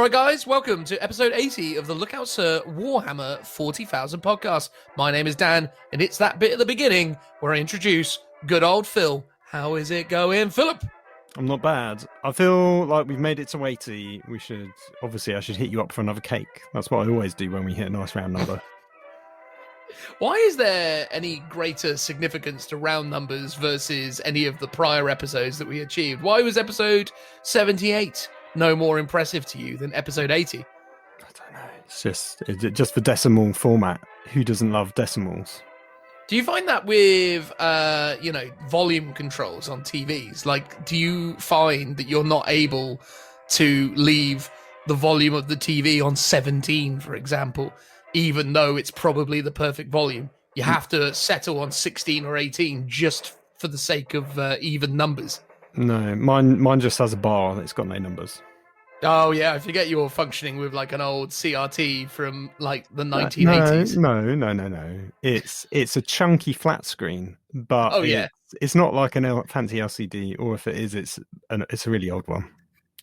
right, guys, welcome to episode 80 of the Lookout Sir Warhammer 40,000 podcast. My name is Dan, and it's that bit at the beginning where I introduce good old Phil. How is it going, Philip? I'm not bad. I feel like we've made it to 80. I should hit you up for another cake. That's what I always do when we hit a nice round number. Why is there any greater significance to round numbers versus any of the prior episodes that we achieved? Why was episode 78 no more impressive to you than episode 80? I don't know. It's just the decimal format. Who doesn't love decimals? Do you find that with, volume controls on TVs? Like, do you find that you're not able to leave the volume of the TV on 17, for example, even though it's probably the perfect volume? You have to settle on 16 or 18 just for the sake of even numbers. No, mine just has a bar. It's got no numbers. Oh, yeah, I forget you're functioning with like an old CRT from like the 1980s. No. It's a chunky flat screen, but it's not like a fancy LCD, or if it is, it's a really old one.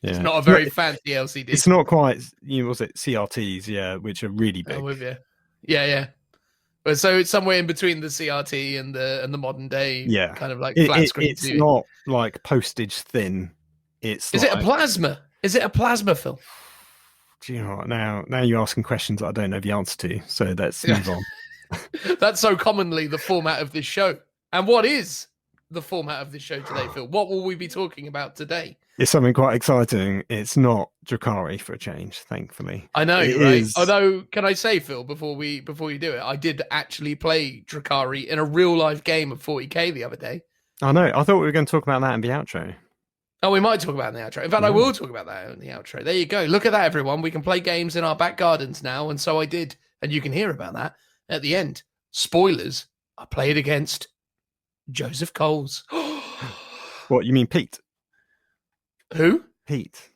Yeah. It's not a very fancy LCD. It's not quite, was it CRTs, yeah, which are really big. Oh, with you. Yeah. But so it's somewhere in between the CRT and the modern day kind of like flat screen. It's not like postage thin. Is it a plasma? Is it a plasma, Phil? Do you know what? Now you're asking questions that I don't know the answer to, so let's move on. That's so commonly the format of this show. And what is the format of this show today, Phil? What will we be talking about today? It's something quite exciting. It's not Drukhari for a change, thankfully. I know, right? Although, can I say, Phil, before you do it, I did actually play Drukhari in a real life game of 40k the other day. I know. I thought we were going to talk about that in the outro. Oh, we might talk about it in the outro. In fact, I will talk about that in the outro. There you go. Look at that, everyone. We can play games in our back gardens now, and so I did. And you can hear about that at the end. Spoilers, I played against Joseph Coles. What, you mean Pete? Who? Pete.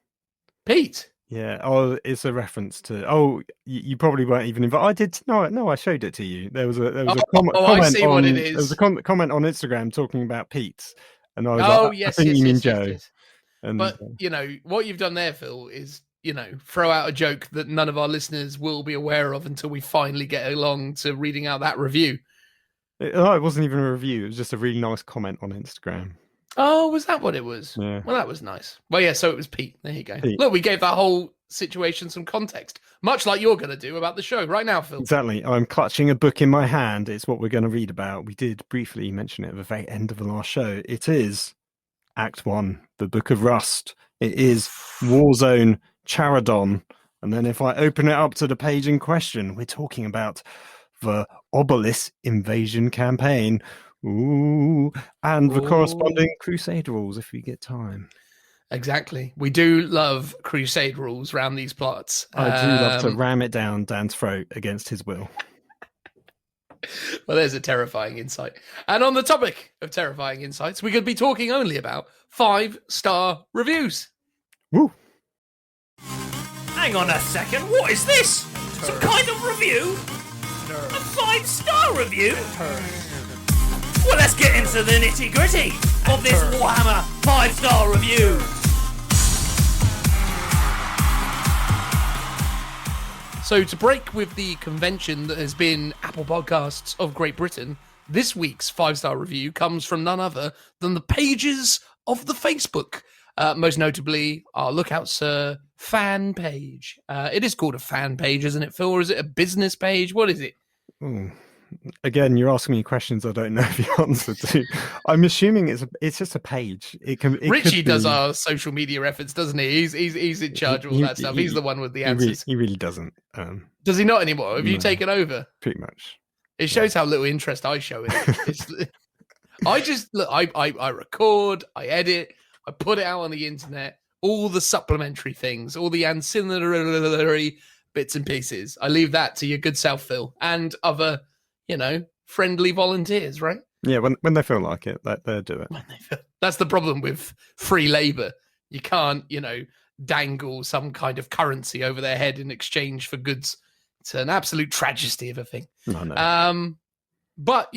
Yeah. Oh, it's a reference to. Oh, you probably weren't even invited. I did. No, I showed it to you. There was a comment. I see what it is. There was a comment on Instagram talking about Pete, and I was like, yes, I think you mean Joe. Yes. But what you've done there, Phil, is throw out a joke that none of our listeners will be aware of until we finally get along to reading out that review. It wasn't even a review. It was just a really nice comment on Instagram. Oh, was that what it was? Yeah. Well, that was nice. Well, yeah, so it was Pete. There you go. Pete. Look, we gave that whole situation some context, much like you're going to do about the show right now, Phil. Exactly. I'm clutching a book in my hand. It's what we're going to read about. We did briefly mention it at the very end of the last show. It is Act 1, the Book of Rust. It is Warzone Charadon. And then if I open it up to the page in question, we're talking about the Oblis invasion campaign. Ooh, and the corresponding Crusade rules if we get time. Exactly. We do love Crusade rules around these plots. I do love to ram it down Dan's throat against his will. Well, there's a terrifying insight. And on the topic of terrifying insights, we could be talking only about 5-star reviews. Woo! Hang on a second, what is this? Some kind of review? A 5-star review? Well, let's get into the nitty-gritty of this Warhammer 5-star review. So to break with the convention that has been Apple Podcasts of Great Britain, this week's 5-star review comes from none other than the pages of the Facebook. Most notably, our Lookout Sir fan page. It is called a fan page, isn't it, Phil? Or is it a business page? What is it? Again, you're asking me questions I don't know the answer to. I'm assuming it's just a page. Richie does our social media efforts, doesn't he? He's in charge of all that stuff. He's the one with the answers. He really doesn't. Does he not anymore? Have you taken over? Pretty much. It shows how little interest I show in it. I just look. I record. I edit. I put it out on the internet. All the supplementary things, all the ancillary bits and pieces. I leave that to your good self, Phil, and other, friendly volunteers, right? Yeah, when they feel like it, they'll do it. That's the problem with free labor. You can't, dangle some kind of currency over their head in exchange for goods. It's an absolute tragedy of a thing. I know. But,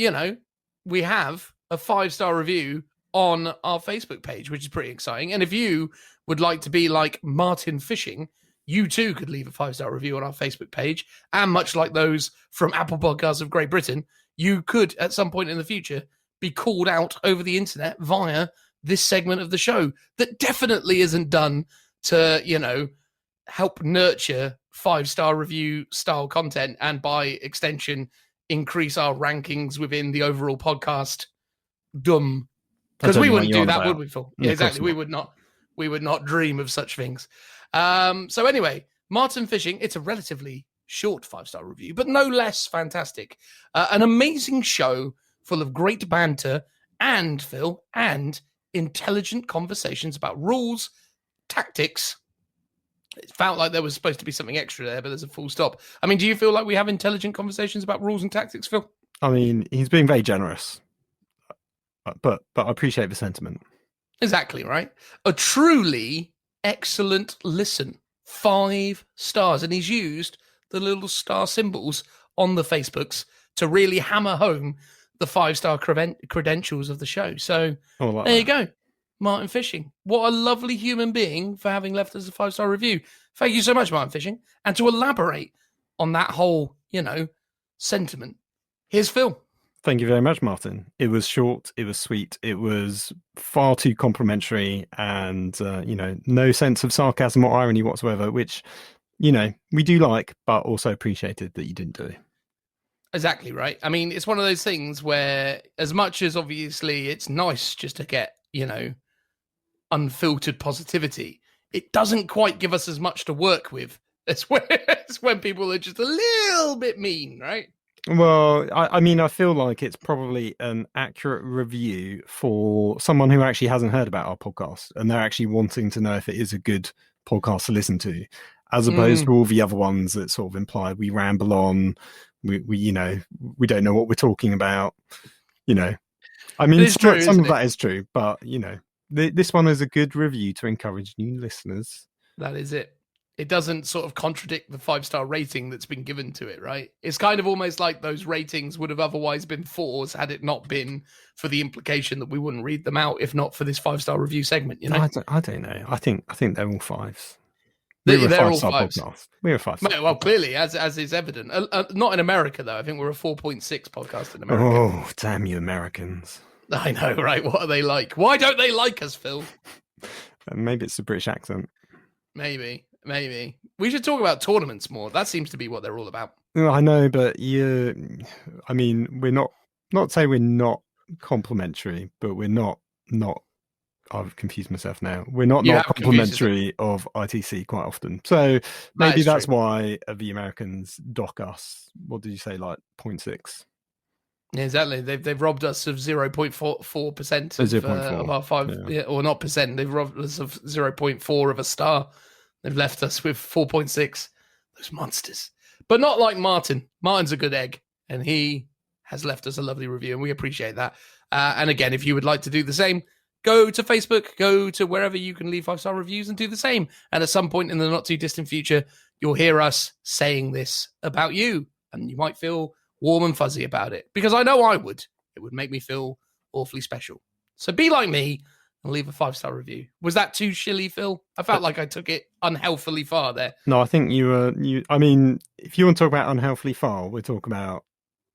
we have a 5-star review on our Facebook page, which is pretty exciting. And if you would like to be like Martin Fishing, you too could leave a 5-star review on our Facebook page. And much like those from Apple Podcasts of Great Britain, you could, at some point in the future, be called out over the internet via this segment of the show that definitely isn't done to, help nurture 5-star review style content and by extension increase our rankings within the overall podcast. Because we wouldn't do that, would we, Phil? Yeah, exactly. We would not dream of such things. So anyway, Martin Fishing, it's a relatively short 5-star review, but no less fantastic. An amazing show full of great banter and, Phil, and intelligent conversations about rules, tactics. It felt like there was supposed to be something extra there, but there's a full stop. I mean, do you feel like we have intelligent conversations about rules and tactics, Phil? I mean, he's being very generous, but I appreciate the sentiment. Exactly, right? A truly excellent listen. 5 stars. And he's used the little star symbols on the Facebooks to really hammer home the 5-star credentials of the show. So there you go. Martin Fishing. What a lovely human being for having left us a 5-star review. Thank you so much, Martin Fishing. And to elaborate on that whole, sentiment, here's Phil. Thank you very much, Martin. It was short, it was sweet, it was far too complimentary, and, no sense of sarcasm or irony whatsoever, which, we do like, but also appreciated that you didn't do. Exactly, right? I mean, it's one of those things where, as much as obviously it's nice just to get, unfiltered positivity, it doesn't quite give us as much to work with as when people are just a little bit mean, right? Well, I mean, I feel like it's probably an accurate review for someone who actually hasn't heard about our podcast and they're actually wanting to know if it is a good podcast to listen to, as opposed to all the other ones that sort of imply we ramble on, we don't know what we're talking about, I mean, some of that is true, but, this one is a good review to encourage new listeners. That is it. It doesn't sort of contradict the 5-star rating that's been given to it, right? It's kind of almost like those ratings would have otherwise been 4s had it not been for the implication that we wouldn't read them out if not for this 5-star review segment, I don't know. I think they're all 5s. They're all 5s. Podcast. We're a 5-star. Well, clearly, as is evident. Not in America, though. I think we're a 4.6 podcast in America. Oh, damn you Americans. I know, right? What are they like? Why don't they like us, Phil? Maybe it's the British accent. Maybe. We should talk about tournaments more. That seems to be what they're all about. I know, but we're not saying we're not complimentary, but we're not. I've confused myself now. We're not complimentary of ITC quite often. So maybe that's why the Americans dock us. What did you say, like 0.6? Yeah, exactly. They've robbed us of 0.4% of our 5, or not percent. They've robbed us of 0.4 of a star. They've left us with 4.6. Those monsters. But not like Martin. Martin's a good egg, and he has left us a lovely review, and we appreciate that. And again, if you would like to do the same, go to Facebook, go to wherever you can leave 5-star reviews and do the same. And at some point in the not too distant future, you'll hear us saying this about you, and you might feel warm and fuzzy about it, because I know I would. It would make me feel awfully special. So be like me and leave a 5-star review. Was that too shilly, Phil? I felt like I took it unhealthily far there. No, I think I mean, if you want to talk about unhealthily far, we're talking about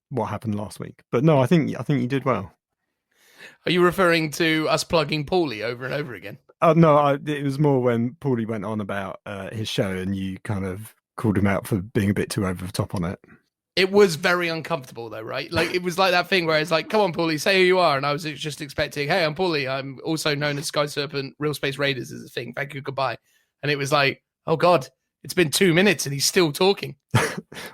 what happened last week. But no, I think you did well. Are you referring to us plugging Paulie over and over again? No, it was more when Paulie went on about his show and you kind of called him out for being a bit too over the top on it. It was very uncomfortable, though, right? Like, it was like that thing where it's like, come on, Paulie, say who you are. And I was just expecting, hey, I'm Paulie. I'm also known as Sky Serpent. Real Space Raiders is a thing. Thank you, goodbye. And it was like, oh, God, it's been 2 minutes and he's still talking.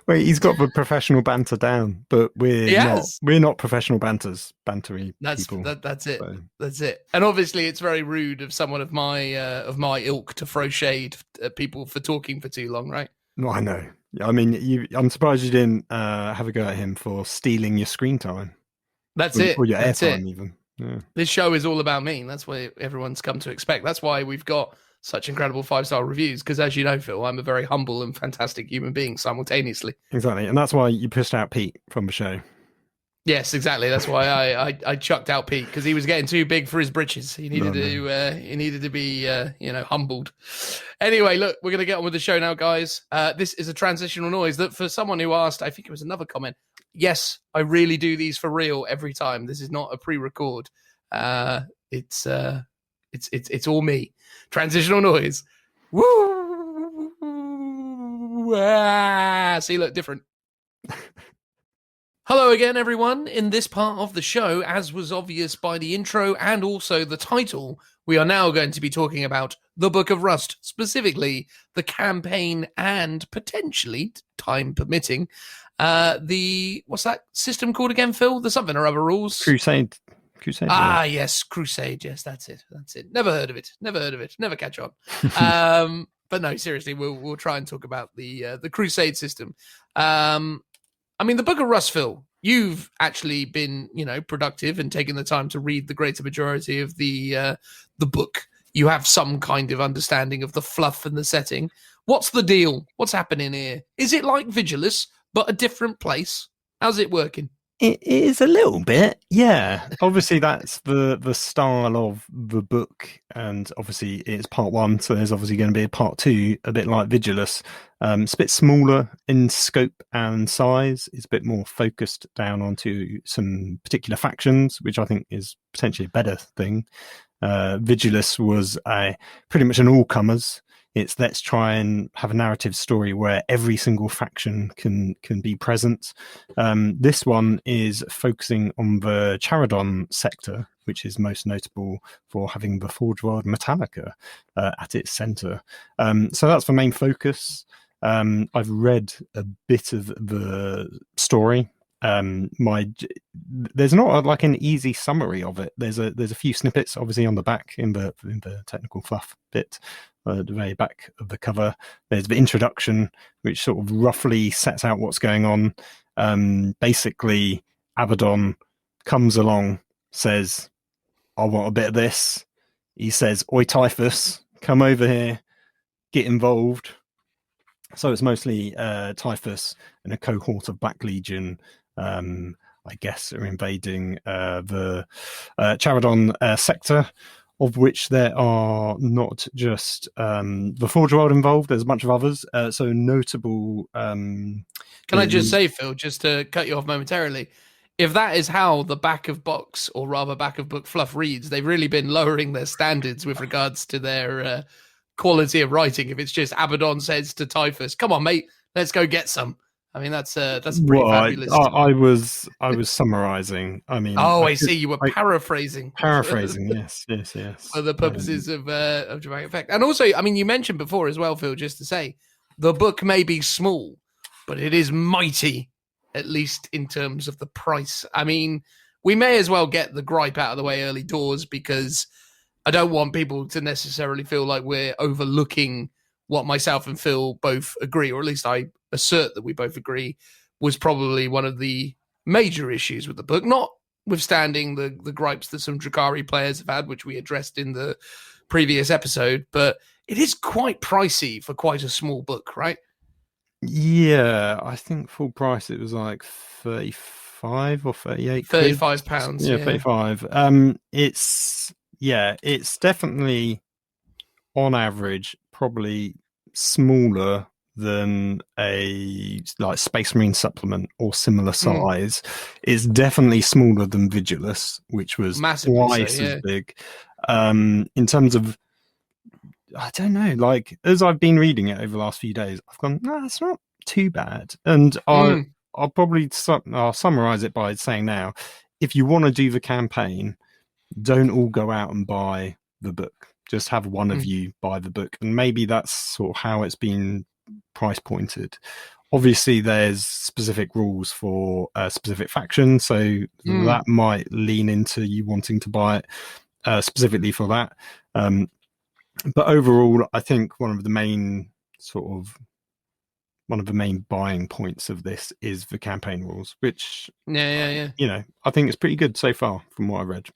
Wait, he's got the professional banter down, but we're not professional bantery people. That's it. So. That's it. And obviously, it's very rude of someone of my ilk to throw shade at people for talking for too long, right? No, I know. I mean, I'm surprised you didn't have a go at him for stealing your screen time. That's it. Or your airtime, even. Yeah. This show is all about me. That's what everyone's come to expect. That's why we've got such incredible 5-star reviews. Because as you know, Phil, I'm a very humble and fantastic human being simultaneously. Exactly. And that's why you pushed out Pete from the show. Yes, exactly. That's why I chucked out Pete, because he was getting too big for his britches. He needed to be humbled. Anyway, look, we're gonna get on with the show now, guys. This is a transitional noise that, for someone who asked, I think it was another comment. Yes, I really do these for real every time. This is not a pre-record. It's all me. Transitional noise. Woo! See, look, different. Hello again, everyone. In this part of the show, as was obvious by the intro and also the title, we are now going to be talking about the Book of Rust, specifically the campaign and potentially, time permitting, what's that system called again, Phil? There's something or other rules. Crusade. Yes, Crusade. Yes, that's it. Never heard of it. Never catch on. But no, seriously, we'll try and talk about the Crusade system. I mean, the Book of Rust, Phil, you've actually been, productive and taken the time to read the greater majority of the book. You have some kind of understanding of the fluff and the setting. What's the deal? What's happening here? Is it like Vigilus, but a different place? How's it working? It is a little bit, yeah. Obviously, that's the style of the book, and obviously it's part 1, so there's obviously going to be a part 2, a bit like Vigilus. It's a bit smaller in scope and size. It's a bit more focused down onto some particular factions, which I think is potentially a better thing. Vigilus was pretty much an all-comers. It's let's try and have a narrative story where every single faction can be present. This one is focusing on the Charadon sector, which is most notable for having the Forge World Metallica at its centre. So that's the main focus. I've read a bit of the story. There's not like an easy summary of it. There's a few snippets obviously on the back in the technical fluff bit. The very back of the cover, there's the introduction, which sort of roughly sets out what's going on. Basically, Abaddon comes along, says, I want a bit of this. He says, Oi, Typhus, come over here, get involved. So it's mostly Typhus and a cohort of Black Legion, I guess, are invading the Charadon sector, of which there are not just the Forge World involved, there's a bunch of others. So notable... Can I just say, Phil, just to cut you off momentarily, if that is how the back of box, or rather back of book fluff reads, they've really been lowering their standards with regards to their quality of writing. If it's just Abaddon says to Typhus, come on, mate, let's go get some. I mean, that's pretty fabulous. I was summarising. I mean, I see. You were paraphrasing. Paraphrasing, yes. For the purposes of dramatic effect, and also, I mean, you mentioned before as well, Phil. Just to say, the book may be small, but it is mighty, at least in terms of the price. I mean, we may as well get the gripe out of the way early doors, because I don't want people to necessarily feel like we're overlooking what myself and Phil both agree, or at least I assert that we both agree, was probably one of the major issues with the book, notwithstanding the gripes that some Drakari players have had, which we addressed in the previous episode, but it is quite pricey for quite a small book, right? Yeah, I think full price it was like 35 or 38 £35. Yeah, 35. It's definitely on average probably smaller than a like Space Marine supplement or similar size. It's definitely smaller than Vigilus, which was massively twice as big. In terms of, I don't know, like as I've been reading it over the last few days, I've gone, no, it's not too bad. And I'll probably I'll summarize it by saying now, if you want to do the campaign, don't all go out and buy the book. Just have one of you buy the book, and maybe that's sort of how it's been price pointed. Obviously, there's specific rules for a specific faction, so that might lean into you wanting to buy it specifically for that. But overall, I think one of the main buying points of this is the campaign rules, which I think it's pretty good so far from what I read.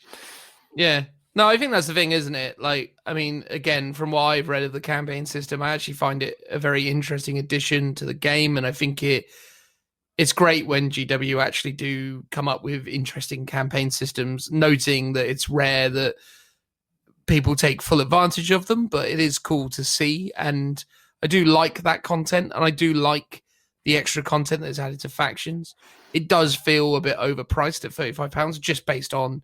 Yeah. No, I think that's the thing, isn't it? Like, I mean, again, from what I've read of the campaign system, I actually find it a very interesting addition to the game, and I think it it's great when GW actually do come up with interesting campaign systems, noting that it's rare that people take full advantage of them, but it is cool to see. And I do like that content, and I do like the extra content that's added to factions. It does feel a bit overpriced at £35 just based on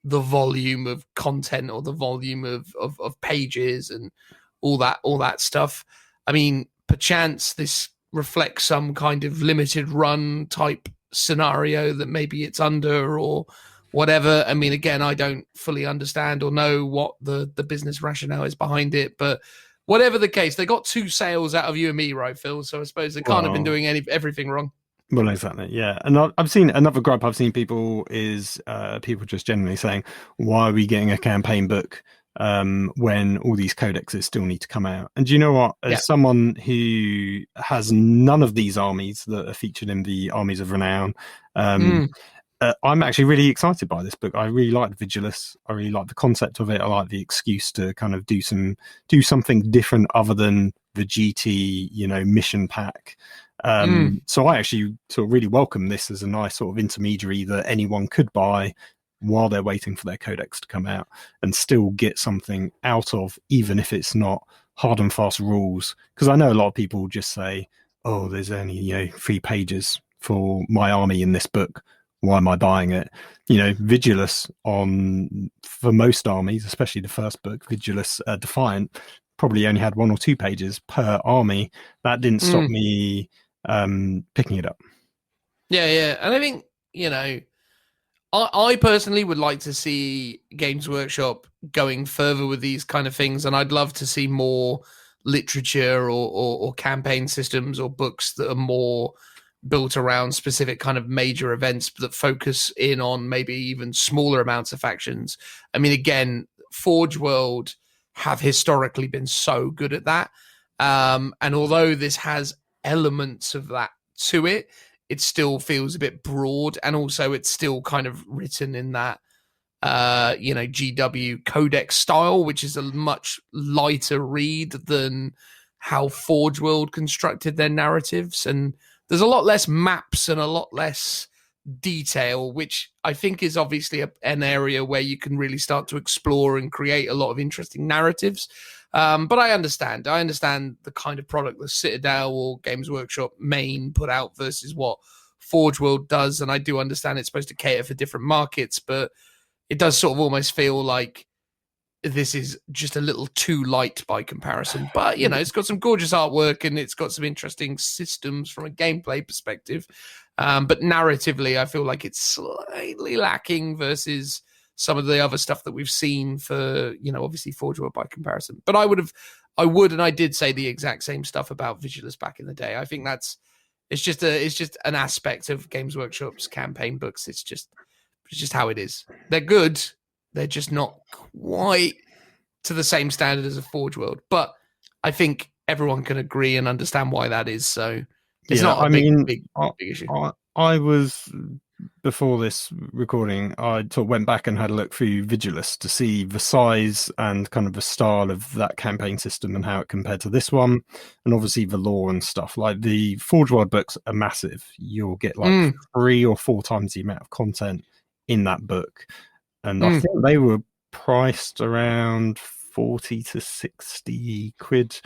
the volume of content or the volume of pages and all that stuff. I mean, perchance this reflects some kind of limited run type scenario that maybe it's under or whatever. I mean, again, I don't fully understand or know what the business rationale is behind it, but whatever the case, they got 2 sales out of you and me, right, Phil? So I suppose they can't have been doing everything wrong. Well, exactly, yeah. And I've seen another gripe I've seen people is people just generally saying, why are we getting a campaign book when all these codexes still need to come out? And do you know what? As someone who has none of these armies that are featured in the Armies of Renown, I'm actually really excited by this book. I really like Vigilus. I really like the concept of it. I like the excuse to kind of do something different other than the GT, mission pack. So I actually sort of really welcome this as a nice sort of intermediary that anyone could buy while they're waiting for their codex to come out and still get something out of, even if it's not hard and fast rules. Because I know a lot of people just say, oh, there's only 3 pages for my army in this book. Why am I buying it? Vigilus for most armies, especially the first book, Vigilus Defiant, probably only had 1 or 2 pages per army. That didn't stop me picking it up. Yeah. And I think, I personally would like to see Games Workshop going further with these kind of things, and I'd love to see more literature or campaign systems or books that are more built around specific kind of major events that focus in on maybe even smaller amounts of factions. I mean, again, Forge World have historically been so good at that. And although this has elements of that to it, it still feels a bit broad. And also it's still kind of written in that, GW codex style, which is a much lighter read than how Forge World constructed their narratives. And there's a lot less maps and a lot less detail, which I think is obviously an area where you can really start to explore and create a lot of interesting narratives. But I understand the kind of product that Citadel or Games Workshop main put out versus what Forge World does. And I do understand it's supposed to cater for different markets, but it does sort of almost feel like this is just a little too light by comparison. But, it's got some gorgeous artwork and it's got some interesting systems from a gameplay perspective. But narratively, I feel like it's slightly lacking versus some of the other stuff that we've seen for, obviously Forge World by comparison. But I would, and I did say the exact same stuff about Vigilus back in the day. I think it's just an aspect of Games Workshop's campaign books. It's just how it is. They're good. They're just not quite to the same standard as a Forge World. But I think everyone can agree and understand why that is. So it's not a big issue. I was, before this recording, I sort of went back and had a look through Vigilus to see the size and kind of the style of that campaign system and how it compared to this one. And obviously the lore and stuff. Like the Forge World books are massive. You'll get 3 or 4 times the amount of content in that book. And I think they were priced around 40 to 60 quid.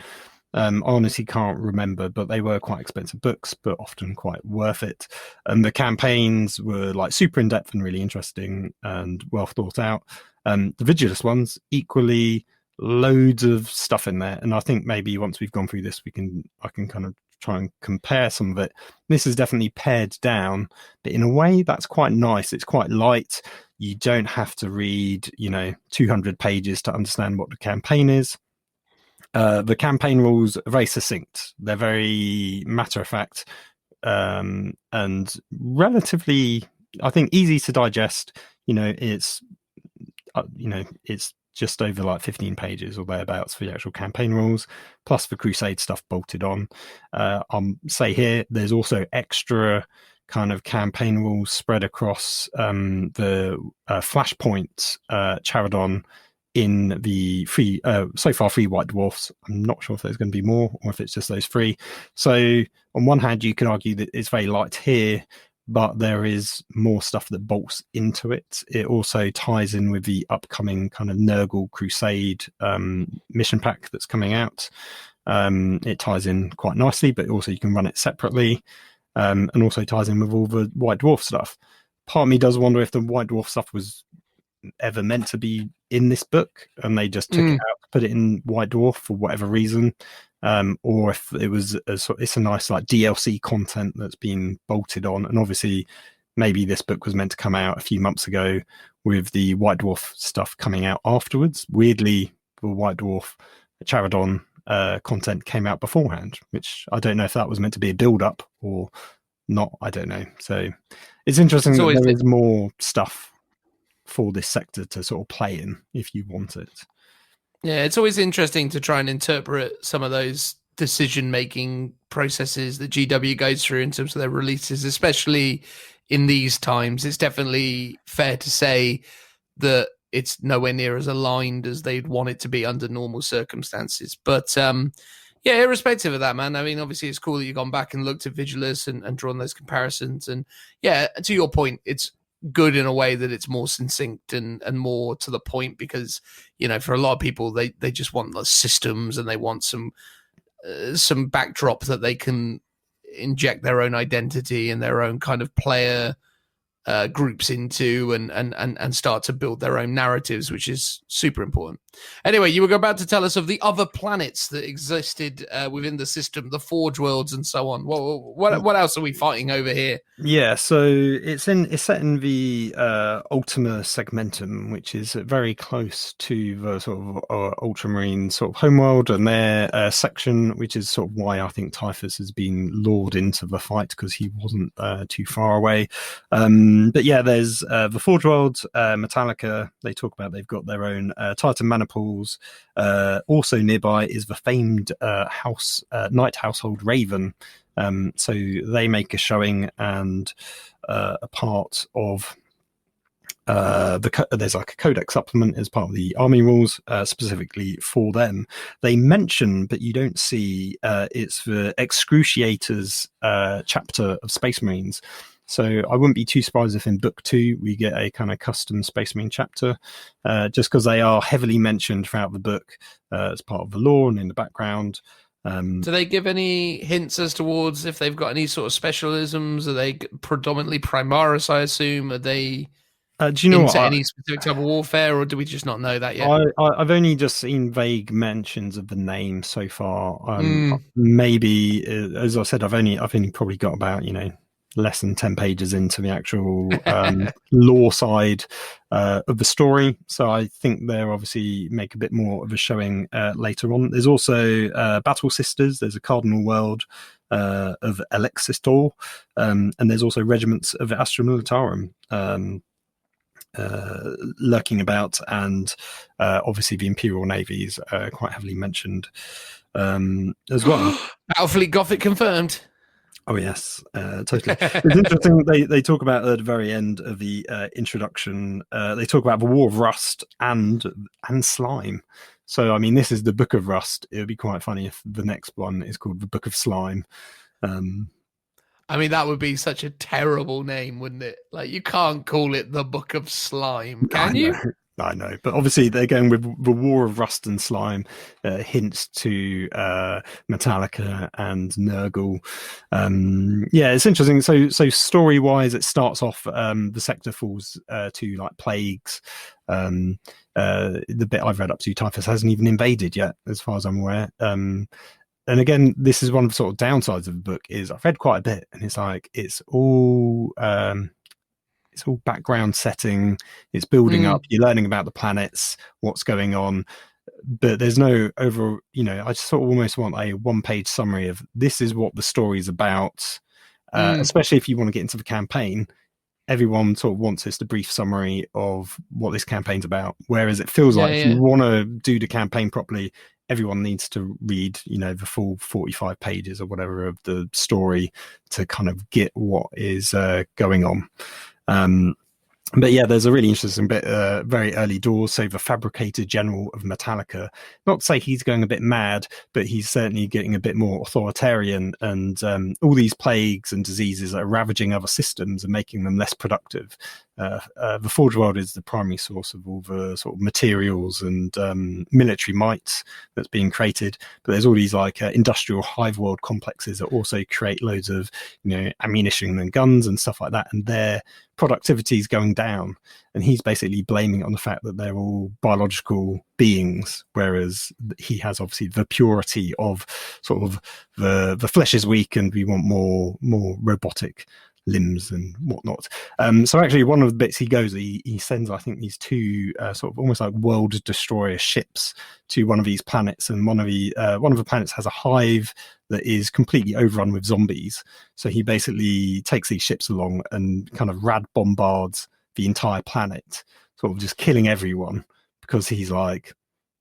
I honestly can't remember, but they were quite expensive books, but often quite worth it. And the campaigns were like super in depth and really interesting and well thought out. The Vigilus ones, equally loads of stuff in there. And I think maybe once we've gone through this, I can kind of try and compare some of it. This is definitely pared down, but in a way that's quite nice. It's quite light. You don't have to read, 200 pages to understand what the campaign is. The campaign rules are very succinct. They're very matter of fact and relatively, I think, easy to digest. It's just over like 15 pages or thereabouts for the actual campaign rules, plus the Crusade stuff bolted on. I'll say here, there's also extra kind of campaign rules spread across the Flashpoint Charadon in the so far 3 White Dwarfs. I'm not sure if there's going to be more or if it's just those 3. So on one hand, you can argue that it's very light here, but there is more stuff that bolts into it. It also ties in with the upcoming kind of Nurgle Crusade mission pack that's coming out. It ties in quite nicely, but also you can run it separately, and also ties in with all the White Dwarf stuff. Part of me does wonder if the White Dwarf stuff was ever meant to be in this book and they just took it out, put it in White Dwarf for whatever reason, or if it was it's a nice like DLC content that's been bolted on. And obviously maybe this book was meant to come out a few months ago with the White Dwarf stuff coming out afterwards. Weirdly, the White Dwarf Charadon content came out beforehand, which I don't know if that was meant to be a build-up or not. I don't know. So it's interesting that there is more stuff for this sector to sort of play in if you want it. Yeah, it's always interesting to try and interpret some of those decision-making processes that GW goes through in terms of their releases, especially in these times. It's definitely fair to say that it's nowhere near as aligned as they'd want it to be under normal circumstances. But yeah, irrespective of that, man, I mean, obviously it's cool that you've gone back and looked at Vigilus and drawn those comparisons. And yeah, to your point, it's good in a way that it's more succinct and more to the point, because, you know, for a lot of people, they just want the systems and they want some backdrop that they can inject their own identity and their own kind of player groups into and start to build their own narratives, which is super important. Anyway, you were about to tell us of the other planets that existed within the system, the Forge Worlds and so on. What else are we fighting over here? Yeah, so it's set in the Ultima Segmentum, which is very close to the sort of Ultramarine sort of homeworld and their section, which is sort of why I think Typhus has been lured into the fight, because he wasn't too far away. But yeah, there's the Forge World, Metallica. They talk about they've got their own Titan Maniples. Also nearby is the famed Night Household Raven. So they make a showing, and a part of there's like a codex supplement as part of the army rules, specifically for them. They mention, but you don't see, it's the Excruciators chapter of Space Marines. So I wouldn't be too surprised if in book 2 we get a kind of custom Space Marine chapter, just because they are heavily mentioned throughout the book as part of the lore and in the background. Do they give any hints as towards if they've got any sort of specialisms? Are they predominantly Primaris, I assume? Are they do you know into any specific type of warfare, or do we just not know that yet? I've only just seen vague mentions of the name so far. Maybe, as I said, I've only probably got about, less than 10 pages into the actual lore side of the story. So I think they'll obviously make a bit more of a showing later on. There's also Battle Sisters. There's a Cardinal World of Alexistor. And there's also regiments of Astra Militarum lurking about. And obviously the Imperial Navy is quite heavily mentioned as well. Battlefleet Gothic confirmed. Oh yes, totally. It's interesting. They talk about at the very end of the introduction. They talk about the War of Rust and slime. So I mean, this is the Book of Rust. It would be quite funny if the next one is called the Book of Slime. I mean, that would be such a terrible name, wouldn't it? Like, you can't call it the Book of Slime, can you? I know, but obviously they're going with the War of Rust and Slime, hints to Metallica and Nurgle. Yeah, it's interesting. So story-wise, it starts off, the sector falls to like plagues. The bit I've read up to, Typhus hasn't even invaded yet, as far as I'm aware. And again, this is one of the sort of downsides of the book, is I've read quite a bit, and it's like it's all background setting, it's building up, you're learning about the planets, what's going on, but there's no over, I just sort of almost want a one-page summary of this is what the story's about, especially if you want to get into the campaign. Everyone sort of wants just a brief summary of what this campaign's about, whereas it feels like if you want to do the campaign properly, everyone needs to read, the full 45 pages or whatever of the story to kind of get what is going on. But yeah, there's a really interesting bit, very early doors. So the fabricated general of Metallica, not to say he's going a bit mad, but he's certainly getting a bit more authoritarian, and all these plagues and diseases are ravaging other systems and making them less productive. The Forge World is the primary source of all the sort of materials and military might that's being created. But there's all these like industrial hive world complexes that also create loads of, ammunition and guns and stuff like that, and their productivity is going down. And he's basically blaming it on the fact that they're all biological beings, whereas he has obviously the purity of sort of the flesh is weak and we want more robotic limbs and whatnot. So actually one of the bits he sends, I think, these two sort of almost like world destroyer ships to one of these planets, and one of the planets has a hive that is completely overrun with zombies. So he basically takes these ships along and kind of rad bombards the entire planet, sort of just killing everyone, because he's like,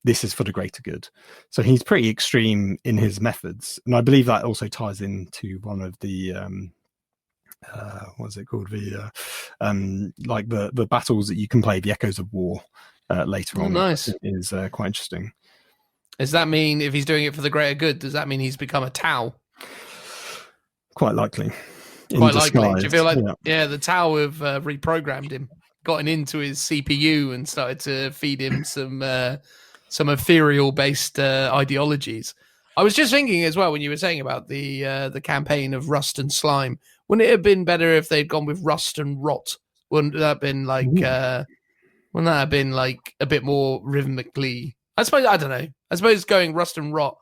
this is for the greater good. So he's pretty extreme in his methods, and I believe that also ties into one of the what's it called, the like the battles that you can play, the Echoes of War, later on. Nice. Is quite interesting. Does that mean if he's doing it for the greater good, does that mean he's become a Tau? Quite likely. Quite likely. Do you feel like, the Tau have reprogrammed him, gotten into his CPU and started to feed him some ethereal-based ideologies? I was just thinking as well, when you were saying about the campaign of Rust and Slime, wouldn't it have been better if they'd gone with Rust and Rot? Wouldn't that have been like a bit more rhythmically? I suppose, I don't know. I suppose going Rust and Rot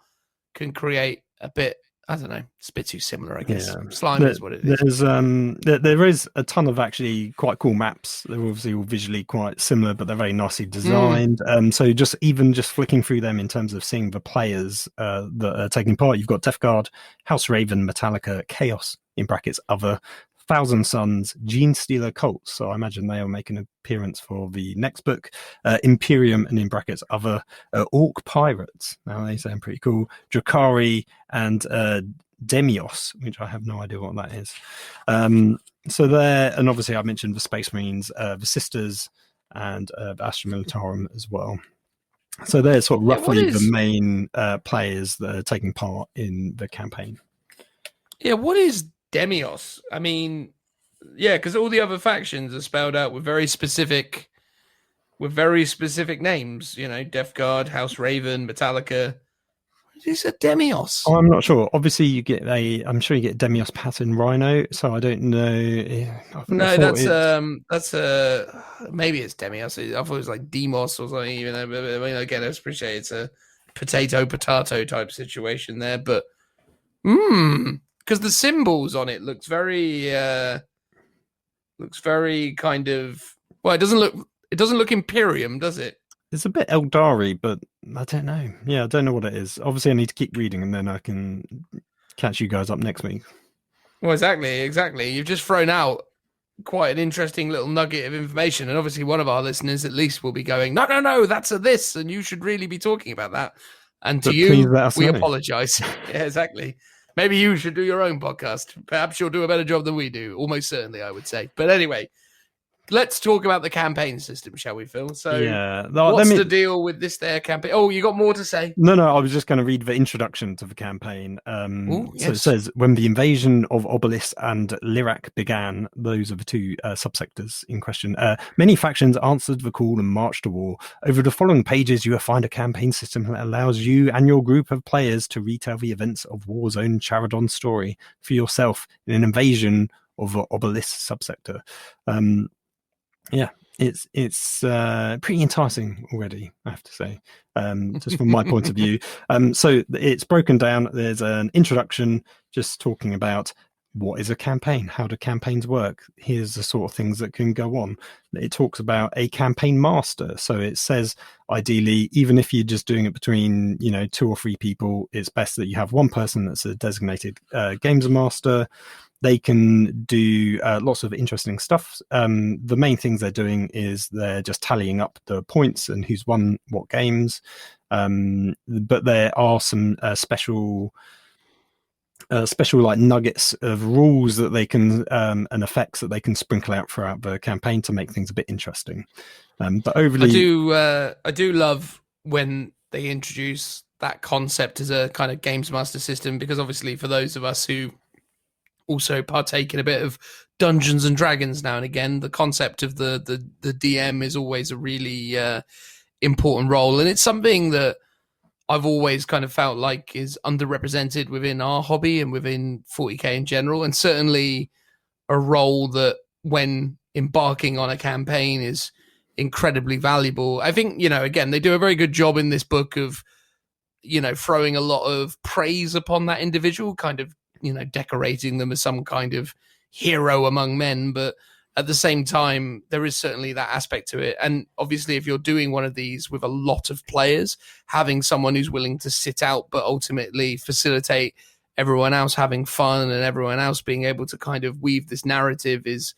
can create a bit, I don't know, it's a bit too similar, I guess. Yeah. Slime is what it is. There is a ton of actually quite cool maps. They're obviously all visually quite similar, but they're very nicely designed. So just flicking through them in terms of seeing the players that are taking part, you've got Death Guard, House Raven, Metallica, Chaos, in brackets, Other, Thousand Suns, Gene Stealer Cults. So I imagine they will make an appearance for the next book. Imperium, and in brackets, Other, Orc Pirates. Now they sound pretty cool. Drakari and Demios, which I have no idea what that is. So there, and obviously I mentioned the Space Marines, the Sisters, and Astra Militarum as well. So they're sort of roughly the main players that are taking part in the campaign. Yeah, what is Demios? I mean, yeah, because all the other factions are spelled out with very specific names. Death Guard, House Raven, Metallica. What is a Demios? Oh, I'm not sure. Obviously, I'm sure you get Demios pattern Rhino. So I don't know. No, that's maybe it's Demios. I thought it was like Demos or something. Even though, again, I appreciate it's a potato type situation there, but because the symbols on it looks very kind of, well, it doesn't look Imperium, does it? It's a bit Aeldari, but I don't know. Yeah, I don't know what it is. Obviously, I need to keep reading, and then I can catch you guys up next week. Well, exactly. You've just thrown out quite an interesting little nugget of information, and obviously one of our listeners at least will be going, no, that's a this, and you should really be talking about that. And to you, we apologize. Yeah, exactly. Maybe you should do your own podcast. Perhaps you'll do a better job than we do. Almost certainly, I would say. But anyway, let's talk about the campaign system, shall we, Phil? So, what's the deal with this there campaign? Oh, you got more to say? No, I was just going to read the introduction to the campaign. So it says, when the invasion of Oblis and Lyrak began, those are the two subsectors in question, many factions answered the call and marched to war. Over the following pages, you will find a campaign system that allows you and your group of players to retell the events of Warzone Charadon story for yourself in an invasion of the Oblis subsector. Yeah, it's pretty enticing already, I have to say, just from my point of view. So it's broken down. There's an introduction just talking about what is a campaign, how do campaigns work, here's the sort of things that can go on. It talks about a campaign master. So it says, ideally, even if you're just doing it between 2 or 3 people, it's best that you have one person that's a designated games master. They can do lots of interesting stuff. The main things they're doing is they're just tallying up the points and who's won what games. But there are some special special like nuggets of rules that they can and effects that they can sprinkle out throughout the campaign to make things a bit interesting. But overly, I do love when they introduce that concept as a kind of games master system, because obviously for those of us who also partake in a bit of Dungeons and Dragons now and again, the concept of the DM is always a really important role, and it's something that I've always kind of felt like is underrepresented within our hobby and within 40k in general, and certainly a role that when embarking on a campaign is incredibly valuable. I think, again, they do a very good job in this book of, throwing a lot of praise upon that individual, kind of, decorating them as some kind of hero among men. But at the same time, there is certainly that aspect to it. And obviously, if you're doing one of these with a lot of players, having someone who's willing to sit out, but ultimately facilitate everyone else having fun and everyone else being able to kind of weave this narrative is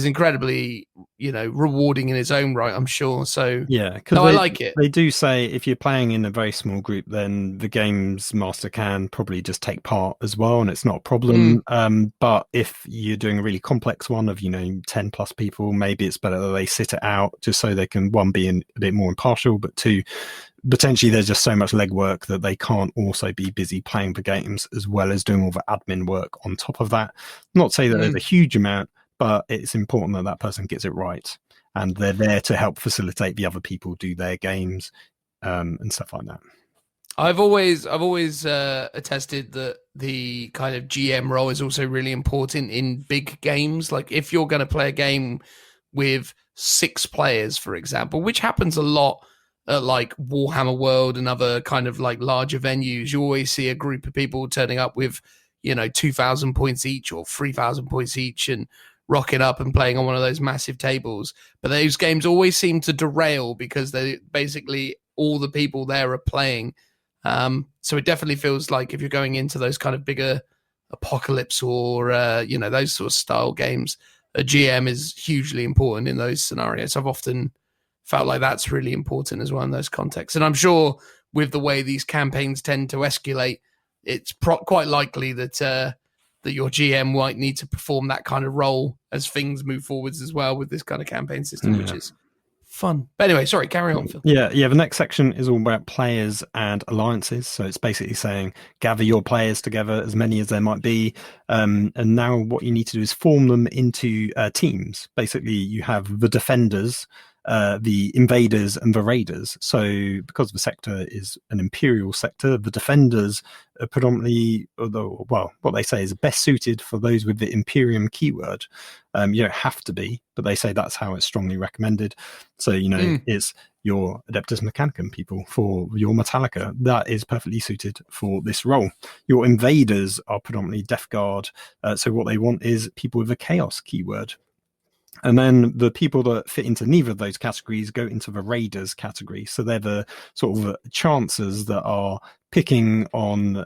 incredibly, rewarding in its own right, I'm sure. So yeah, because I like it. They do say if you're playing in a very small group, then the games master can probably just take part as well, and it's not a problem. But if you're doing a really complex one of 10 plus people, maybe it's better that they sit it out just so they can, one, be a bit more impartial, but two, potentially there's just so much legwork that they can't also be busy playing the games as well as doing all the admin work on top of that. Not to say that there's a huge amount, but it's important that that person gets it right, and they're there to help facilitate the other people do their games and stuff like that. I've always attested that the kind of GM role is also really important in big games. Like if you're going to play a game with 6 players, for example, which happens a lot at like Warhammer World and other kind of like larger venues, you always see a group of people turning up with 2,000 points each or 3,000 points each and rocking up and playing on one of those massive tables. But those games always seem to derail because they basically all the people there are playing. So it definitely feels like if you're going into those kind of bigger apocalypse or those sort of style games, a GM is hugely important in those scenarios. I've often felt like that's really important as well in those contexts. And I'm sure with the way these campaigns tend to escalate, it's quite likely that your GM might need to perform that kind of role as things move forwards as well with this kind of campaign system, which is fun. But anyway, sorry, carry on, Phil. Yeah. The next section is all about players and alliances. So it's basically saying gather your players together, as many as there might be. And now what you need to do is form them into teams. Basically, you have the defenders, the invaders and the raiders. So because the sector is an imperial sector, the defenders are predominantly, what they say is best suited for those with the Imperium keyword. You don't have to be, but they say that's how it's strongly recommended. So, it's your Adeptus Mechanicum people for your Metallica. That is perfectly suited for this role. Your invaders are predominantly Death Guard. So what they want is people with a Chaos keyword. And then the people that fit into neither of those categories go into the Raiders category. So they're the sort of chancers that are picking on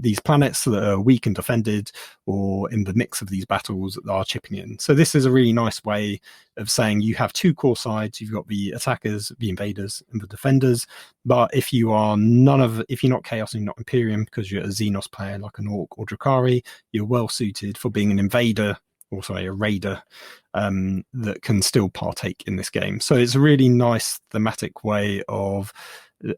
these planets that are weak and defended, or in the mix of these battles that are chipping in. So this is a really nice way of saying you have 2 core sides. You've got the attackers, the invaders, and the defenders. But if you are if you're not Chaos and you're not Imperium, because you're a Xenos player like an Orc or Drakari, you're well suited for being an invader, also a raider, that can still partake in this game. So it's a really nice thematic way of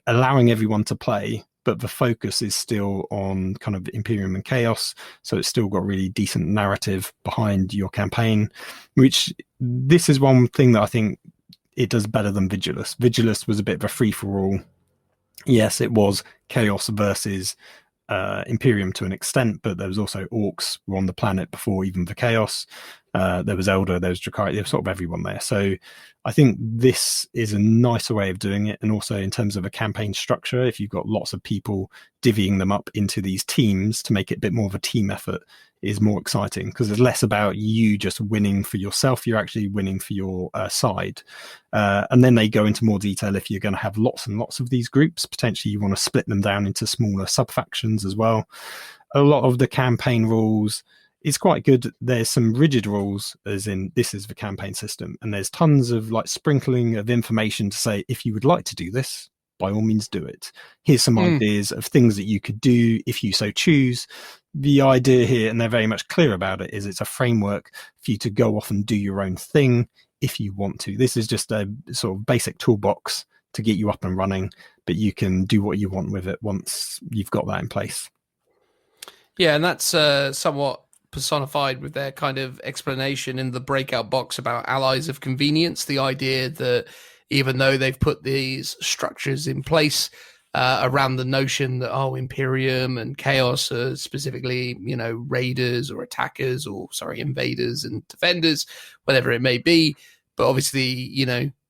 allowing everyone to play, but the focus is still on kind of Imperium and Chaos. So it's still got really decent narrative behind your campaign, which this is one thing that I think it does better than Vigilus. Vigilus was a bit of a free-for-all. Yes, it was Chaos versus Imperium to an extent, but there was also Orcs were on the planet before even the Chaos. There was Eldar, there was Drakari, there was sort of everyone there. So I think this is a nicer way of doing it. And also in terms of a campaign structure, if you've got lots of people divvying them up into these teams to make it a bit more of a team effort, is more exciting, because it's less about you just winning for yourself. You're actually winning for your side. And then they go into more detail. If you're going to have lots and lots of these groups, potentially you want to split them down into smaller sub-factions as well. A lot of the campaign rules, it's quite good. There's some rigid rules, as in this is the campaign system, and there's tons of like sprinkling of information to say, if you would like to do this, by all means do it. Here's some ideas of things that you could do if you so choose. the idea here, and they're very much clear about it, is it's a framework for you to go off and do your own thing if you want to. This is just a sort of basic toolbox to get you up and running, but you can do what you want with it once you've got that in place. Yeah, and that's somewhat personified with their kind of explanation in the breakout box about allies of convenience. The idea that even though they've put these structures in place around the notion that, Imperium and Chaos are specifically, raiders or attackers or, invaders and defenders, whatever it may be. But obviously,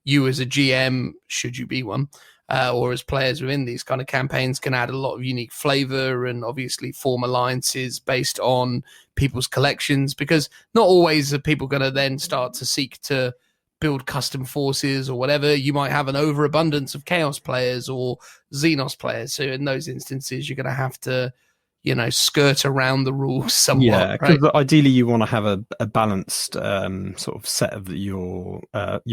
you as a GM, should you be one, or as players within these kind of campaigns, can add a lot of unique flavor and obviously form alliances based on people's collections, because not always are people going to then start to seek to build custom forces or whatever. You might have an overabundance of Chaos players or Xenos players. So in those instances, you're going to have to, skirt around the rules somewhat. Yeah, because right? ideally you want to have a balanced sort of set of your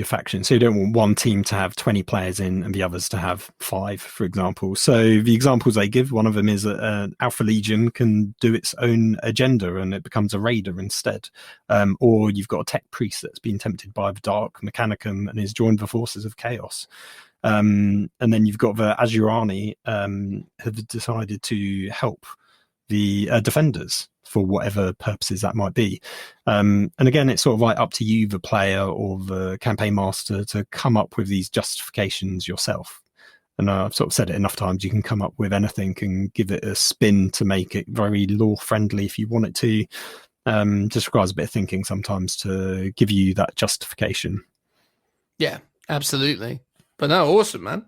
faction. So you don't want one team to have 20 players in and the others to have 5, for example. So the examples they give, one of them is Alpha Legion can do its own agenda and it becomes a raider instead. Or you've got a tech priest that's been tempted by the Dark Mechanicum and has joined the forces of Chaos. And then you've got the Azurani have decided to help the defenders for whatever purposes that might be. And again, it's sort of like up to you, the player or the campaign master, to come up with these justifications yourself. And I've sort of said it enough times, you can come up with anything and give it a spin to make it very lore friendly if you want it to. Just requires a bit of thinking sometimes to give you that justification. Yeah, absolutely. But no, awesome, man.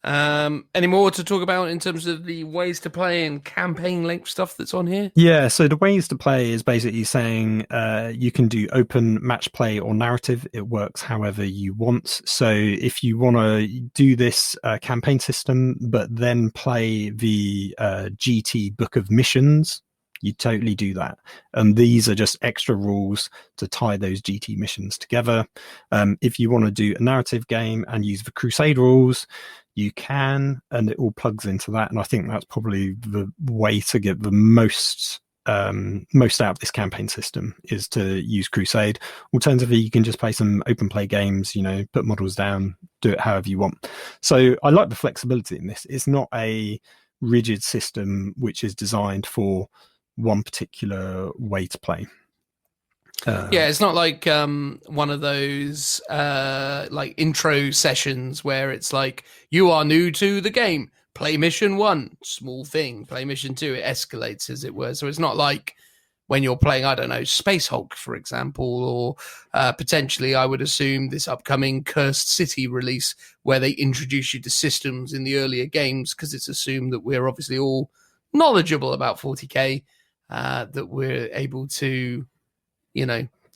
Any more to talk about in terms of the ways to play and campaign length stuff that's on here? Yeah, so the ways to play is basically saying you can do open match play or narrative. It works however you want. So if you want to do this campaign system, but then play the GT Book of Missions, you totally do that. And these are just extra rules to tie those GT missions together. If you want to do a narrative game and use the Crusade rules, you can, and it all plugs into that. And I think that's probably the way to get the most out of this campaign system, is to use Crusade. Alternatively, you can just play some open play games, put models down, do it however you want. So I like the flexibility in this. It's not a rigid system which is designed for one particular way to play. Yeah, it's not like one of those like intro sessions where it's like, you are new to the game, play mission 1, small thing, play mission 2, it escalates, as it were. So it's not like when you're playing, I don't know, Space Hulk, for example, or potentially I would assume this upcoming Cursed City release where they introduce you to systems in the earlier games, because it's assumed that we're obviously all knowledgeable about 40k, that we're able to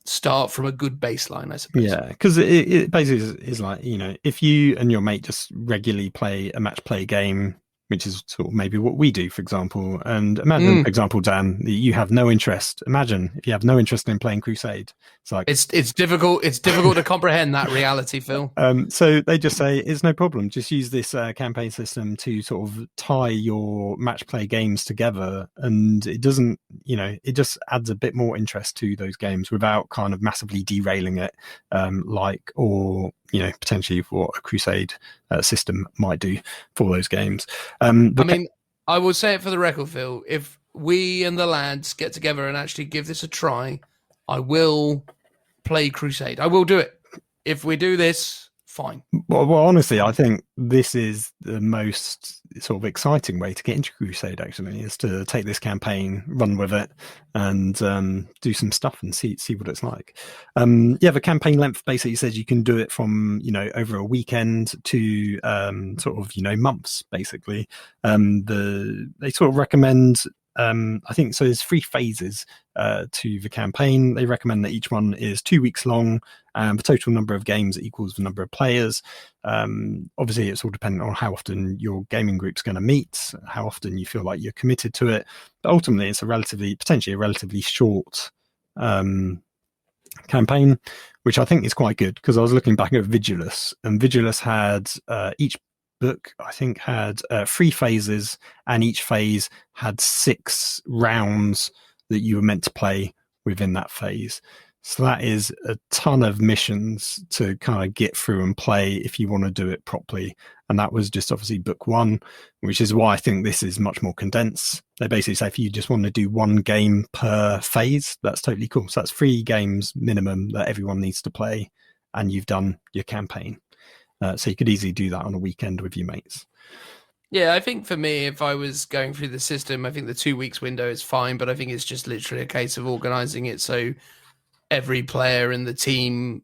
start from a good baseline, I suppose. Yeah, because it basically is like, if you and your mate just regularly play a match play game, which is sort of maybe what we do, for example. And imagine, for example, Dan, you have no interest. Imagine if you have no interest in playing Crusade. It's like it's difficult. It's difficult to comprehend that reality, Phil. So they just say it's no problem. Just use this campaign system to sort of tie your match play games together, and it doesn't, it just adds a bit more interest to those games without kind of massively derailing it, potentially what a Crusade system might do for those games. I will say it for the record, Phil. If we and the lads get together and actually give this a try, I will play Crusade. I will do it. If we do this, fine. Well, honestly, I think this is the most sort of exciting way to get into Crusade, actually, is to take this campaign, run with it, and do some stuff and see what it's like. The campaign length basically says you can do it from, over a weekend to months, basically. They sort of recommend, I think, so there's 3 phases to the campaign. They recommend that each one is 2 weeks long, and the total number of games equals the number of players. Obviously, it's all dependent on how often your gaming group's going to meet, how often you feel like you're committed to it. But ultimately, it's potentially a relatively short campaign, which I think is quite good, because I was looking back at Vigilus, and Vigilus had each book, I think, had 3 phases, and each phase had 6 rounds that you were meant to play within that phase. So that is a ton of missions to kind of get through and play if you want to do it properly. And that was just obviously book 1, which is why I think this is much more condensed. They basically say if you just want to do 1 game per phase, that's totally cool. So that's 3 games minimum that everyone needs to play, and you've done your campaign. So you could easily do that on a weekend with your mates. Yeah, I think for me, if I was going through the system, I think the 2 weeks window is fine, but I think it's just literally a case of organizing it so every player in the team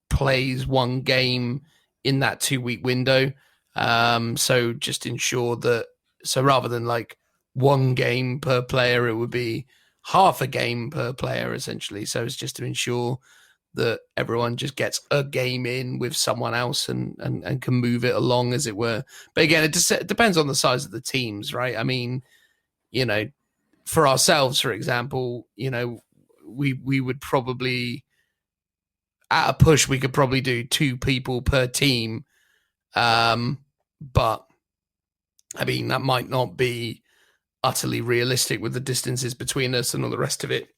plays 1 game in that 2-week window. So just ensure that, so rather than like 1 game per player, it would be half a game per player essentially. So it's just to ensure that everyone just gets a game in with someone else and can move it along, as it were. But again, it depends on the size of the teams, right? I mean, you know, for ourselves, for example, you know, we would probably, at a push, we could probably do 2 people per team. But I mean, that might not be utterly realistic with the distances between us and all the rest of it,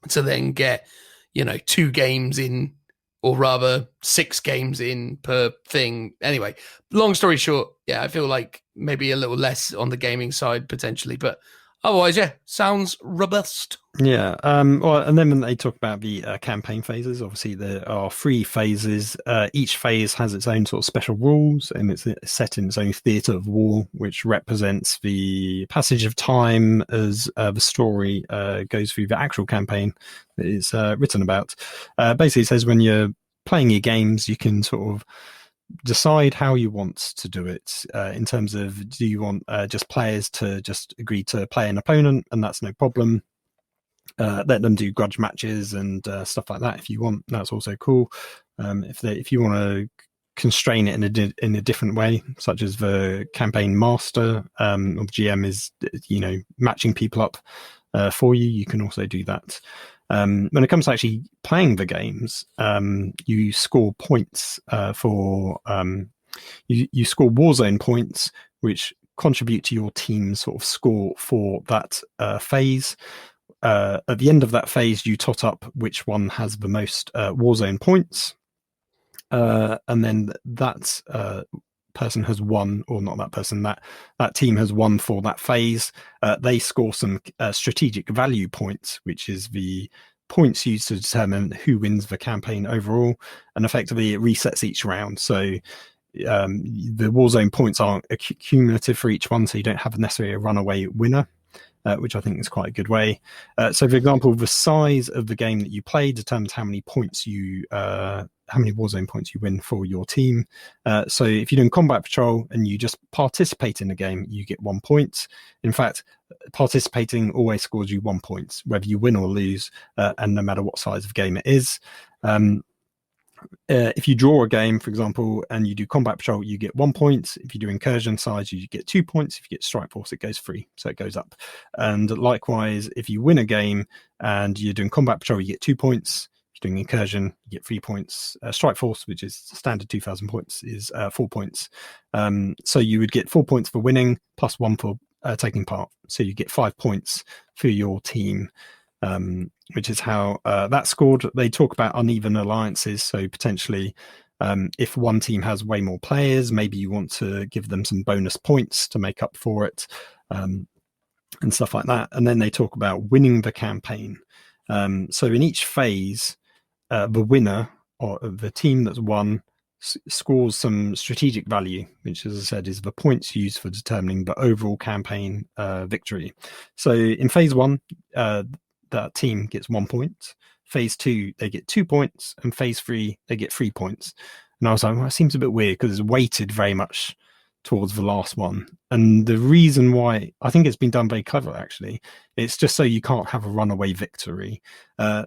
to then get, you know, 2 games in, or rather 6 games in per thing. Anyway, long story short, yeah, I feel like maybe a little less on the gaming side potentially, but otherwise, yeah, sounds robust. Yeah. Well, and then when they talk about the campaign phases, obviously there are 3 phases. Each phase has its own sort of special rules, and it's set in its own theatre of war, which represents the passage of time as the story goes through the actual campaign that is written about. Basically, it says when you're playing your games, you can sort of decide how you want to do it, in terms of, do you want just players to just agree to play an opponent, and that's no problem. Let them do grudge matches and stuff like that if you want. That's also cool. If you want to constrain it in a different way, such as the campaign master or the GM is, you know, matching people up for you, you can also do that. When it comes to actually playing the games, you score points for you score Warzone points, which contribute to your team's sort of score for that phase. At the end of that phase, you tot up which one has the most Warzone points, and then that person has won, or not that person, that team has won for that phase. They score some strategic value points, which is the points used to determine who wins the campaign overall, and effectively it resets each round. So the Warzone points aren't cumulative for each one, so you don't have necessarily a runaway winner, which I think is quite a good way. So, for example, the size of the game that you play determines how many points how many Warzone points you win for your team. So, if you're doing combat patrol and you just participate in the game, you get 1 point. In fact, participating always scores you 1 point, whether you win or lose, and no matter what size of game it is. If you draw a game, for example, and you do combat patrol, you get 1 point. If you do incursion size, you get 2 points. If you get strike force, it goes 3, so it goes up. And likewise, if you win a game and you're doing combat patrol, you get 2 points. If you're doing incursion, you get 3 points. Strike force, which is standard 2,000 points, is 4 points. So you would get 4 points for winning, plus 1 for taking part. So you get 5 points for your team. Which is how that's scored. They talk about uneven alliances, so potentially if one team has way more players, maybe you want to give them some bonus points to make up for it, and stuff like that. And then they talk about winning the campaign. So in each phase, the winner, or the team that's won, scores some strategic value, which, as I said, is the points used for determining the overall campaign victory. So in phase 1, that team gets 1 point. Phase 2, they get 2 points, and phase 3, they get 3 points. And I was like, well, it seems a bit weird because it's weighted very much towards the last one. And the reason why, I think it's been done very clever, actually. It's just so you can't have a runaway victory.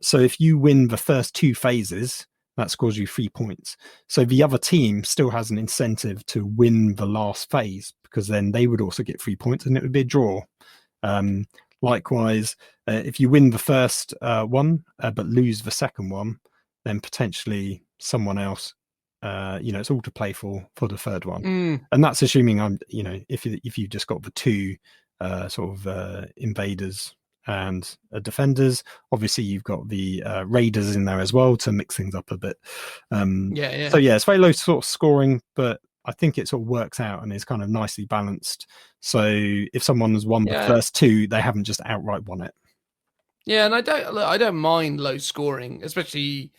So if you win the first 2 phases, that scores you 3 points. So the other team still has an incentive to win the last phase, because then they would also get 3 points, and it would be a draw. Likewise, if you win the first one but lose the second one, then potentially someone else it's all to play for the third one. Mm. And that's assuming if you've just got the two invaders and defenders. Obviously you've got the raiders in there as well to mix things up a bit. So yeah, it's very low sort of scoring, but I think it sort of works out and is kind of nicely balanced. So if someone has won the first two, they haven't just outright won it. Yeah, and I don't mind low scoring, especially.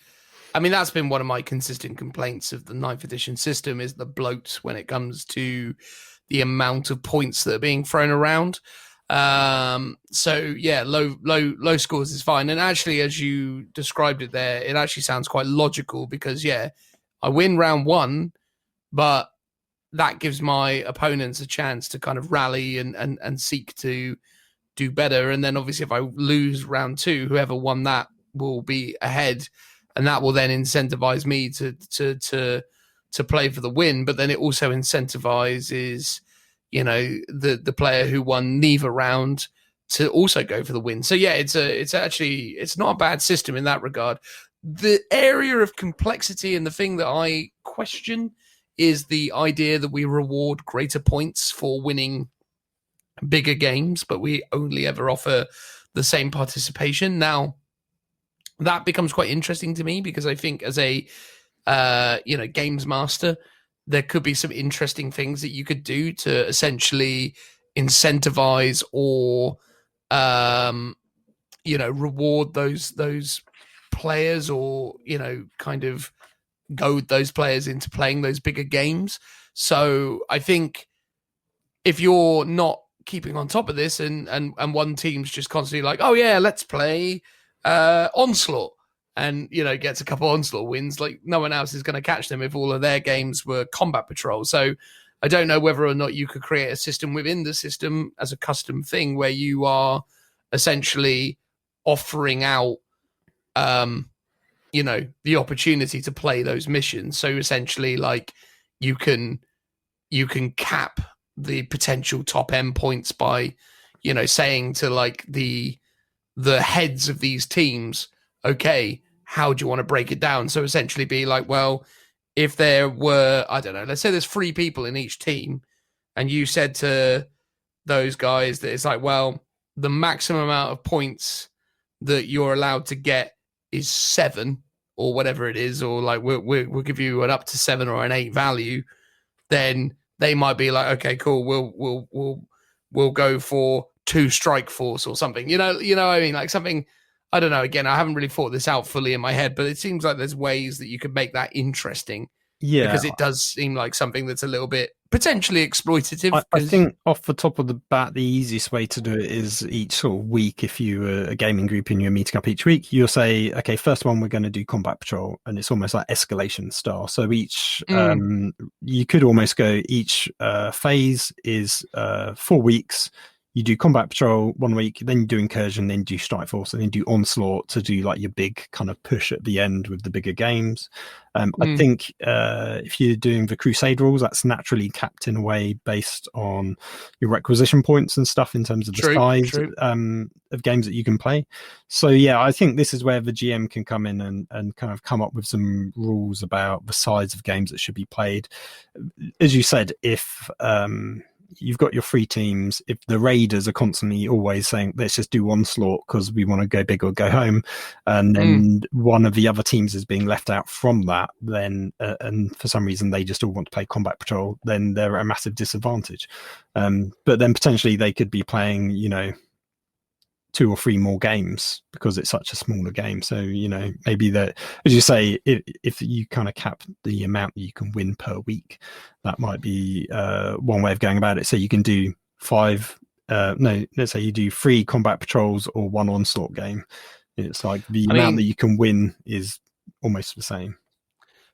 I mean, that's been one of my consistent complaints of the 9th edition system is the bloat when it comes to the amount of points that are being thrown around. So yeah, low scores is fine. And actually, as you described it there, it actually sounds quite logical because I win round 1, but that gives my opponents a chance to kind of rally and seek to do better. And then obviously if I lose round 2, whoever won that will be ahead. And that will then incentivize me to play for the win. But then it also incentivizes, the player who won neither round to also go for the win. So yeah, it's not a bad system in that regard. The area of complexity and the thing that I question is the idea that we reward greater points for winning bigger games, but we only ever offer the same participation. Now, that becomes quite interesting to me because I think as a games master, there could be some interesting things that you could do to essentially incentivize or reward those players or kind of goad those players into playing those bigger games. So I think if you're not keeping on top of this and one team's just constantly like, oh yeah, let's play Onslaught, and gets a couple Onslaught wins, like no one else is going to catch them if all of their games were combat patrol. So I don't know whether or not you could create a system within the system as a custom thing where you are essentially offering out the opportunity to play those missions. So essentially like you can cap the potential top end points by saying to like the heads of these teams, okay, how do you want to break it down? So essentially be like, well, if there were, I don't know, let's say there's 3 people in each team, and you said to those guys that it's like, well, the maximum amount of points that you're allowed to get is 7 or whatever it is, or like we'll give you an up to 7 or an 8 value, then they might be like, okay, cool, we'll go for 2 strike force or something. You know what I mean? Like something, I don't know. Again, I haven't really thought this out fully in my head, but it seems like there's ways that you could make that interesting. Yeah. Because it does seem like something that's a little bit potentially exploitative. I think off the top of the bat, the easiest way to do it is each sort of week, if you were a gaming group and you're meeting up each week, you'll say, okay, first one, we're going to do combat patrol. And it's almost like escalation style. So each, you could almost go, each phase is 4 weeks. You do combat patrol 1 week, then you do incursion, then you do strike force, and then do onslaught to do like your big kind of push at the end with the bigger games. I think if you're doing the crusade rules, that's naturally capped in a way based on your requisition points and stuff in terms of the size of games that you can play. So yeah, I think this is where the GM can come in and kind of come up with some rules about the size of games that should be played. As you said, if you've got your 3 teams, if the raiders are constantly always saying, let's just do onslaught because we want to go big or go home, and then one of the other teams is being left out from that, then and for some reason they just all want to play combat patrol, then they're at a massive disadvantage. But then potentially they could be playing 2 or 3 more games because it's such a smaller game. So maybe that, as you say, if you kind of cap the amount that you can win per week, that might be one way of going about it. So you can do 5 let's say you do 3 combat patrols or 1 onslaught game. It's like the amount that you can win is almost the same.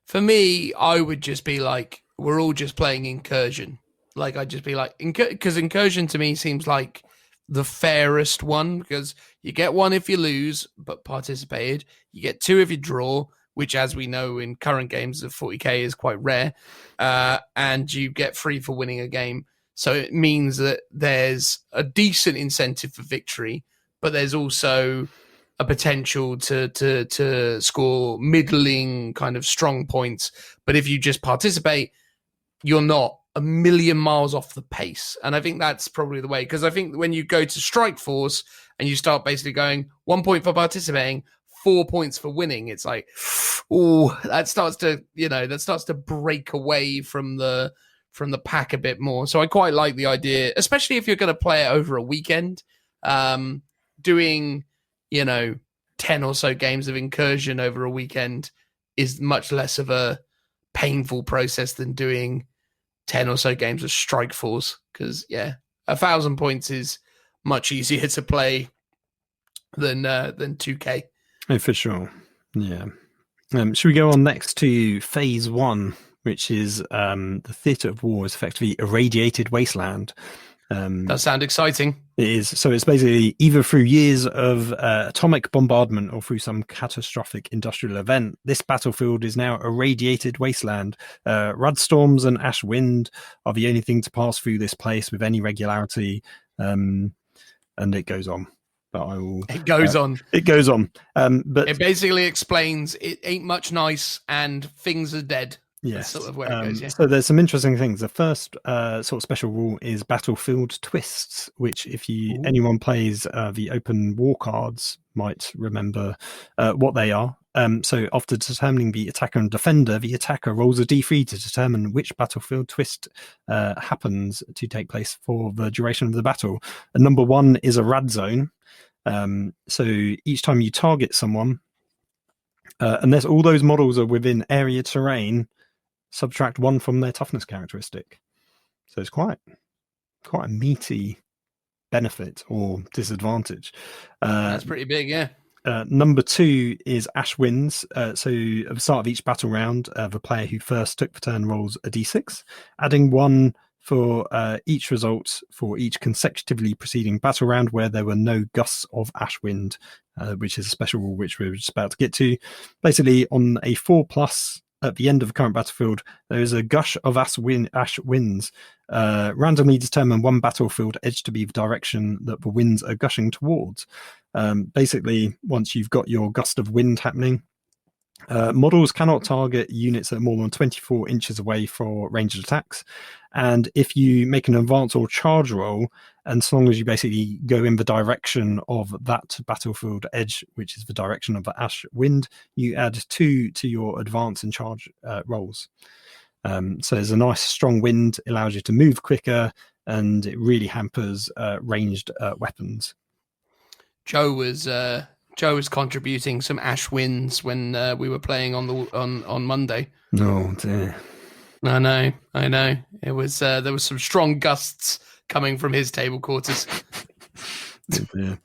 For me, I would just be like, we're all just playing incursion. Like I'd just be like, because incursion to me seems like the fairest one, because you get 1 if you lose but participated, you get 2 if you draw, which as we know in current games of 40k is quite rare, and you get 3 for winning a game. So it means that there's a decent incentive for victory, but there's also a potential to score middling kind of strong points. But if you just participate, you're not a million miles off the pace. And I think that's probably the way, because I think when you go to Strike Force and you start basically going 1 point for participating, 4 points for winning, it's like, oh, that starts to break away from the pack a bit more. So I quite like the idea, especially if you're going to play it over a weekend. Doing 10 or so games of Incursion over a weekend is much less of a painful process than doing 10 or so games of Strike Force, because 1,000 points is much easier to play than 2K. Oh, for sure. Yeah. Should we go on next to Phase 1, which is the theatre of war is effectively irradiated wasteland. That sounds exciting. It is. So it's basically either through years of atomic bombardment or through some catastrophic industrial event, this battlefield is now a radiated wasteland. Rud storms and ash wind are the only thing to pass through this place with any regularity. And it goes on. But I will. It goes on. It goes on. But it basically explains it ain't much nice and things are dead. Yes. That's sort of where it goes, yeah. So there's some interesting things. The first sort of special rule is battlefield twists, which if anyone plays the open war cards might remember what they are. So after determining the attacker and defender, the attacker rolls a d3 to determine which battlefield twist happens to take place for the duration of the battle. And number 1 is a rad zone. So each time you target someone, unless all those models are within area terrain, subtract 1 from their toughness characteristic. So it's quite a meaty benefit or disadvantage. That's pretty big, yeah. Number 2 is Ash Winds. So at the start of each battle round, the player who first took the turn rolls a d6, adding 1 for each result for each consecutively preceding battle round where there were no gusts of Ash Wind, which is a special rule which we're just about to get to. Basically, on a 4+ at the end of the current battlefield, there is a gush of ash winds. Randomly determine one battlefield edge to be the direction that the winds are gushing towards. Basically, once you've got your gust of wind happening, models cannot target units that are more than 24 inches away for ranged attacks. And if you make an advance or charge roll, and so long as you basically go in the direction of that battlefield edge, which is the direction of the ash wind, you add 2 to your advance and charge rolls. So there's a nice strong wind, allows you to move quicker, and it really hampers ranged weapons. Joe was contributing some ash winds when we were playing on Monday. Oh dear. I know. It was there was some strong gusts coming from his table quarters. Yeah.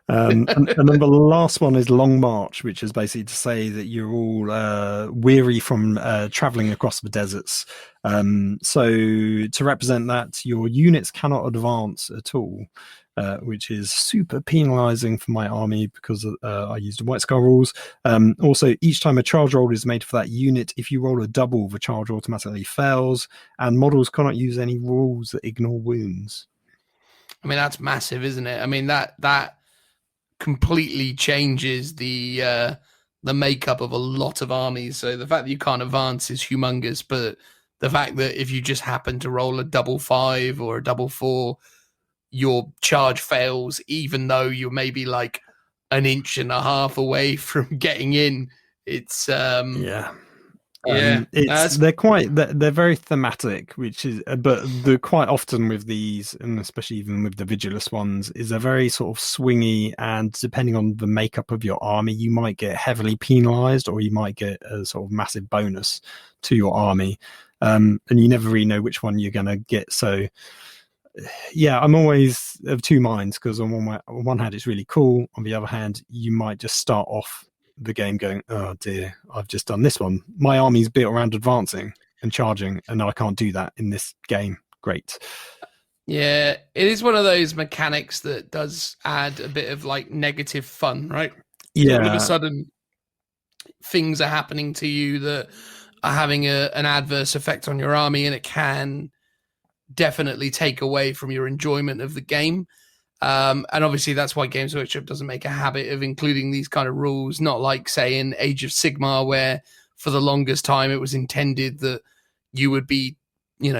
And then the last one is Long March, which is basically to say that you're all weary from traveling across the deserts. So to represent that, your units cannot advance at all, which is super penalizing for my army because I used the White Skull rules. Also, each time a charge roll is made for that unit, if you roll a double, the charge automatically fails, and models cannot use any rules that ignore wounds. I mean, that's massive, isn't it? I mean, that completely changes the makeup of a lot of armies. So the fact that you can't advance is humongous, but the fact that if you just happen to roll a 5/5 or a 4/4, your charge fails, even though you're maybe like 1.5 inches away from getting in. It's they're very thematic, which is, but the quite often with these, and especially even with the Vigilus ones, is they're very sort of swingy, and depending on the makeup of your army, you might get heavily penalized or you might get a sort of massive bonus to your army, and you never really know which one you're going to get. So yeah, I'm always of two minds, because on one hand it's really cool, on the other hand you might just start off the game going, oh dear, I've just done this one, my army's built around advancing and charging, and I can't do that in this game. Great. Yeah, it is one of those mechanics that does add a bit of like negative fun, right? Yeah, all of a sudden things are happening to you that are having an adverse effect on your army, and it can definitely take away from your enjoyment of the game. And obviously that's why Games Workshop doesn't make a habit of including these kind of rules, not like, say, in Age of Sigmar, where for the longest time it was intended that you would be,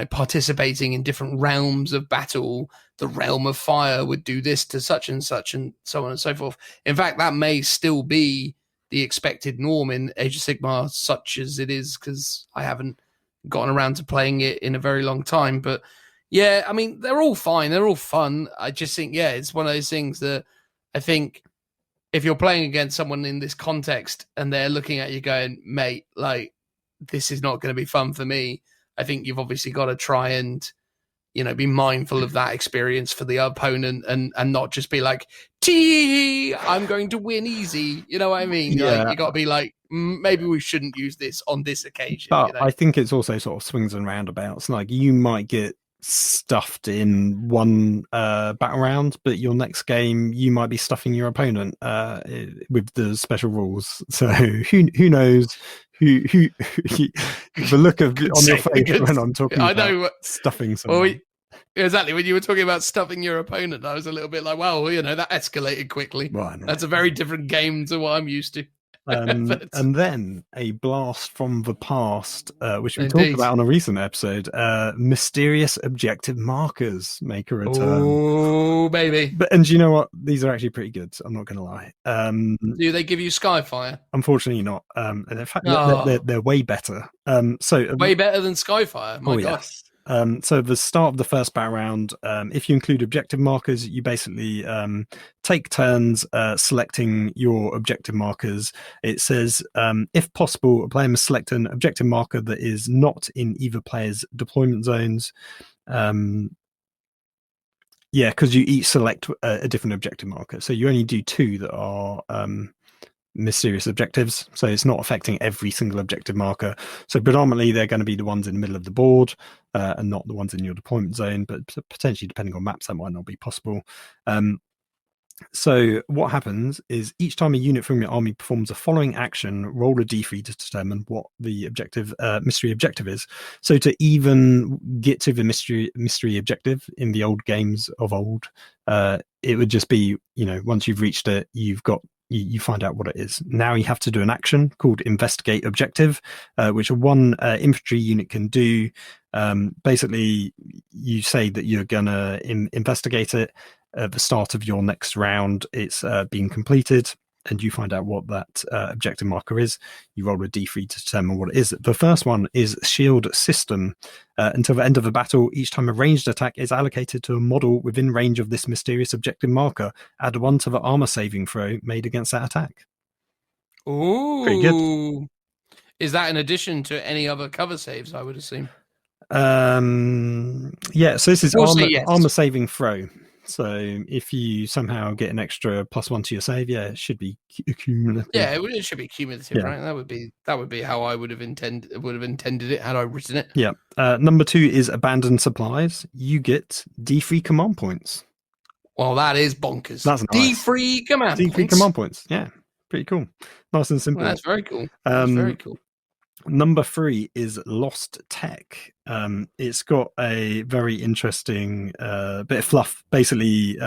participating in different realms of battle. The realm of fire would do this to such and such, and so on and so forth. In fact, that may still be the expected norm in Age of Sigmar, such as it is, because I haven't gotten around to playing it in a very long time. But yeah, I mean, they're all fine. They're all fun. I just think, it's one of those things that I think if you're playing against someone in this context and they're looking at you going, mate, like, this is not going to be fun for me, I think you've obviously got to try and, be mindful of that experience for the opponent and not just be like, I'm going to win easy. You know what I mean? Yeah. Like, you got to be like, maybe we shouldn't use this on this occasion. But I think it's also sort of swings and roundabouts. Like, you might get stuffed in one battle round, but your next game you might be stuffing your opponent with the special rules. So who knows? Who the look of on your face when I'm talking about stuffing someone. Well, exactly. When you were talking about stuffing your opponent, I was a little bit like, well, that escalated quickly. Right, that's a very different game to what I'm used to. And then a blast from the past, which we talked about on a recent episode. Mysterious objective markers make a return. Oh, baby! And you know what? These are actually pretty good. I'm not going to lie. Do they give you Skyfire? Unfortunately, not. And in fact, they're way better. Way better than Skyfire. My gosh. Yes. So the start of the first battle round, if you include objective markers, you basically take turns selecting your objective markers. It says, if possible, a player must select an objective marker that is not in either player's deployment zones. Because you each select a different objective marker. So you only do 2 that are mysterious objectives, so it's not affecting every single objective marker. So predominantly they're going to be the ones in the middle of the board and not the ones in your deployment zone, but potentially depending on maps that might not be possible. So what happens is each time a unit from your army performs a following action, roll a d3 to determine what the mystery objective is. So to even get to the mystery objective in the old games of old, it would just be, once you've reached it, you find out what it is. Now you have to do an action called investigate objective, which one infantry unit can do. Basically, you say that you're going to investigate it. At the start of your next round, it's been completed, and you find out what that objective marker is. You roll a d3 to determine what it is. The first one is shield system. Until the end of the battle, each time a ranged attack is allocated to a model within range of this mysterious objective marker, add 1 to the armor saving throw made against that attack. Ooh. Pretty good. Is that in addition to any other cover saves, I would assume? Yeah, so this is armor saving throw. So if you somehow get an extra +1 to your save, it should be cumulative. Yeah, it should be cumulative, right? That would be how I would have intended it had I written it. Yeah. Number 2 is abandoned supplies. You get D3 command points. Well, that is bonkers. That's nice. D3 command points. D3 command points. Yeah, pretty cool. Nice and simple. Well, that's very cool. That's very cool. Number 3 is Lost Tech. It's got a very interesting bit of fluff. Basically,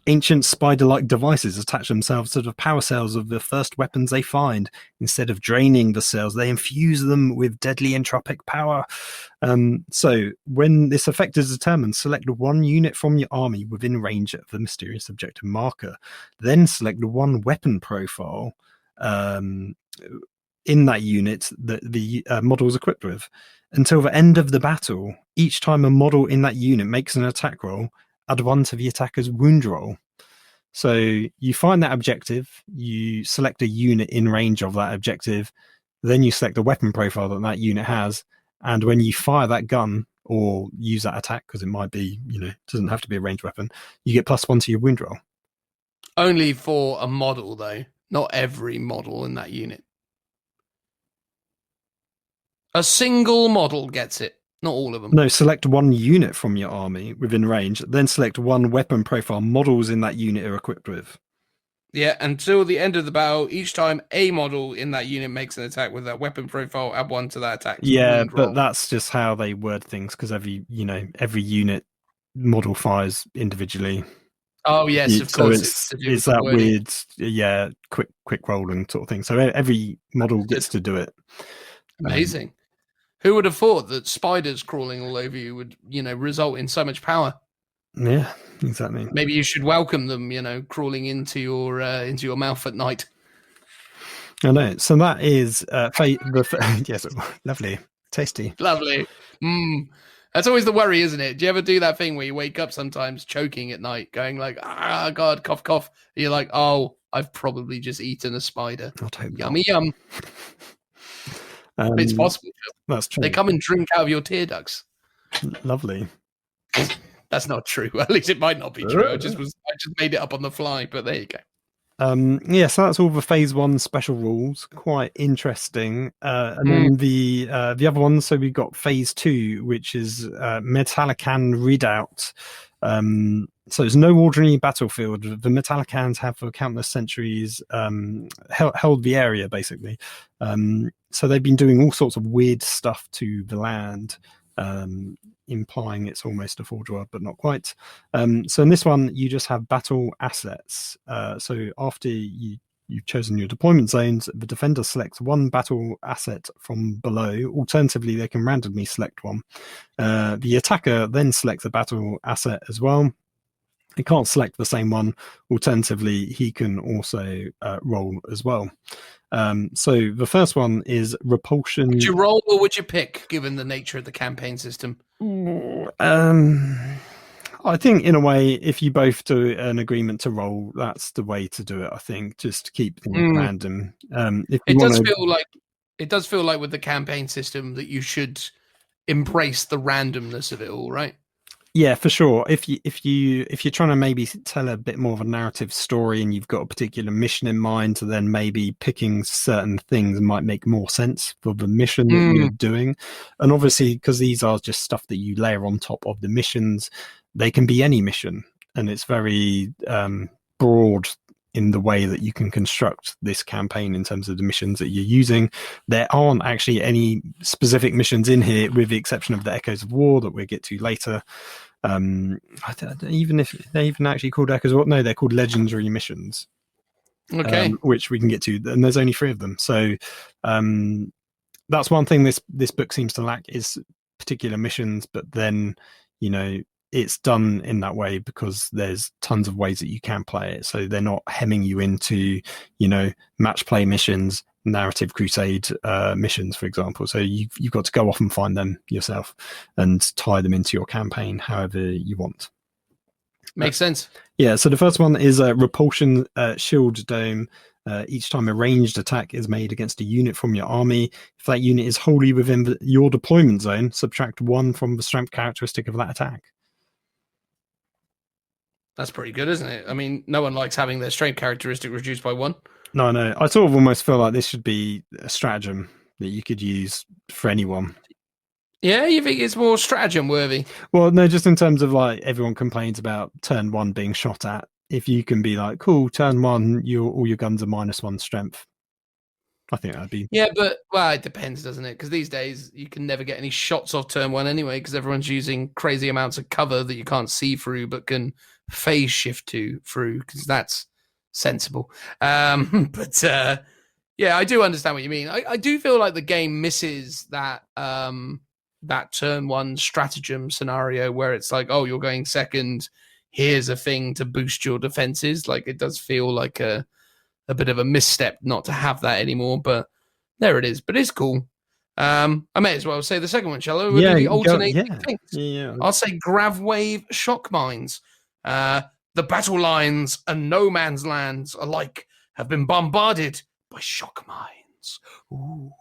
ancient spider-like devices attach themselves to the power cells of the first weapons they find. Instead of draining the cells, they infuse them with deadly entropic power. So when this effect is determined, select 1 unit from your army within range of the mysterious objective marker. Then select 1 weapon profile in that unit that the model is equipped with. Until the end of the battle, each time a model in that unit makes an attack roll, add 1 to the attacker's wound roll. So you find that objective, you select a unit in range of that objective, then you select a weapon profile that that unit has, and when you fire that gun or use that attack, because it might be, it doesn't have to be a ranged weapon, you get +1 to your wound roll. Only for a model, though. Not every model in that unit. A single model gets it, not all of them. No, select 1 unit from your army within range, then select 1 weapon profile models in that unit are equipped with. Yeah, until the end of the battle, each time a model in that unit makes an attack with that weapon profile, add 1 to that attack. Yeah, but that's just how they word things, because every unit model fires individually. Oh yes, of course. It's to do with it's the that wording. weird, quick rolling sort of thing. So every model gets to do it. Amazing. Who would have thought that spiders crawling all over you would, result in so much power? Yeah, exactly. Maybe you should welcome them, crawling into your mouth at night. I know. So that is yes, lovely, tasty. Lovely. That's always the worry, isn't it? Do you ever do that thing where you wake up sometimes choking at night, going like, "Ah, God, cough, cough." And you're like, "Oh, I've probably just eaten a spider." Yummy, yum. It's possible. Phil. That's true. They come and drink out of your tear ducts. Lovely. That's not true. At least it might not be true. I just made it up on the fly, but there you go. So that's all the phase 1 special rules. Quite interesting. And then the other ones. So we've got phase 2, which is Metallican Redoubt. So it's no ordinary battlefield. The Metallicans have for countless centuries held the area, basically. So they've been doing all sorts of weird stuff to the land, implying it's almost a Forge World, but not quite. So in this one, you just have battle assets. So after you've chosen your deployment zones, the defender selects one battle asset from below. Alternatively, they can randomly select one. The attacker then selects a battle asset as well. He can't select the same one. Alternatively, he can also roll as well. So the first one is repulsion. Would you roll or would you pick, given the nature of the campaign system? I think, in a way, if you both do an agreement to roll, that's the way to do it. I think just to keep things random. It does feel like with the campaign system that you should embrace the randomness of it all, right? Yeah, for sure. If you're trying to maybe tell a bit more of a narrative story and you've got a particular mission in mind, so then maybe picking certain things might make more sense for the mission that you're doing. And obviously, because these are just stuff that you layer on top of the missions, they can be any mission, and it's very broad in the way that you can construct this campaign in terms of the missions that you're using. There aren't actually any specific missions in here, with the exception of the Echoes of War that we'll get to later. Even if they're even actually called Echoes of War, no, they're called legendary missions. Okay. Which we can get to, and there's only 3 of them. So that's one thing this book seems to lack, is particular missions, but then, it's done in that way because there's tons of ways that you can play it. So they're not hemming you into, match play missions, narrative crusade missions, for example. So you've got to go off and find them yourself and tie them into your campaign however you want. Makes sense. Yeah. So the first one is a repulsion shield dome. Each time a ranged attack is made against a unit from your army, if that unit is wholly within your deployment zone, subtract 1 from the strength characteristic of that attack. That's pretty good, isn't it? I mean, no one likes having their strength characteristic reduced by 1. No. I sort of almost feel like this should be a stratagem that you could use for anyone. Yeah, you think it's more stratagem worthy? Well, no, just in terms of like everyone complains about turn 1 being shot at. If you can be like, cool, turn 1, all your guns are -1 strength. I think that'd be... Yeah, but, well, it depends, doesn't it? Because these days you can never get any shots off turn 1 anyway, because everyone's using crazy amounts of cover that you can't see through, but can phase shift through, because that's sensible. Yeah, I do understand what you mean. I do feel like the game misses that that turn 1 stratagem scenario where it's like, oh, you're going second, here's a thing to boost your defenses. Like, it does feel like a bit of a misstep not to have that anymore, but there it is. But it's cool. I may as well say the second one, shall I? Yeah, the alternating things. Yeah. I'll say Gravwave shock mines. The battle lines and no man's lands alike have been bombarded by shock mines. Ooh.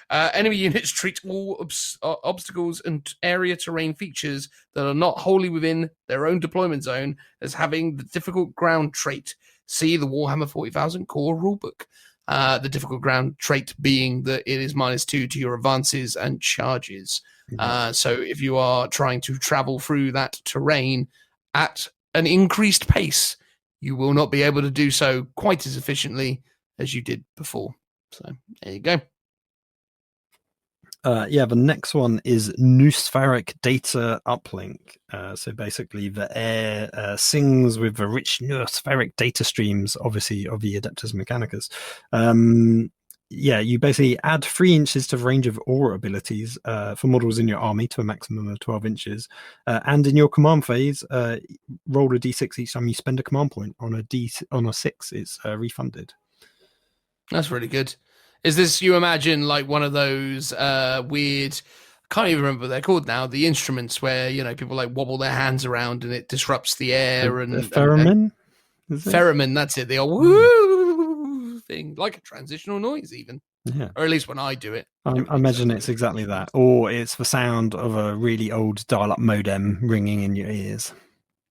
Enemy units treat all obstacles and area terrain features that are not wholly within their own deployment zone as having the difficult ground trait. See the Warhammer 40,000 core rulebook. The difficult ground trait being that it is -2 to your advances and charges. So if you are trying to travel through that terrain at an increased pace, you will not be able to do so quite as efficiently as you did before. So there you go. The next one is noospheric data uplink. So basically, the air sings with the rich noospheric data streams, obviously, of the Adeptus Mechanicus. You basically add 3 inches to the range of aura abilities for models in your army to a maximum of 12 inches. And in your command phase, roll a d6 each time you spend a command point. On a 6, it's refunded. That's really good. Is this, you imagine, like one of those weird, I can't even remember what they're called now, the instruments where, people like wobble their hands around and it disrupts the air and theremin? Theremin, that's it. The old woo thing, like a transitional noise even. Yeah. Or at least when I do it. I imagine it's exactly that. Or it's the sound of a really old dial-up modem ringing in your ears.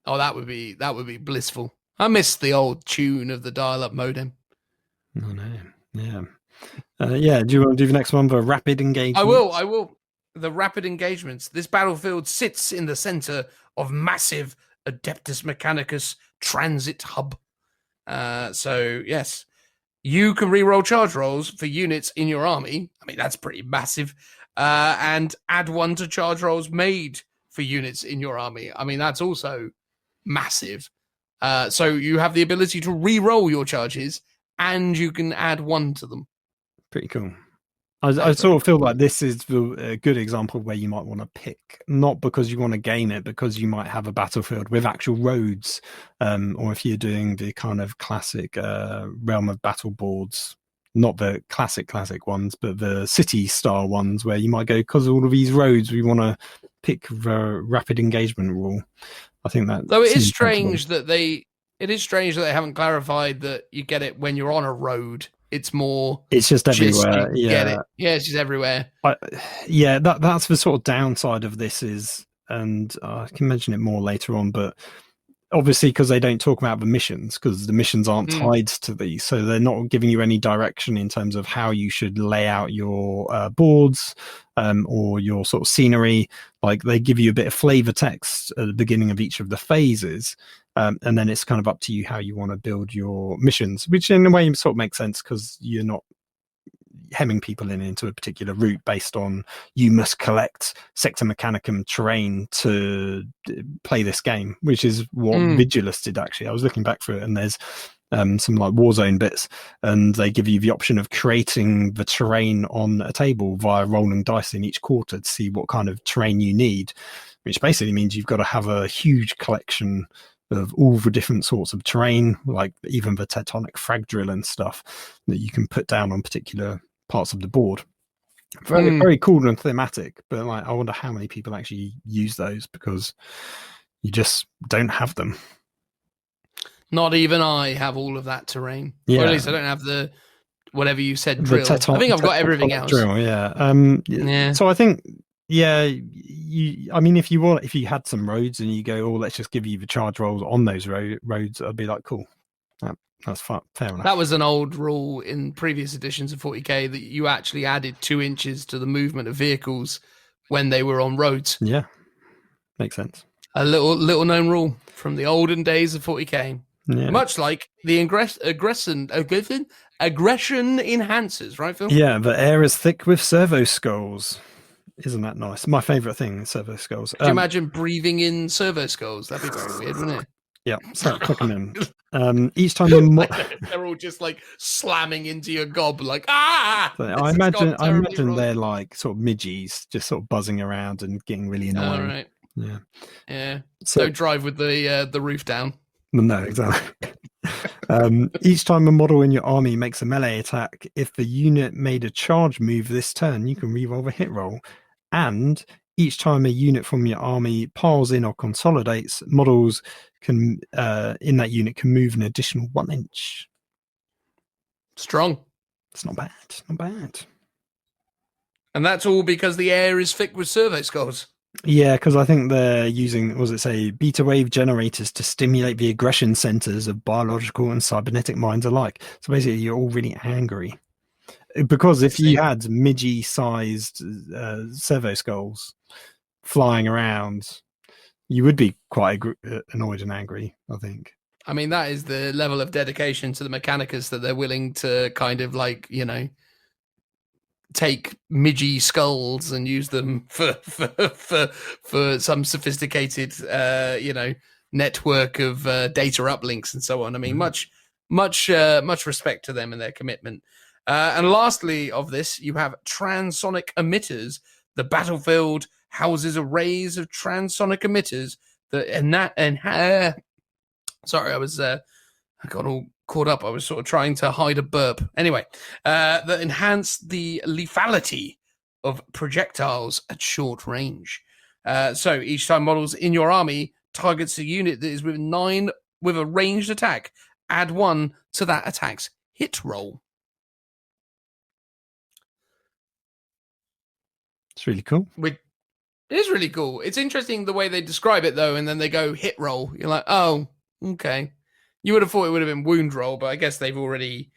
Oh, that would be blissful. I miss the old tune of the dial-up modem. Oh, no. Yeah. Do you want to do the next one, the rapid engagement? I will. The rapid engagements. This battlefield sits in the center of massive Adeptus Mechanicus transit hub. So, yes, you can reroll charge rolls for units in your army. I mean, that's pretty massive. And add 1 to charge rolls made for units in your army. I mean, that's also massive. So you have the ability to reroll your charges and you can add 1 to them. Pretty cool. I sort of feel like this is a good example where you might want to pick, not because you want to game it, because you might have a battlefield with actual roads, or if you're doing the kind of classic Realm of Battle boards, not the classic ones, but the city style ones where you might go, because all of these roads, we want to pick the rapid engagement rule. I think that. Though it is strange that they haven't clarified that you get it when you're on a road. It's just everywhere. Get it. Yeah, it's just everywhere. That's the sort of downside of this is, and I can mention it more later on, but obviously because they don't talk about the missions, because the missions aren't tied to these, so they're not giving you any direction in terms of how you should lay out your boards or your sort of scenery. Like they give you a bit of flavor text at the beginning of each of the phases. And then it's kind of up to you how you want to build your missions, which in a way sort of makes sense because you're not hemming people into a particular route based on you must collect Sector Mechanicum terrain to play this game, which is what Vigilus did actually. I was looking back through it and there's some like Warzone bits and they give you the option of creating the terrain on a table via rolling dice in each quarter to see what kind of terrain you need, which basically means you've got to have a huge collection of all the different sorts of terrain, like even the tectonic frag drill and stuff that you can put down on particular parts of the board. Very, very cool and thematic, but like I wonder how many people actually use those because you just don't have them. Not even I have all of that terrain. Yeah. Or at least I don't have the whatever you said drill. I think I've got everything else. Drill, yeah. So I think I mean, if you had some roads and you go, let's just give you the charge rolls on those roads, I'd be like, cool. That's fair enough. That was an old rule in previous editions of 40k that you actually added 2 inches to the movement of vehicles when they were on roads. Yeah, makes sense. A little known rule from the olden days of 40k. Yeah. Much like the aggression enhancers, right, Phil? Yeah, the air is thick with servo skulls. Isn't that nice? My favourite thing, servo skulls. Could you imagine breathing in servo skulls? That'd be very weird, wouldn't it? Yeah, start clicking them. Each time they're all just like slamming into your gob, like I imagine they're like sort of midgies, just sort of buzzing around and getting really annoying. All right. Yeah. So don't drive with the roof down. No, exactly. Each time a model in your army makes a melee attack, if the unit made a charge move this turn, you can reroll a hit roll. And each time a unit from your army piles in or consolidates, models can in that unit can move an additional 1 inch. Strong. It's not bad. Not bad. And that's all because the air is thick with servo skulls. Yeah, because I think they're using, beta wave generators to stimulate the aggression centers of biological and cybernetic minds alike. So basically, you're all really angry. Because if you had midgie-sized servo skulls flying around, you would be quite annoyed and angry, I think. I mean, that is the level of dedication to the Mechanicus that they're willing to kind of take midgy skulls and use them for some sophisticated network of data uplinks and so on. I mean, much respect to them and their commitment. And lastly of this, you have transonic emitters. The battlefield houses arrays of transonic emitters sorry, I got all caught up. I was sort of trying to hide a burp. Anyway, that enhance the lethality of projectiles at short range. So each time models in your army targets a unit that is within 9 with a ranged attack, add 1 to that attack's hit roll. It's really cool. It is really cool. It's interesting the way they describe it, though, and then they go hit roll. You're like, oh, okay. You would have thought it would have been wound roll, but I guess they've already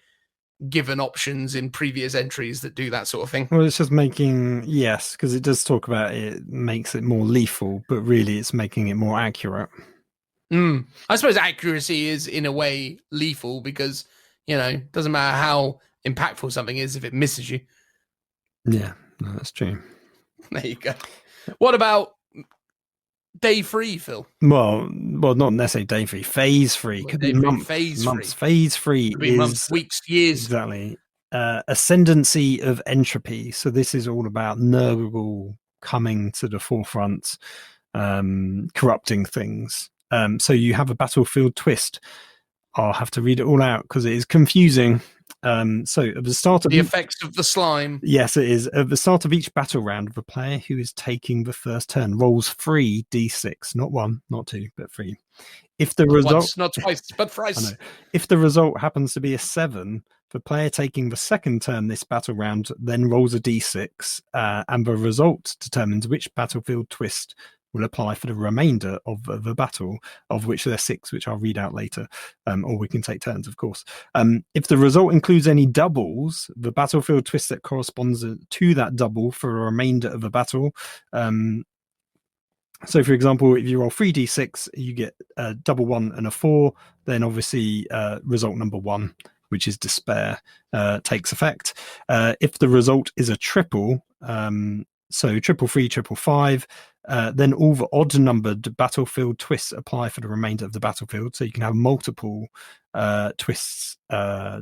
given options in previous entries that do that sort of thing. Well, it's just making, yes, because it does talk about it makes it more lethal, but really it's making it more accurate. I suppose accuracy is, in a way, lethal because, it doesn't matter how impactful something is if it misses you. Yeah, no, that's true. There you go. What about day free, Phil? Well, not necessarily day free. Phase free could be months. Phase free could be is months, weeks, years. Exactly. Ascendancy of entropy. So this is all about Nurgle coming to the forefront, corrupting things. So you have a battlefield twist. I'll have to read it all out because it is confusing. So at the start of the effects of the slime. Yes, it is. At the start of each battle round, the player who is taking the first turn rolls 3 d6, not 1, not 2, but 3. If the result, once, not twice, but thrice. I know. If the result happens to be a 7, the player taking the second turn this battle round then rolls a d6, and the result determines which battlefield twist will apply for the remainder of the battle, of which there are 6, which I'll read out later, or we can take turns, of course. If the result includes any doubles, the battlefield twist that corresponds to that double for the remainder of the battle. So, for example, if you roll 3d6, you get a double 1 and a 4, then obviously result number 1, which is despair, takes effect. If the result is a triple, so 333, 555, then all the odd numbered battlefield twists apply for the remainder of the battlefield. So you can have multiple twists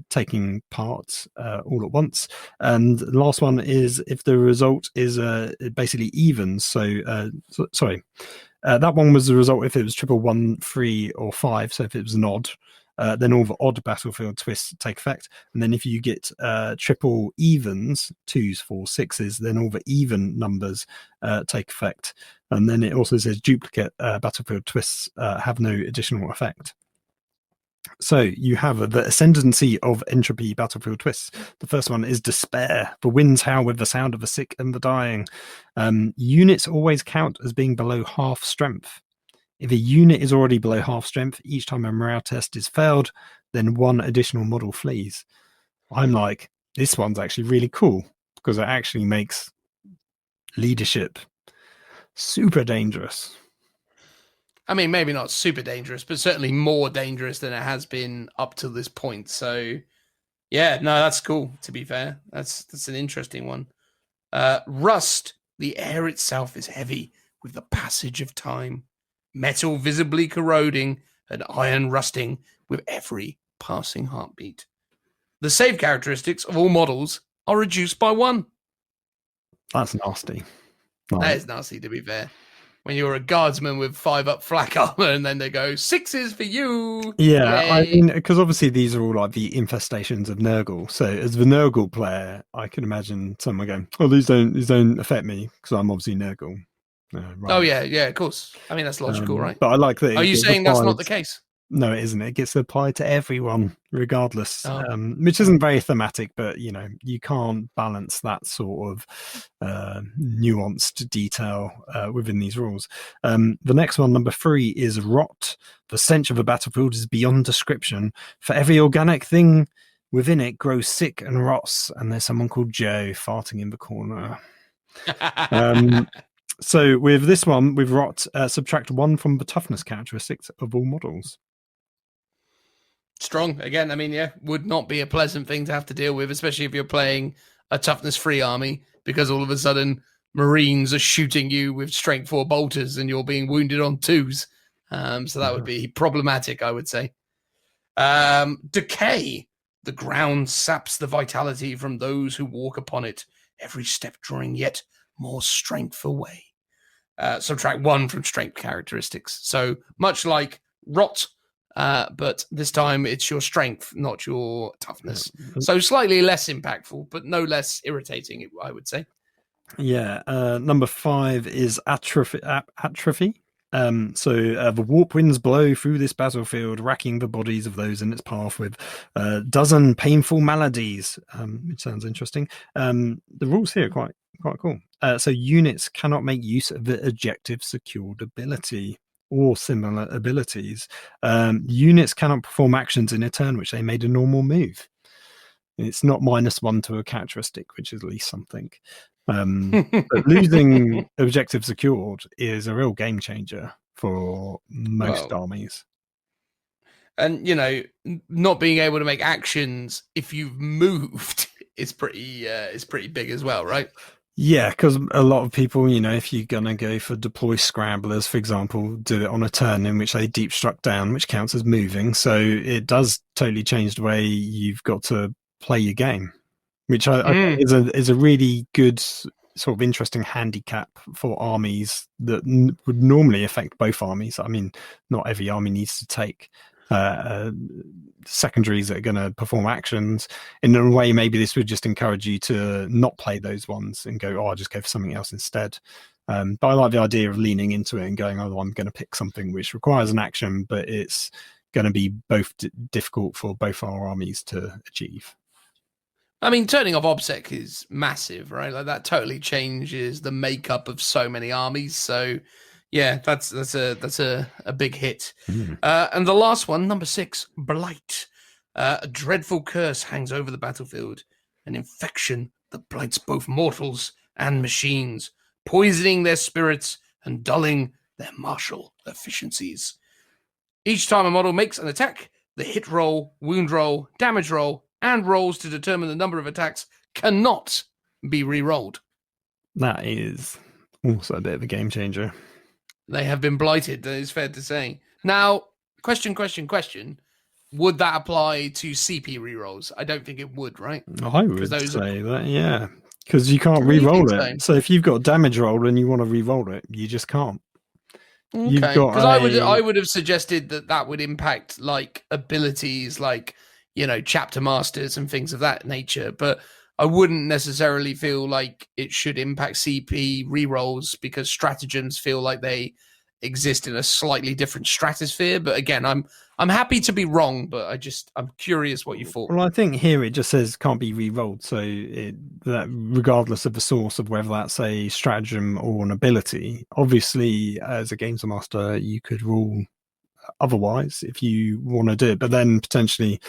taking part all at once. And the last one is if the result is basically even. So, sorry, that one was the result if it was 111, 3, or 5. So if it was an odd. Then all the odd battlefield twists take effect. And then if you get triple evens, 2s, 4s, 6s, then all the even numbers take effect. And then it also says duplicate battlefield twists have no additional effect. So you have the ascendancy of entropy battlefield twists. The first one is despair. The winds howl with the sound of the sick and the dying. Units always count as being below half strength. If a unit is already below half strength, each time a morale test is failed, then 1 additional model flees. I'm like, this one's actually really cool because it actually makes leadership super dangerous. I mean, maybe not super dangerous, but certainly more dangerous than it has been up to this point. So, yeah, no, that's cool, to be fair. That's an interesting one. Rust. The air itself is heavy with the passage of time. Metal visibly corroding and iron rusting with every passing heartbeat. The save characteristics of all models are reduced by 1. That's nasty. That is nasty, to be fair. When you're a guardsman with 5-up flak armor and then they go 6s for you. Yeah, Yay. I mean, because obviously these are all like the infestations of Nurgle. So as the Nurgle player, I can imagine someone going, "Oh, these don't affect me because I'm obviously Nurgle." Right. Oh yeah, of course. I mean, that's logical, right? But I like that. Are you saying that's not the case? No, it isn't. It gets applied to everyone, regardless, which isn't very thematic, but, you can't balance that sort of nuanced detail within these rules. The next one, number 3, is rot. The stench of a battlefield is beyond description. For every organic thing within it grows sick and rots, and there's someone called Joe farting in the corner. So with this one, with rot, subtract 1 from the toughness characteristics of all models. Strong. Again, I mean, yeah, would not be a pleasant thing to have to deal with, especially if you're playing a toughness 3 army because all of a sudden Marines are shooting you with strength 4 bolters and you're being wounded on 2s. So that would be problematic, I would say. Decay. The ground saps the vitality from those who walk upon it, every step drawing yet more strength away. Subtract 1 from strength characteristics. So much like Rot, but this time it's your strength, not your toughness. So slightly less impactful, but no less irritating, I would say. Yeah. Number 5 is atrophy. The warp winds blow through this battlefield, racking the bodies of those in its path with a dozen painful maladies, which sounds interesting. The rules here are quite cool. So units cannot make use of the objective secured ability or similar abilities. Units cannot perform actions in a turn which they made a normal move. It's not -1 to a characteristic, which is at least something. But losing objective secured is a real game changer for most armies. And, not being able to make actions if you've moved is pretty big as well, right? Yeah, because a lot of people, if you're going to go for deploy scramblers, for example, do it on a turn in which they deep struck down, which counts as moving. So it does totally change the way you've got to play your game, which I think is a really good sort of interesting handicap for armies that would normally affect both armies. I mean, not every army needs to take secondaries that are going to perform actions. In a way, maybe this would just encourage you to not play those ones and go, I'll just go for something else instead. But I like the idea of leaning into it and going, I'm going to pick something which requires an action, but it's going to be both difficult for both our armies to achieve. I mean, turning off OBSEC is massive, right? Like that totally changes the makeup of so many armies. So yeah, that's a big hit. And the last one, number 6, Blight. A dreadful curse hangs over the battlefield, an infection that blights both mortals and machines, poisoning their spirits and dulling their martial efficiencies. Each time a model makes an attack, the hit roll, wound roll, damage roll, and rolls to determine the number of attacks cannot be re-rolled. That is also a bit of a game changer. They have been blighted, that is fair to say. Now, question. Would that apply to CP rerolls? I don't think it would, right? I would say that, yeah. Because you can't re-roll it. So if you've got a damage roll and you want to re-roll it, you just can't. Okay, because I would have suggested that would impact like abilities like, chapter masters and things of that nature, but I wouldn't necessarily feel like it should impact CP rerolls because stratagems feel like they exist in a slightly different stratosphere. But again, I'm happy to be wrong, but I'm curious what you thought. Well, I think here it just says can't be re-rolled, so that regardless of the source of whether that's a stratagem or an ability, obviously as a games master you could rule otherwise if you want to do it, but then potentially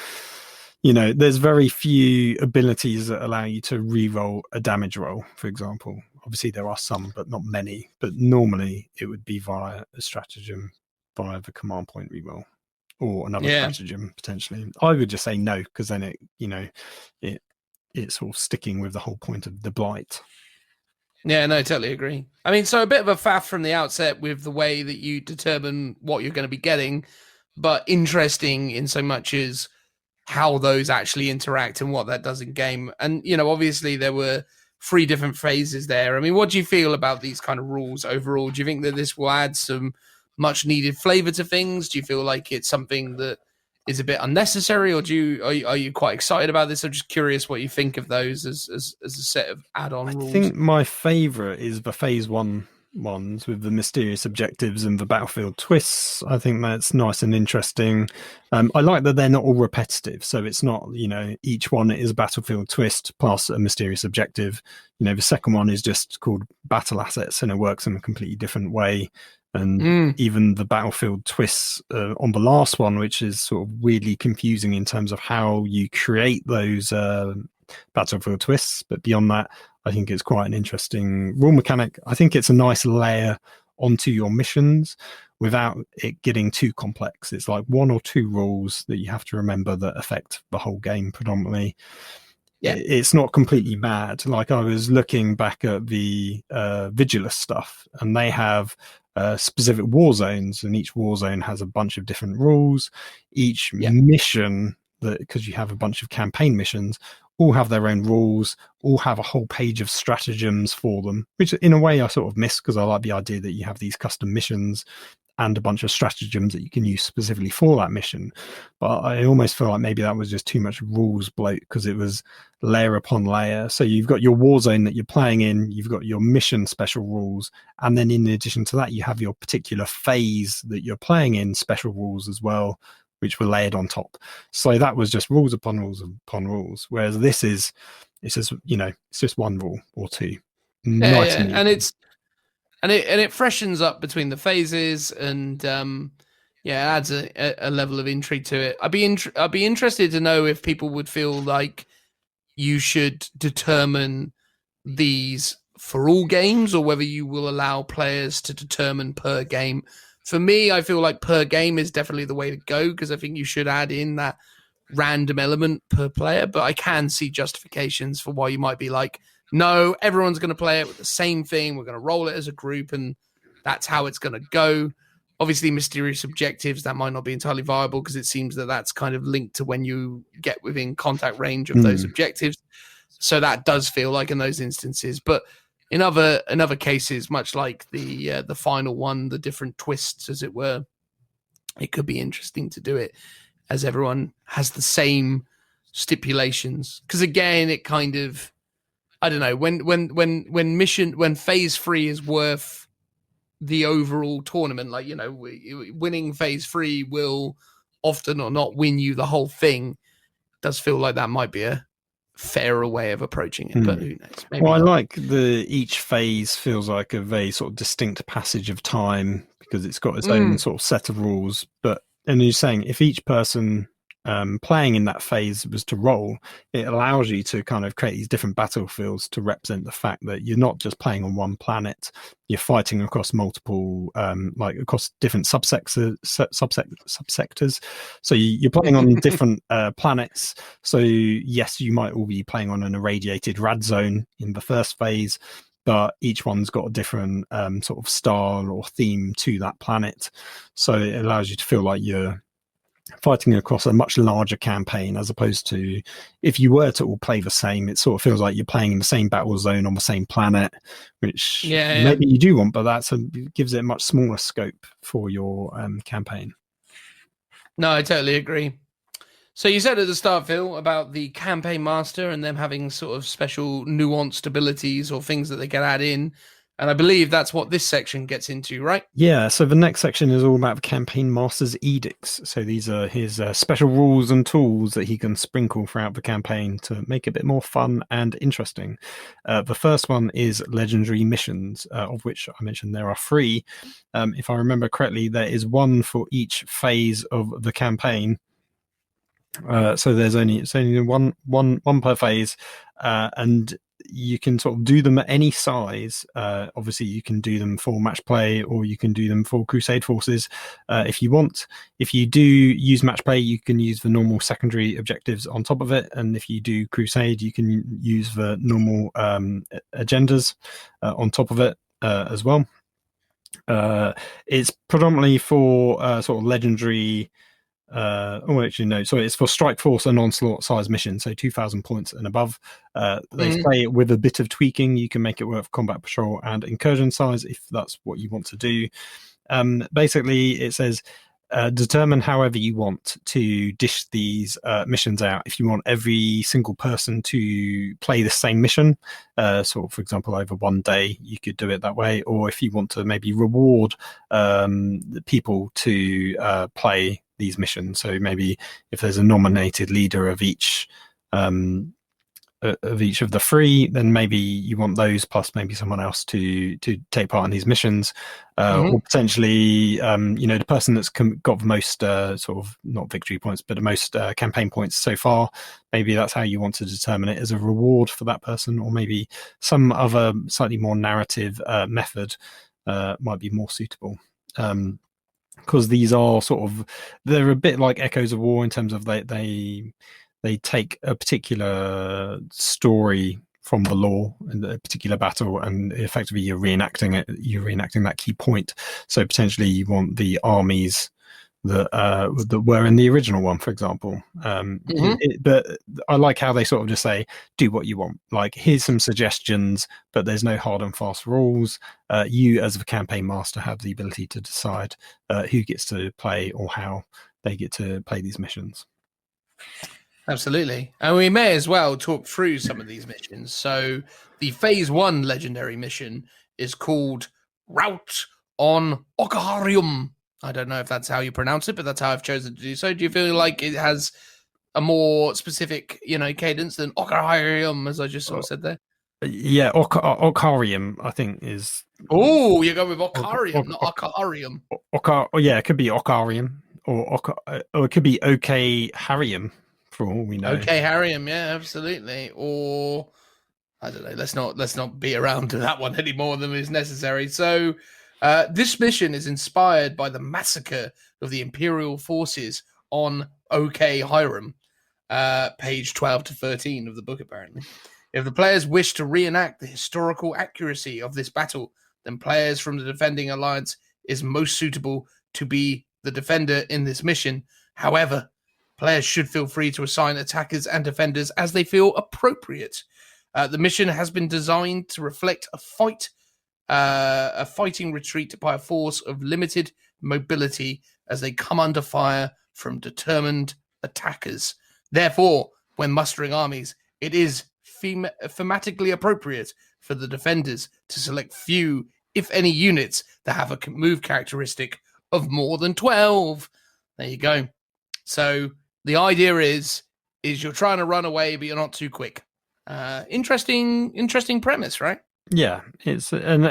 there's very few abilities that allow you to re-roll a damage roll, for example. Obviously there are some, but not many. But normally it would be via a stratagem, via the command point re-roll, or another stratagem potentially. I would just say no, because then it's sort of sticking with the whole point of the blight. Yeah, no, totally agree. I mean, so a bit of a faff from the outset with the way that you determine what you're going to be getting, but interesting in so much as how those actually interact and what that does in game. And, obviously there were 3 different phases there. I mean, what do you feel about these kind of rules overall? Do you think that this will add some much needed flavor to things? Do you feel like it's something that is a bit unnecessary, or are you quite excited about this? I'm just curious what you think of those as a set of add-on rules. I think my favorite is the phase 1 ones with the mysterious objectives and the battlefield twists. I think that's nice and interesting. I like that they're not all repetitive, so it's not each one is a battlefield twist plus a mysterious objective. The second one is just called battle assets and it works in a completely different way. And even the battlefield twists on the last one, which is sort of weirdly confusing in terms of how you create those battlefield twists, but beyond that I think it's quite an interesting rule mechanic. I think it's a nice layer onto your missions without it getting too complex. It's like 1 or 2 rules that you have to remember that affect the whole game predominantly. Yeah. It's not completely mad. Like I was looking back at the Vigilus stuff, and they have specific war zones, and each war zone has a bunch of different rules. Each mission, because you have a bunch of campaign missions, all have their own rules, all have a whole page of stratagems for them, which in a way I sort of miss, because I like the idea that you have these custom missions and a bunch of stratagems that you can use specifically for that mission. But I almost feel like maybe that was just too much rules bloat, because it was layer upon layer. So you've got your war zone that you're playing in, you've got your mission special rules, and then in addition to that, you have your particular phase that you're playing in special rules as well, which were layered on top. So that was just rules upon rules upon rules. Whereas this is, it's just, it's just one rule or two. Nice and easy. And it freshens up between the phases, and it adds a level of intrigue to it. I'd be interested to know if people would feel like you should determine these for all games, or whether you will allow players to determine per game. For me, I feel like per game is definitely the way to go, because I think you should add in that random element per player. But I can see justifications for why you might be like, no, everyone's going to play it with the same thing. We're going to roll it as a group, and that's how it's going to go. Obviously, mysterious objectives, that might not be entirely viable, because it seems that that's kind of linked to when you get within contact range of those objectives. So that does feel like in those instances. But in other cases, much like the final one, the different twists, as it were, it could be interesting to do it as everyone has the same stipulations. Because again, it kind of, I don't know, when phase 3 is worth the overall tournament, like, winning phase 3 will often or not win you the whole thing. It does feel like that might be a fairer way of approaching it, but who knows? Maybe I like each phase feels like a very sort of distinct passage of time, because it's got its own sort of set of rules. And you're saying if each person playing in that phase was to roll, it allows you to kind of create these different battlefields to represent the fact that you're not just playing on one planet, you're fighting across multiple, across different subsectors. So you're playing on different planets. So yes, you might all be playing on an irradiated rad zone in the first phase, but each one's got a different sort of style or theme to that planet. So it allows you to feel like you're fighting across a much larger campaign, as opposed to if you were to all play the same, it sort of feels like you're playing in the same battle zone on the same planet, which maybe you do want, but it gives it a much smaller scope for your campaign. No, I totally agree. So you said at the start, Phil, about the campaign master and them having sort of special nuanced abilities or things that they can add in. And I believe that's what this section gets into, right? Yeah, so the next section is all about the campaign master's edicts. So these are his special rules and tools that he can sprinkle throughout the campaign to make it a bit more fun and interesting. The first one is legendary missions, of which I mentioned there are 3. If I remember correctly, there is 1 for each phase of the campaign. So there's only one per phase, and you can sort of do them at any size. Obviously, you can do them for match play, or you can do them for crusade forces if you want. If you do use match play, you can use the normal secondary objectives on top of it, and if you do crusade, you can use the normal agendas on top of it as well. It's predominantly for sort of legendary. So it's for strike force and onslaught size missions, so 2,000 points and above. They say with a bit of tweaking, you can make it work for combat patrol and incursion size if that's what you want to do. Basically, it says determine however you want to dish these missions out. If you want every single person to play the same mission, so for example over one day, you could do it that way. Or if you want to maybe reward the people to play these missions, so maybe if there's a nominated leader of each of the 3, then maybe you want those plus maybe someone else to take part in these missions, or potentially the person that's got the most sort of not victory points but the most campaign points so far, maybe that's how you want to determine it, as a reward for that person. Or maybe some other slightly more narrative method might be more suitable, because these are they're a bit like Echoes of War in terms of they they take a particular story from the lore and a particular battle, and effectively you're reenacting it. You're reenacting that key point. So potentially you want the armies that were in the original one, for example. But I like how they sort of just say, do what you want. Like, here's some suggestions, but there's no hard and fast rules. You, as the campaign master, have the ability to decide who gets to play or how they get to play these missions. Absolutely. And we may as well talk through some of these missions. So the Phase 1 legendary mission is called Rout on Okaharium. I don't know if that's how you pronounce it, but that's how I've chosen to do so. Do you feel like it has a more specific, cadence than Okaharium, as I just sort of said there? Yeah, Okarium, I think, is... Oh, you go with Okarium, not Okaharium. Yeah, it could be Okarium, or it could be Okaharium, for all we know. Okaharium, yeah, absolutely. Or, I don't know, let's not be around to that one any more than is necessary. So... this mission is inspired by the massacre of the Imperial forces on Hiram, page 12 to 13 of the book, apparently. If the players wish to reenact the historical accuracy of this battle, then players from the defending alliance is most suitable to be the defender in this mission. However, players should feel free to assign attackers and defenders as they feel appropriate. The mission has been designed to reflect a fighting retreat by a force of limited mobility as they come under fire from determined attackers. Therefore, when mustering armies, it is thematically appropriate for the defenders to select few, if any, units that have a move characteristic of more than 12. There you go. So the idea is you're trying to run away, but you're not too quick. Interesting premise, right? Yeah, it's and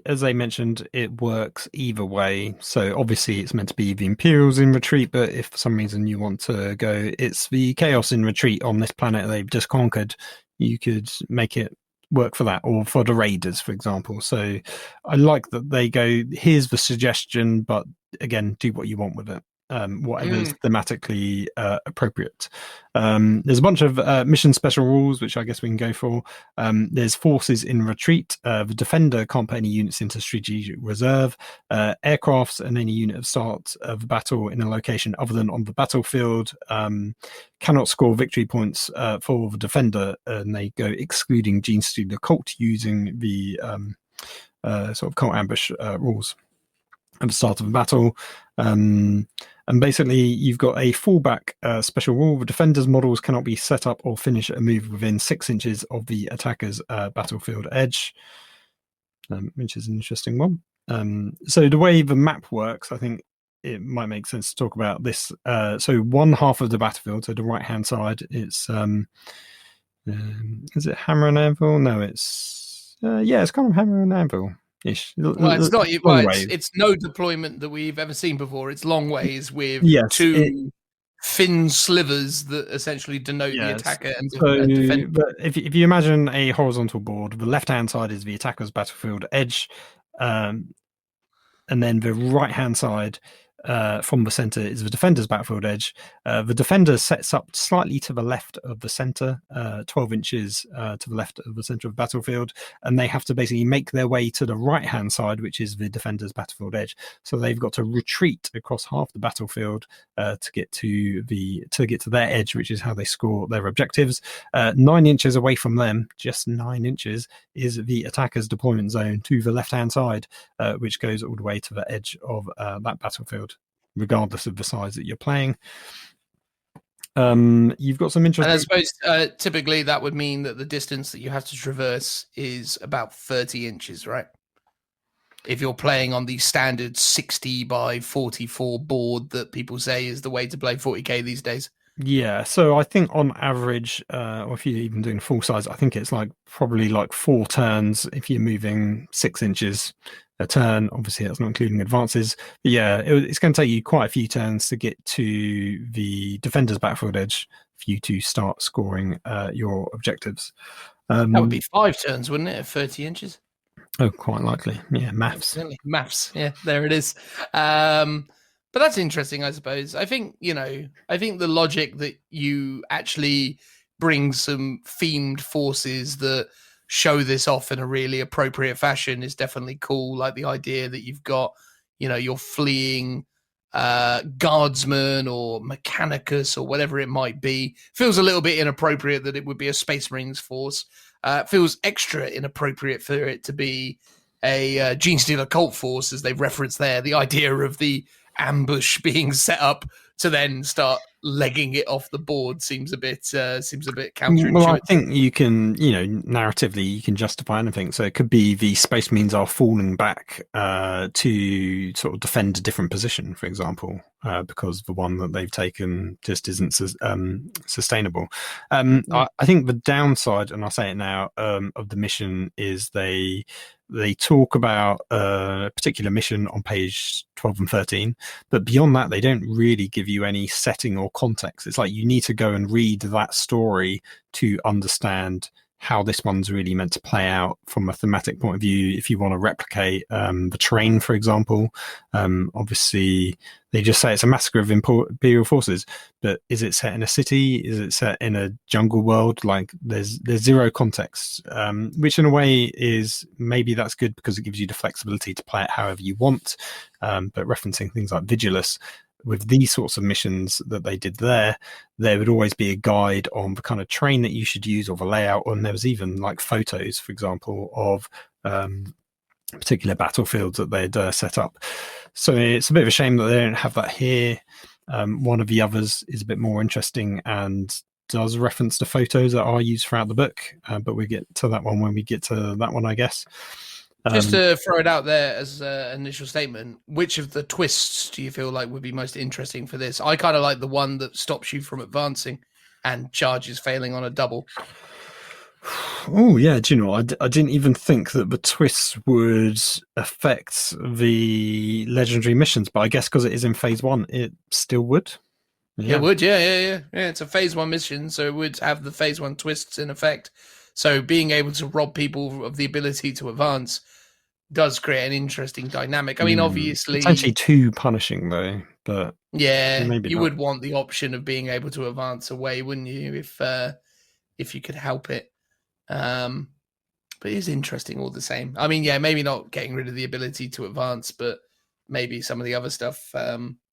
as I mentioned, it works either way. So obviously it's meant to be the Imperials in retreat, but if for some reason you want to go, it's the Chaos in retreat on this planet they've just conquered, you could make it work for that, or for the Raiders, for example. So I like that they go, here's the suggestion, but again, do what you want with it. Whatever is thematically appropriate. There's a bunch of mission special rules, which I guess we can go for. There's forces in retreat. The defender can't put any units into strategic reserve. Aircrafts and any unit of start of battle in a location other than on the battlefield cannot score victory points for the defender, and they go excluding Gene Stealer Cult using the sort of cult ambush rules at the start of a battle. And basically, you've got a fallback special rule. The defender's models cannot be set up or finish a move within 6 inches of the attacker's battlefield edge, which is an interesting one. So the way the map works, I think it might make sense to talk about this. So one half of the battlefield, so the right-hand side, it's... is it hammer and anvil? No, it's... it's kind of hammer and anvil. Well, it's not. It's no deployment that we've ever seen before. It's long ways with two thin slivers that essentially denote the attacker and defender. But if you imagine a horizontal board, the left-hand side is the attacker's battlefield edge, and then the right-hand side from the center is the defender's battlefield edge. The defender sets up slightly to the left of the center, 12 inches to the left of the center of the battlefield, and they have to basically make their way to the right hand side, which is the defender's battlefield edge. So they've got to retreat across half the battlefield to get to their edge, which is how they score their objectives. 9 inches away from them, just 9 inches, is the attacker's deployment zone to the left hand side, which goes all the way to the edge of that battlefield, regardless of the size that you're playing. You've got some interesting... And I suppose typically that would mean that the distance that you have to traverse is about 30 inches, right? If you're playing on the standard 60 by 44 board that people say is the way to play 40k these days. Yeah, so I think on average, or if you're even doing full size, I think it's probably 4 turns if you're moving 6 inches a turn. Obviously, that's not including advances. But yeah, it's going to take you quite a few turns to get to the defender's battlefield edge for you to start scoring your objectives. That would be 5 turns, wouldn't it, at 30 inches? Oh, quite likely. Yeah, maths. Absolutely. Maths. Yeah, there it is. But that's interesting, I suppose. I think the logic that you actually bring some themed forces that show this off in a really appropriate fashion is definitely cool. Like the idea that you've got, your fleeing guardsman or mechanicus or whatever it might be. Feels a little bit inappropriate that it would be a Space Marines force. Feels extra inappropriate for it to be a Gene Stealer cult force, as they've referenced there. The idea of the ambush being set up to then start legging it off the board seems a bit counterintuitive. Well, I think you can, narratively, you can justify anything. So it could be the Space Marines are falling back to sort of defend a different position, for example, because the one that they've taken just isn't sustainable. I think the downside, and I'll say it now, of the mission is they talk about a particular mission on page 12 and 13, but beyond that, they don't really give you any setting or context. It's like you need to go and read that story to understand how this one's really meant to play out from a thematic point of view. If you want to replicate the terrain, for example, obviously they just say it's a massacre of imperial forces, but is it set in a city? Is it set in a jungle world? Like there's zero context, which in a way is, maybe that's good because it gives you the flexibility to play it however you want. But referencing things like Vigilus, with these sorts of missions that they did there would always be a guide on the kind of terrain that you should use or the layout. And there was even like photos, for example, of particular battlefields that they'd set up. So it's a bit of a shame that they don't have that here. One of the others is a bit more interesting and does reference the photos that are used throughout the book, but we get to that one when we get to that one, I guess. Just to throw it out there as an initial statement, which of the twists do you feel like would be most interesting for this? I kind of like the one that stops you from advancing and charges failing on a double. Oh, yeah. Do you know, I didn't even think that the twists would affect the legendary missions, but I guess because it is in phase 1, it still would. Yeah. It would, yeah. It's a phase 1 mission, so it would have the phase 1 twists in effect. So being able to rob people of the ability to advance does create an interesting dynamic. I mean, obviously... It's actually too punishing, though. But yeah, maybe you not. would want the option of being able to advance away, wouldn't you, if you could help it. But it is interesting all the same. I mean, yeah, maybe not getting rid of the ability to advance, but maybe some of the other stuff,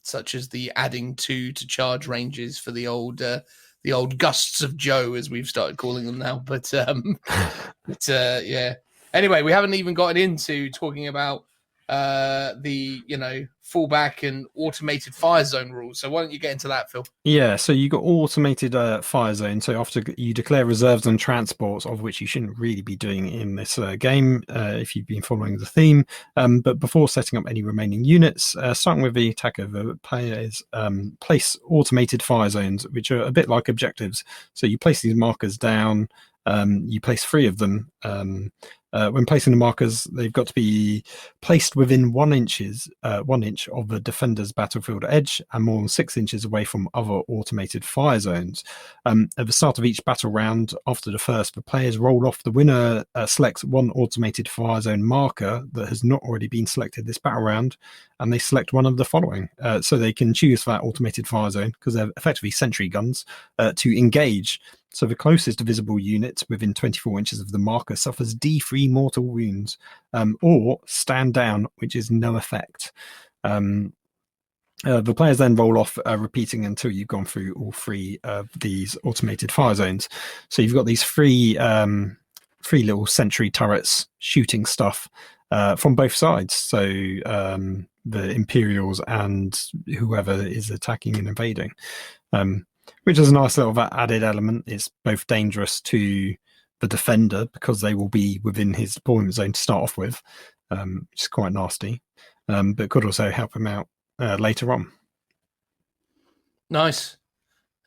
such as the adding 2 to charge ranges for the old gusts of Joe, as we've started calling them now. But yeah. Anyway, we haven't even gotten into talking about the fallback and automated fire zone rules. So why don't you get into that, Phil? Yeah, so you got automated fire zone. So after you declare reserves and transports, of which you shouldn't really be doing in this game if you've been following the theme. But before setting up any remaining units, starting with the attacker, the players place automated fire zones, which are a bit like objectives. So you place these markers down. You place 3 of them. When placing the markers, they've got to be placed within 1 inch of the defender's battlefield edge and more than 6 inches away from other automated fire zones. At the start of each battle round, after the first, the players roll off. The winner selects 1 automated fire zone marker that has not already been selected this battle round, and they select one of the following. So they can choose for that automated fire zone, because they're effectively sentry guns, to engage. So the closest visible unit within 24 inches of the marker suffers D3 mortal wounds, or stand down, which is no effect. The players then roll off, repeating until you've gone through all 3 of these automated fire zones. So you've got these 3 little sentry turrets shooting stuff from both sides. So the Imperials and whoever is attacking and invading. Which is a nice little added element. It's both dangerous to the defender because they will be within his deployment zone to start off with, which is quite nasty, but could also help him out later on. Nice.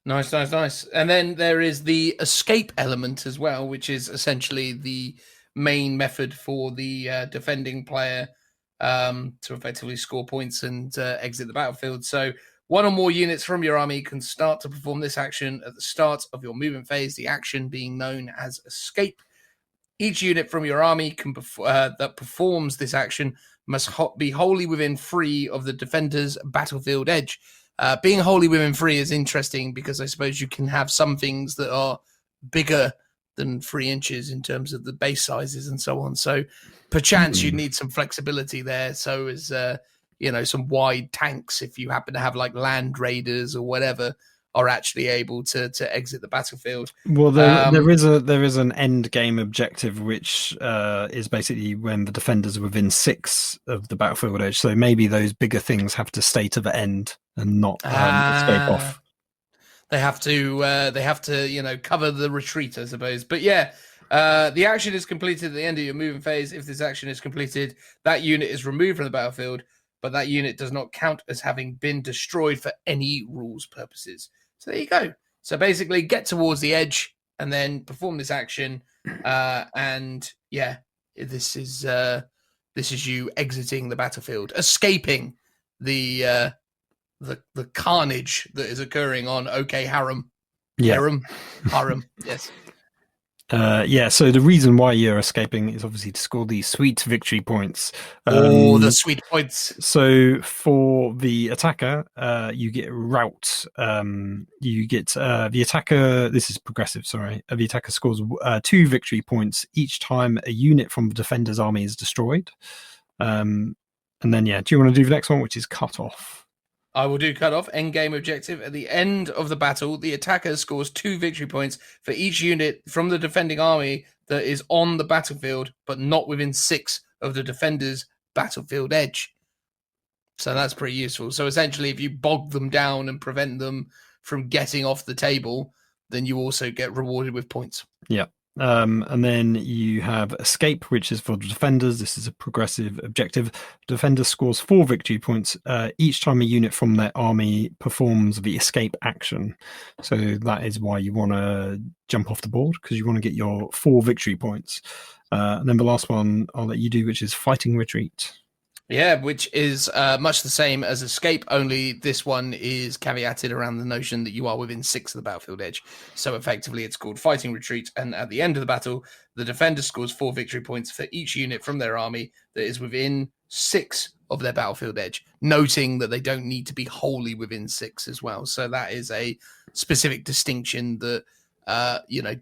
And then there is the escape element as well, which is essentially the main method for the defending player to effectively score points and exit the battlefield. So 1 or more units from your army can start to perform this action at the start of your movement phase, the action being known as escape. Each unit from your army that performs this action must be wholly within 3 of the defender's battlefield edge. Being wholly within 3 is interesting because I suppose you can have some things that are bigger than 3 inches in terms of the base sizes and so on. So perchance you need some flexibility there. So as some wide tanks, if you happen to have like land raiders or whatever, are actually able to exit the battlefield. Well, there is an end game objective, which is basically when the defenders are within 6 of the battlefield edge. So maybe those bigger things have to stay to the end and not escape off. They have to cover the retreat, I suppose. But yeah, the action is completed at the end of your moving phase. If this action is completed, that unit is removed from the battlefield, but that unit does not count as having been destroyed for any rules purposes. So there you go. So basically get towards the edge and then perform this action. And yeah, this is you exiting the battlefield, escaping the carnage that is occurring on OK Harem. Yeah. Harem, yes. So the reason why you're escaping is obviously to score these sweet victory points. The sweet points. So for the attacker, you get rout. You get the attacker. This is progressive. Sorry, the attacker scores 2 victory points each time a unit from the defender's army is destroyed. And then do you want to do the next one, which is cut off? I will do cut off. End game objective. At the end of the battle, the attacker scores 2 victory points for each unit from the defending army that is on the battlefield, but not within 6 of the defender's battlefield edge. So that's pretty useful. So essentially, if you bog them down and prevent them from getting off the table, then you also get rewarded with points. Yeah. And then you have escape, which is for the defenders. This is a progressive objective. Defender scores 4 victory points each time a unit from their army performs the escape action. So that is why you want to jump off the board, because you want to get your 4 victory points. And then the last one I'll let you do, which is fighting retreat. Yeah, which is much the same as escape, only this one is caveated around the notion that you are within 6 of the battlefield edge. So effectively, it's called fighting retreat. And at the end of the battle, the defender scores 4 victory points for each unit from their army that is within 6 of their battlefield edge, noting that they don't need to be wholly within 6 as well. So that is a specific distinction that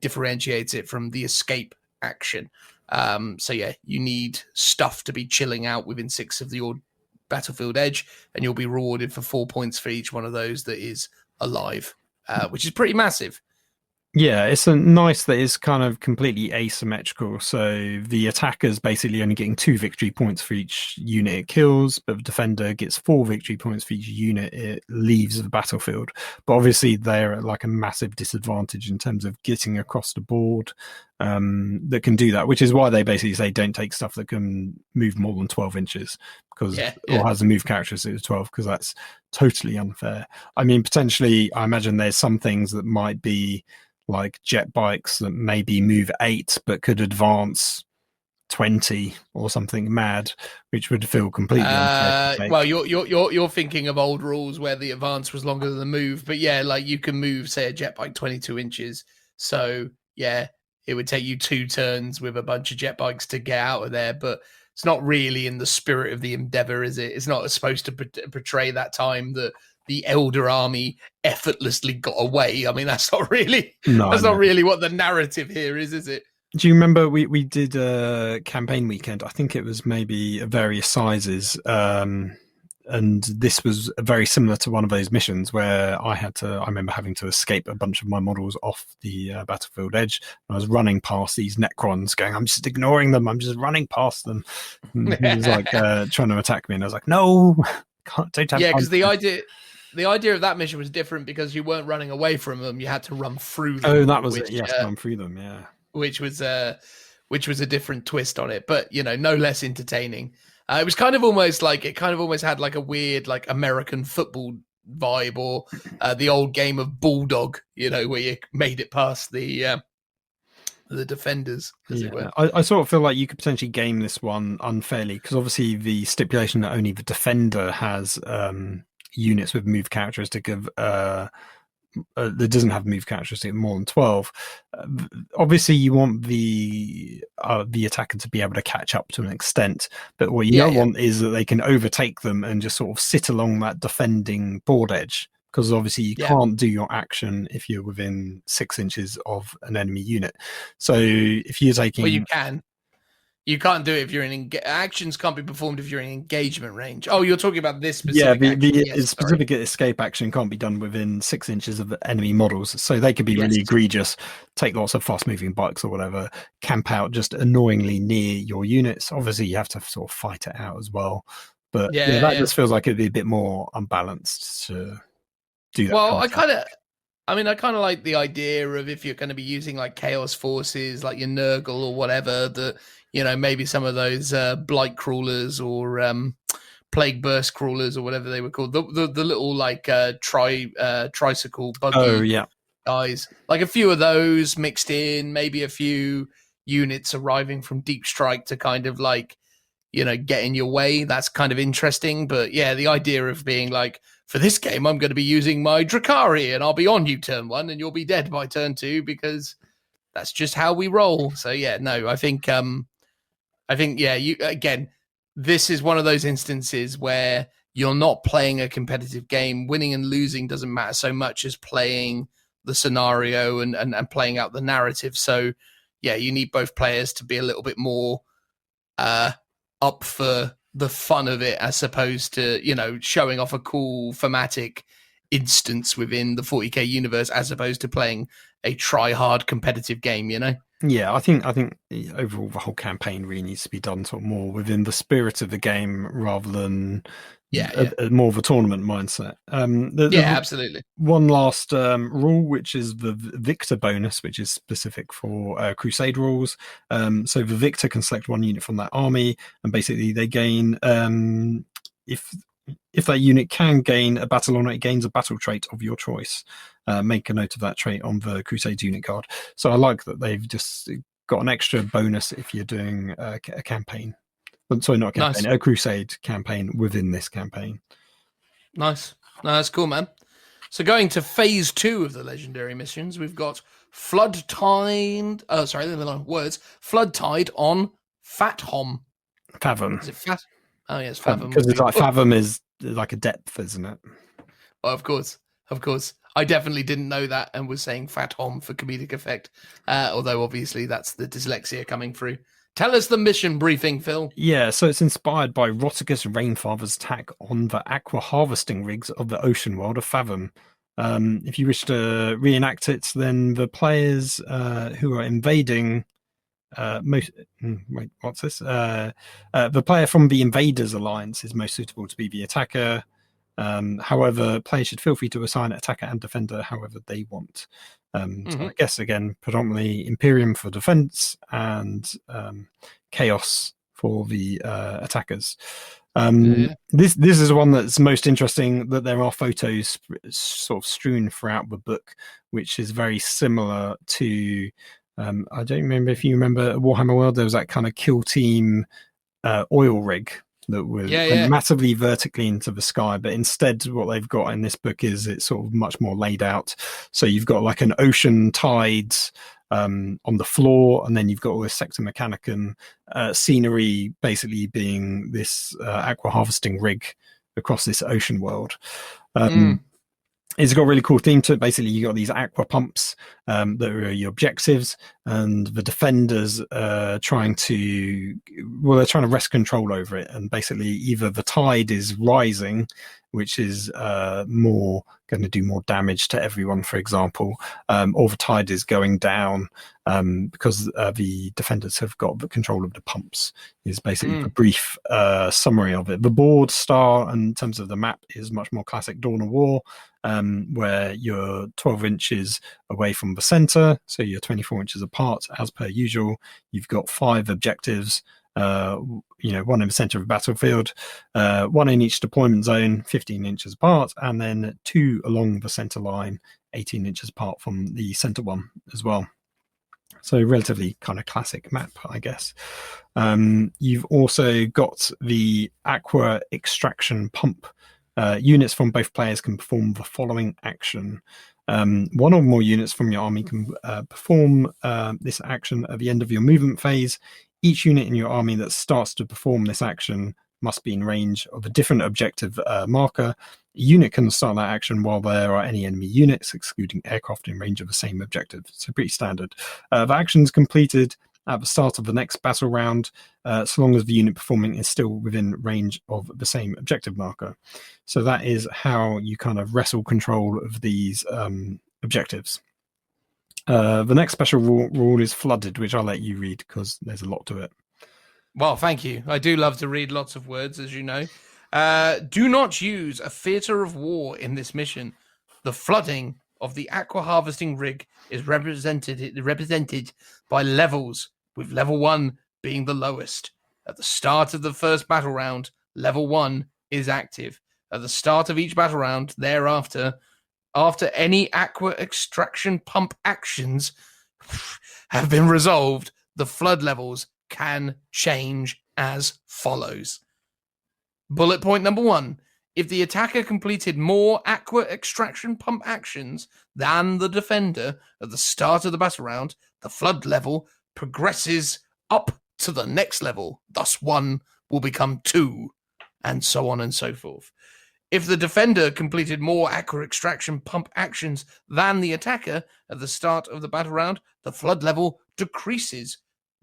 differentiates it from the escape action. You need stuff to be chilling out within 6 of your battlefield edge, and you'll be rewarded for 4 points for each one of those that is alive, which is pretty massive. Yeah, it's nice that it's kind of completely asymmetrical. So the attacker's basically only getting 2 victory points for each unit it kills, but the defender gets 4 victory points for each unit it leaves the battlefield. But obviously they're at like a massive disadvantage in terms of getting across the board that can do that, which is why they basically say don't take stuff that can move more than 12 inches or has a move characteristic of 12, because that's totally unfair. I mean, potentially, I imagine there's some things that might be like jet bikes that maybe move 8 but could advance 20 or something mad, which would feel completely unfair. Well, you're thinking of old rules where the advance was longer than the move, but yeah, like you can move, say, a jet bike 22 inches. So yeah, it would take you 2 turns with a bunch of jet bikes to get out of there, but it's not really in the spirit of the endeavor, is it? It's not supposed to portray that time that the Elder army effortlessly got away. I mean, that's not really not really what the narrative here is it? Do you remember we did a campaign weekend? I think it was maybe various sizes, and this was very similar to one of those missions where I remember having to escape a bunch of my models off the battlefield edge. I was running past these Necrons going, I'm just ignoring them, I'm just running past them. And he was like trying to attack me, and I was like, no, don't have because the idea of that mission was different because you weren't running away from them, you had to run through them. Oh, that was it, yes, run through them, yeah. Which was a different twist on it, but no less entertaining. It was kind of almost had like a weird like American football vibe, or the old game of Bulldog, where you made it past the defenders, as it were. I sort of feel like you could potentially game this one unfairly, because obviously the stipulation that only the defender has units with move characteristic of that doesn't have move characteristic more than 12. Obviously, you want the attacker to be able to catch up to an extent, but what you don't want is that they can overtake them and just sort of sit along that defending board edge. Because obviously you can't do your action if you're within 6 inches of an enemy unit. So if you're taking, well, you can. You can't do it if you're in actions. Can't be performed if you're in engagement range. Oh, you're talking about this specific. The specific escape action can't be done within 6 inches of enemy models. So they could be really egregious. Take lots of fast-moving bikes or whatever. Camp out just annoyingly near your units. Obviously, you have to sort of fight it out as well. But that just feels like it'd be a bit more unbalanced to do that. Well, I kind of like the idea of if you're going to be using like chaos forces, like your Nurgle or whatever, that, you know, maybe some of those blight crawlers or plague burst crawlers or whatever they were called, the little like tricycle buggy guys, like a few of those mixed in, maybe a few units arriving from Deep Strike to kind of like, you know, get in your way. That's kind of interesting. But yeah, the idea of being like, for this game, I'm going to be using my Drakari and I'll be on you turn 1 and you'll be dead by turn 2 because that's just how we roll. So yeah, no, I think you again, this is one of those instances where you're not playing a competitive game. Winning and losing doesn't matter so much as playing the scenario and playing out the narrative. So yeah, you need both players to be a little bit more up for the fun of it, as opposed to, you know, showing off a cool thematic instance within the 40k universe, as opposed to playing a try-hard competitive game, you know? Yeah, I think overall the whole campaign really needs to be done sort of more within the spirit of the game rather than a more of a tournament mindset. Absolutely. One last rule, which is the victor bonus, which is specific for crusade rules. So the victor can select one unit from that army, and basically they gain if that unit can gain a battle honor, it gains a battle trait of your choice. Make a note of that trait on the crusade unit card. So I like that they've just got an extra bonus if you're doing a campaign. Sorry, not a campaign, a crusade campaign within this campaign. Nice. No, that's cool, man. So going to phase 2 of the legendary missions, we've got Flood Tide on Fathom. Fathom. Is it Fat? Oh, yes, Fathom. Because it's like Fathom is like a depth, isn't it? Well, of course. I definitely didn't know that and was saying Fathom for comedic effect. Although, obviously, that's the dyslexia coming through. Tell us the mission briefing, Phil. Yeah, so it's inspired by Rotigus Rainfather's attack on the aqua harvesting rigs of the ocean world of Fathom. If you wish to reenact it, then the players who are invading... what's this? The player from the Invaders Alliance is most suitable to be the attacker. However, players should feel free to assign attacker and defender however they want. So I guess, again, predominantly Imperium for defense and Chaos for the attackers. This is one that's most interesting, that there are photos sort of strewn throughout the book, which is very similar to... I don't remember if you remember Warhammer World, there was that kind of kill team oil rig that went massively vertically into the sky, but instead what they've got in this book is it's sort of much more laid out. So you've got like an ocean tides on the floor, and then you've got all this Sector Mechanicum scenery basically being this aqua harvesting rig across this ocean world. It's got a really cool theme to it. Basically, you got these aqua pumps that are your objectives, and the defenders trying to wrest control over it. And basically, either the tide is rising, which is more going to do more damage to everyone, for example, or the tide is going down because the defenders have got the control of the pumps. Is basically the brief summary of it. The board star, in terms of the map, is much more classic Dawn of War, where you're 12 inches away from the center, so you're 24 inches apart as per usual. You've got 5 objectives, one in the center of the battlefield, 1 in each deployment zone, 15 inches apart, and then 2 along the center line, 18 inches apart from the center one as well. So relatively kind of classic map, I guess. You've also got the aqua extraction pump. Units from both players can perform the following action. One or more units from your army can perform this action at the end of your movement phase. Each unit in your army that starts to perform this action must be in range of a different objective marker. A unit can start that action while there are any enemy units, excluding aircraft, in range of the same objective. So pretty standard. The action is completed at the start of the next battle round, so long as the unit performing is still within range of the same objective marker. So that is how you kind of wrestle control of these objectives. The next special rule is flooded, which I'll let you read because there's a lot to it. Well, thank you. I do love to read lots of words, as you know. Do not use a theatre of war in this mission. The flooding of the aqua harvesting rig is represented by levels, with level 1 being the lowest. At the start of the first battle round, level 1 is active. At the start of each battle round, thereafter, after any aqua extraction pump actions have been resolved, the flood levels can change as follows. Bullet point number 1. If the attacker completed more aqua extraction pump actions than the defender at the start of the battle round, the flood level progresses up to the next level. Thus 1 will become 2, and so on and so forth. If the defender completed more aqua extraction pump actions than the attacker at the start of the battle round, the flood level decreases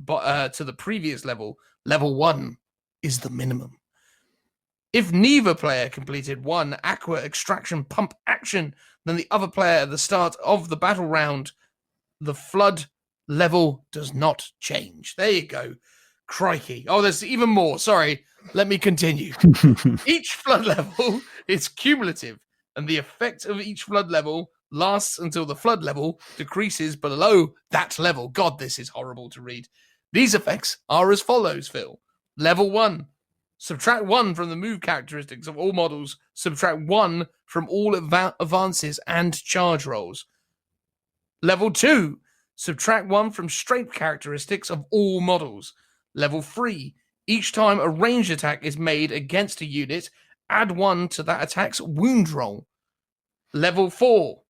to the previous level. Level 1 is the minimum. If neither player completed one aqua extraction pump action than the other player at the start of the battle round, the flood level does not change. There you go. Crikey. Oh, there's even more. Sorry. Let me continue. Each flood level is cumulative, and the effect of each flood level lasts until the flood level decreases below that level. God, this is horrible to read. These effects are as follows, Phil. Level 1. Subtract 1 from the move characteristics of all models. Subtract 1 from all advances and charge rolls. Level 2. Subtract 1 from strength characteristics of all models. Level 3. Each time a ranged attack is made against a unit, add 1 to that attack's wound roll. Level 4.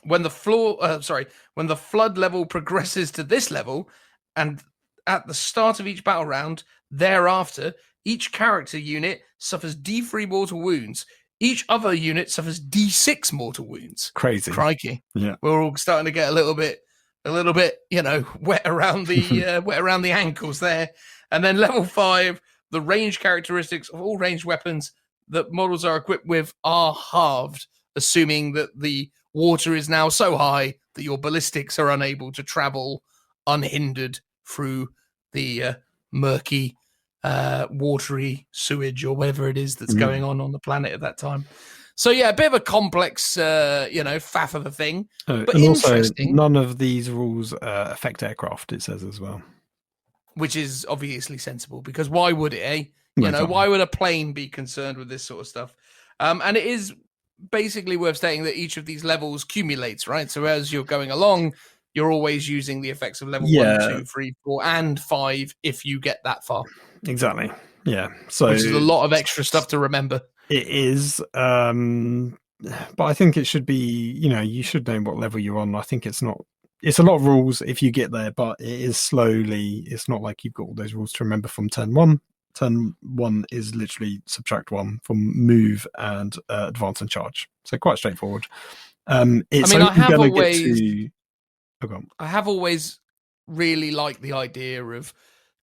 When the flood level progresses to this level, and at the start of each battle round, thereafter, each character unit suffers D3 mortal wounds. Each other unit suffers D6 mortal wounds. Crazy. Crikey. Yeah. We're all starting to get a little bit, wet around the ankles there. And then level 5, the range characteristics of all ranged weapons that models are equipped with are halved, assuming that the water is now so high that your ballistics are unable to travel unhindered through the murky, watery sewage or whatever it is that's going on the planet at that time. So yeah, a bit of a complex, faff of a thing, but and interesting. Also, none of these rules affect aircraft. It says as well, which is obviously sensible, because why would it? Why would a plane be concerned with this sort of stuff? And it is basically worth stating that each of these levels cumulates, right? So as you're going along, you're always using the effects of level 1, 2, 3, 4, and 5 if you get that far. Exactly. Yeah. So which is a lot of extra stuff to remember. It is. But I think it should be, you should know what level you're on. I think it's not. It's a lot of rules if you get there, but it is slowly. It's not like you've got all those rules to remember from turn 1. Turn 1 is literally subtract 1 from move and advance and charge. So quite straightforward. I have always really liked the idea of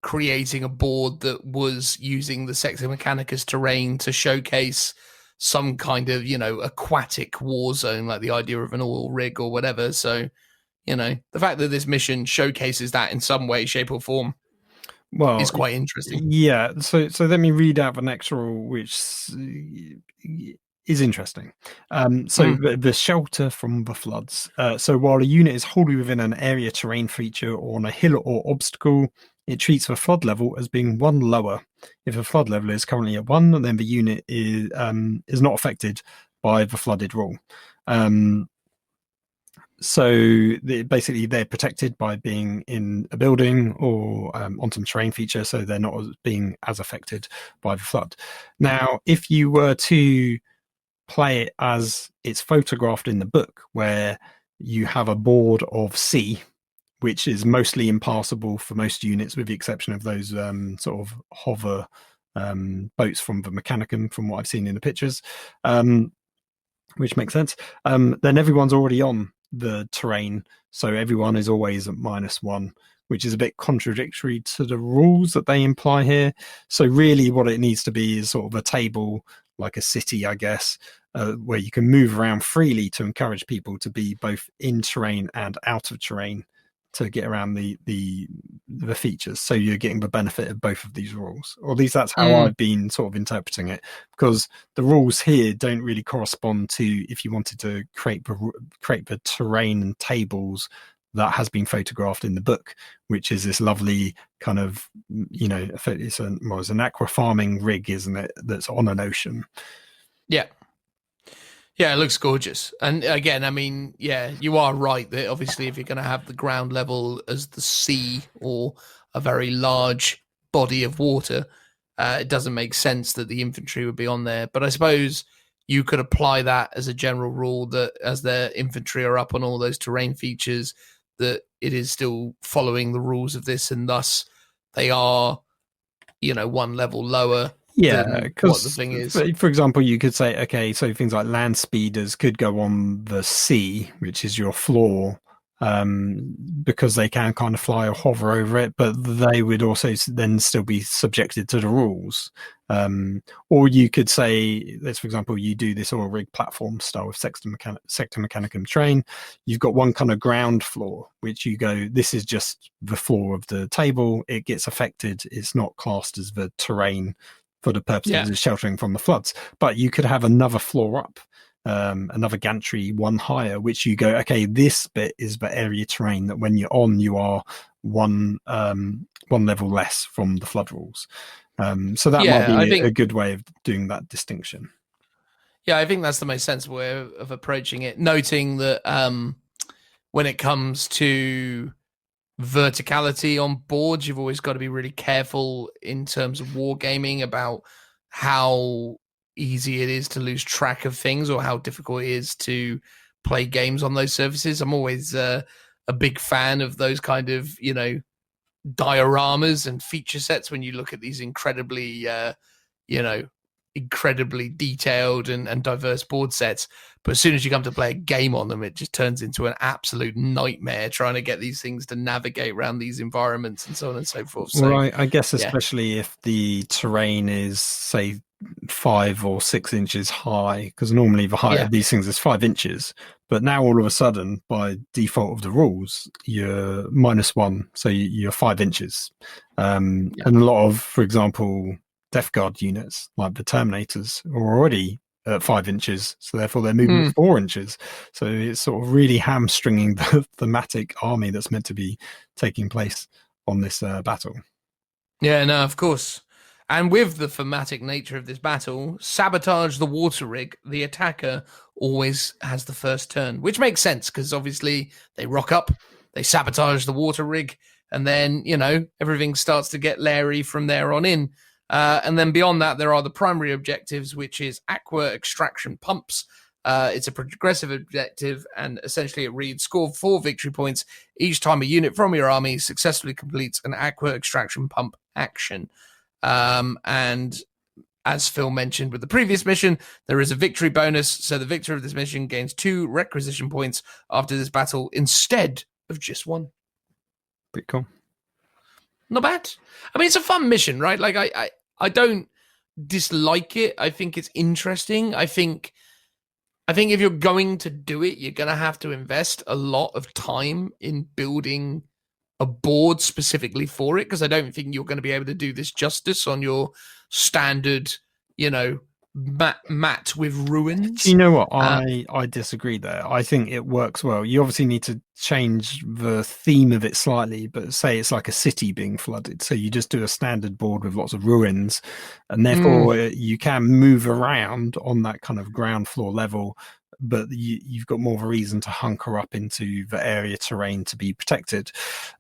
creating a board that was using the Sector Mechanicus terrain to showcase some kind of, aquatic war zone, like the idea of an oil rig or whatever. So, the fact that this mission showcases that in some way, shape or form is quite interesting. Yeah. So let me read out the next rule, which is interesting. The shelter from the floods. So while a unit is wholly within an area terrain feature or on a hill or obstacle, it treats the flood level as being 1 lower. If the flood level is currently at 1, then the unit is not affected by the flooded rule. So basically they're protected by being in a building or on some terrain feature, so they're not being as affected by the flood. Now, if you were to play it as it's photographed in the book, where you have a board of sea, which is mostly impassable for most units, with the exception of those sort of hover boats from the Mechanicum, from what I've seen in the pictures, which makes sense. Then everyone's already on the terrain, so everyone is always at -1, which is a bit contradictory to the rules that they imply here. So really what it needs to be is sort of a table, like a city, I guess, where you can move around freely to encourage people to be both in terrain and out of terrain to get around the features. So you're getting the benefit of both of these rules, or at least that's how I've been sort of interpreting it, because the rules here don't really correspond to if you wanted to create the terrain and tables that has been photographed in the book, which is this lovely kind of, it's an aqua farming rig, isn't it, that's on an ocean. Yeah, it looks gorgeous. And again, I mean, yeah, you are right that obviously if you're going to have the ground level as the sea or a very large body of water, it doesn't make sense that the infantry would be on there. But I suppose you could apply that as a general rule, that as their infantry are up on all those terrain features, that it is still following the rules of this, and thus they are, one level lower. Yeah, because the thing is, for example, you could say, okay, so things like land speeders could go on the sea, which is your floor, because they can kind of fly or hover over it, but they would also then still be subjected to the rules. Or you could say, let's, for example, you do this oil rig platform style with Sector Mechanicum terrain. You've got one kind of ground floor, which you go, this is just the floor of the table. It gets affected. It's not classed as the terrain for the purposes of sheltering from the floods. But you could have another floor up, another gantry one higher, which you go, okay, this bit is the area terrain that when you're on, you are one level less from the flood rules. So that might be a good way of doing that distinction. Yeah, I think that's the most sensible way of approaching it, noting that when it comes to verticality on boards, you've always got to be really careful in terms of wargaming about how easy it is to lose track of things, or how difficult it is to play games on those surfaces. I'm always a big fan of those kind of, dioramas and feature sets when you look at these incredibly detailed and diverse board sets. But as soon as you come to play a game on them, it just turns into an absolute nightmare trying to get these things to navigate around these environments and so on and so forth. So, well, I guess especially if the terrain is, say, 5 or 6 inches high, because normally the height of these things is 5 inches, but now all of a sudden, by default of the rules, you're -1, so you're 5 inches. And a lot of, for example, Death Guard units, like the Terminators, are already at 5 inches, so therefore they're moving at 4 inches. So it's sort of really hamstringing the thematic army that's meant to be taking place on this battle. Yeah, no, of course. And with the thematic nature of this battle, sabotage the water rig, the attacker always has the first turn, which makes sense because obviously they rock up, they sabotage the water rig, and then, everything starts to get leery from there on in. And then beyond that, there are the primary objectives, which is aqua extraction pumps. It's a progressive objective, and essentially it reads, score 4 victory points each time a unit from your army successfully completes an aqua extraction pump action. And as Phil mentioned with the previous mission, there is a victory bonus. So the victor of this mission gains 2 requisition points after this battle instead of just 1. Pretty cool. Not bad. I mean, it's a fun mission, right? Like, I don't dislike it. I think it's interesting. I think if you're going to do it, you're going to have to invest a lot of time in building a board specifically for it, because I don't think you're going to be able to do this justice on your standard, mat with ruins. Do you know what? I disagree there. I think it works well. You obviously need to change the theme of it slightly, but say it's like a city being flooded. So you just do a standard board with lots of ruins, and therefore you can move around on that kind of ground floor level, but you've got more of a reason to hunker up into the area terrain to be protected.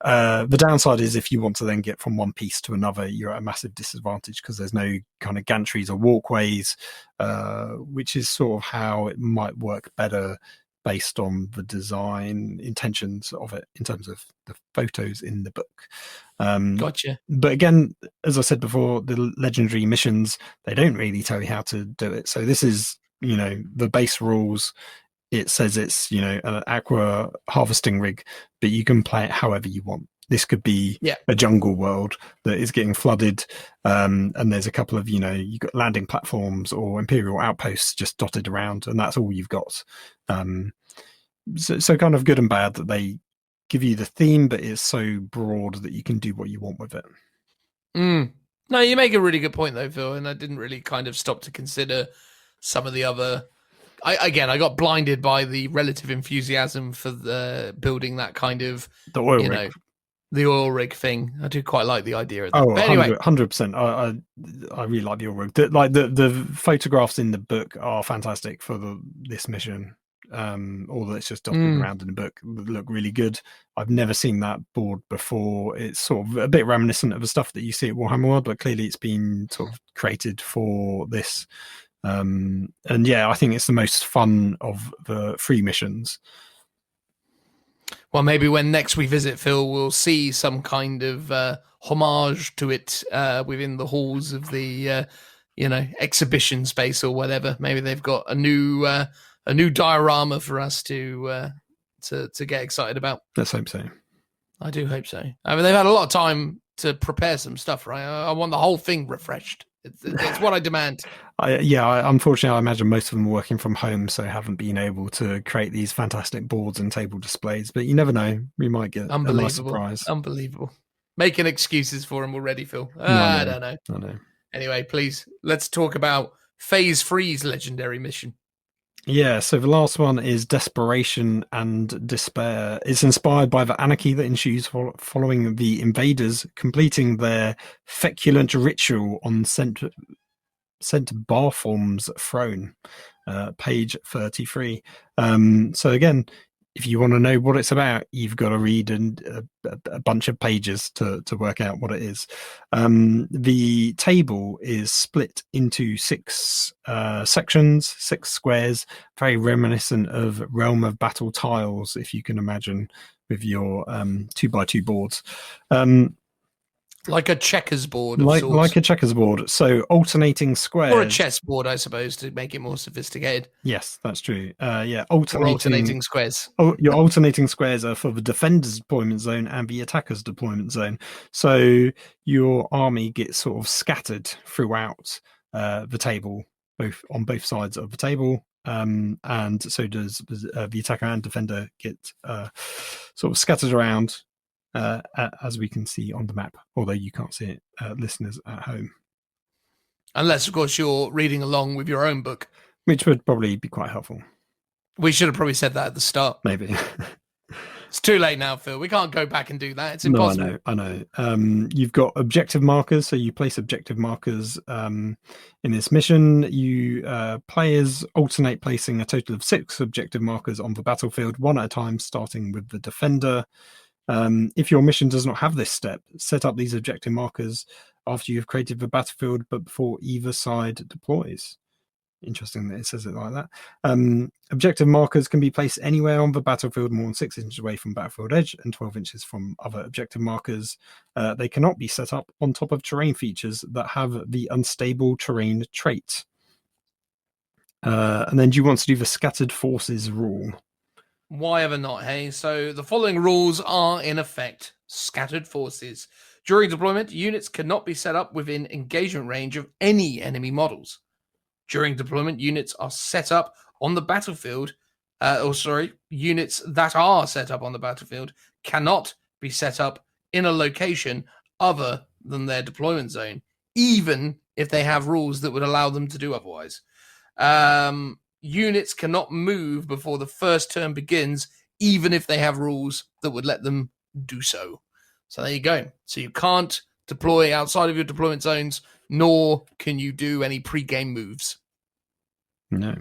The downside is if you want to then get from one piece to another, you're at a massive disadvantage because there's no kind of gantries or walkways, which is sort of how it might work better based on the design intentions of it in terms of the photos in the book. Gotcha. But again, as I said before, the legendary missions, they don't really tell you how to do it. So this is, the base rules. It says it's, an aqua harvesting rig, but you can play it however you want. This could be a jungle world that is getting flooded, and there's a couple of, you've got landing platforms or imperial outposts just dotted around, and that's all you've got. So kind of good and bad that they give you the theme, but it's so broad that you can do what you want with it. No, you make a really good point though, Phil, and I didn't really kind of stop to consider some of the other... I got blinded by the relative enthusiasm for the building that kind of... The oil rig. The oil rig thing. I do quite like the idea of that. Oh, but anyway, 100%. I really like the oil rig. The photographs in the book are fantastic for this mission. Although it's just dotted around in the book, look really good. I've never seen that board before. It's sort of a bit reminiscent of the stuff that you see at Warhammer World, but clearly it's been sort of created for this. And yeah, I think it's the most fun of the 3 missions. Well, maybe when next we visit, Phil, we'll see some kind of homage to it within the halls of the, exhibition space or whatever. Maybe they've got a new diorama for us to get excited about. Let's hope so. I do hope so. I mean, they've had a lot of time to prepare some stuff, right? I want the whole thing refreshed. It's what I demand. Unfortunately, I imagine most of them are working from home, so haven't been able to create these fantastic boards and table displays. But you never know. We might get a nice surprise. Unbelievable. Making excuses for them already, Phil. I don't know. I know. Anyway, please, let's talk about Phase 3's legendary mission. Yeah, so the last one is Desperation and Despair. It's inspired by the anarchy that ensues following the invaders completing their feculent ritual on Saint Bartholomews throne, page 33. So again, if you want to know what it's about, you've got to read a bunch of pages to work out what it is. The table is split into 6 sections, 6 squares, very reminiscent of Realm of Battle tiles, if you can imagine, with your 2x2 boards. Like a checkers board. Like a checkers board. So alternating squares. Or a chess board, I suppose, to make it more sophisticated. Yes, that's true. Alternating squares. Your alternating squares are for the defender's deployment zone and the attacker's deployment zone. So your army gets sort of scattered throughout the table, on both sides of the table. And so does the attacker and defender get sort of scattered around. As we can see on the map, although you can't see it, listeners at home. Unless, of course, you're reading along with your own book. Which would probably be quite helpful. We should have probably said that at the start. Maybe. It's too late now, Phil. We can't go back and do that. It's impossible. No, I know. You've got objective markers, so you place objective markers in this mission. Players alternate placing a total of 6 objective markers on the battlefield, one at a time, starting with the defender. If your mission does not have this step, set up these objective markers after you've created the battlefield, but before either side deploys. Interesting that it says it like that. Objective markers can be placed anywhere on the battlefield more than 6 inches away from battlefield edge and 12 inches from other objective markers. They cannot be set up on top of terrain features that have the unstable terrain trait. And then do you want to do the scattered forces rule? Why ever not, hey? So the following rules are in effect. Scattered forces. During deployment, units cannot be set up within engagement range of any enemy models. During deployment, units are set up on the battlefield. Units that are set up on the battlefield cannot be set up in a location other than their deployment zone, even if they have rules that would allow them to do otherwise. Units cannot move before the first turn begins, even if they have rules that would let them do so. So there you go. So you can't deploy outside of your deployment zones, nor can you do any pre-game moves. No.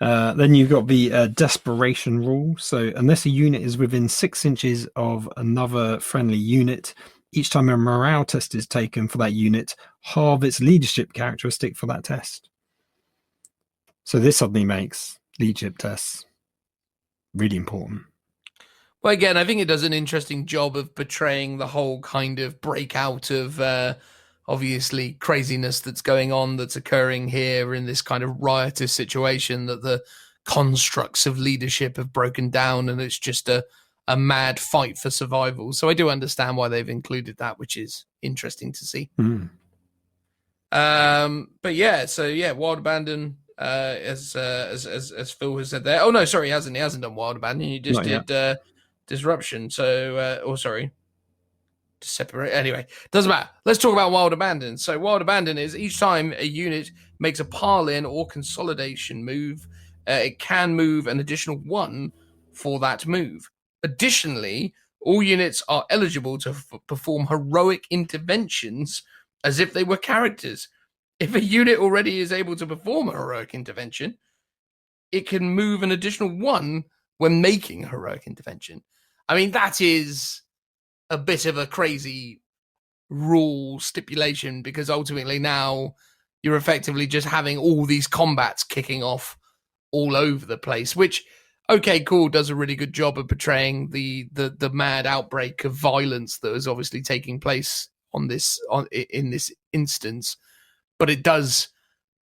Then you've got the desperation rule. So unless a unit is within 6 inches of another friendly unit, each time a morale test is taken for that unit, halve its leadership characteristic for that test. So this suddenly makes leadership tests really important. Well, again, I think it does an interesting job of portraying the whole kind of breakout of obviously craziness that's going on, that's occurring here in this kind of riotous situation, that the constructs of leadership have broken down and it's just a mad fight for survival. So I do understand why they've included that, which is interesting to see. But yeah, so yeah, Wild Abandon, as Phil has said there. Oh no, sorry, he hasn't done Wild Abandon. He just did Disruption. So sorry, to separate. Anyway, doesn't matter. Let's talk about Wild Abandon. So Wild Abandon is each time a unit makes a pile-in or consolidation move, it can move an additional 1 for that move. Additionally, all units are eligible to perform heroic interventions as if they were characters. If a unit already is able to perform a heroic intervention, it can move an additional 1 when making a heroic intervention. I mean, that is a bit of a crazy rule stipulation, because ultimately now you're effectively just having all these combats kicking off all over the place, which, okay, cool, does a really good job of portraying the mad outbreak of violence that was obviously taking place in this instance, but it does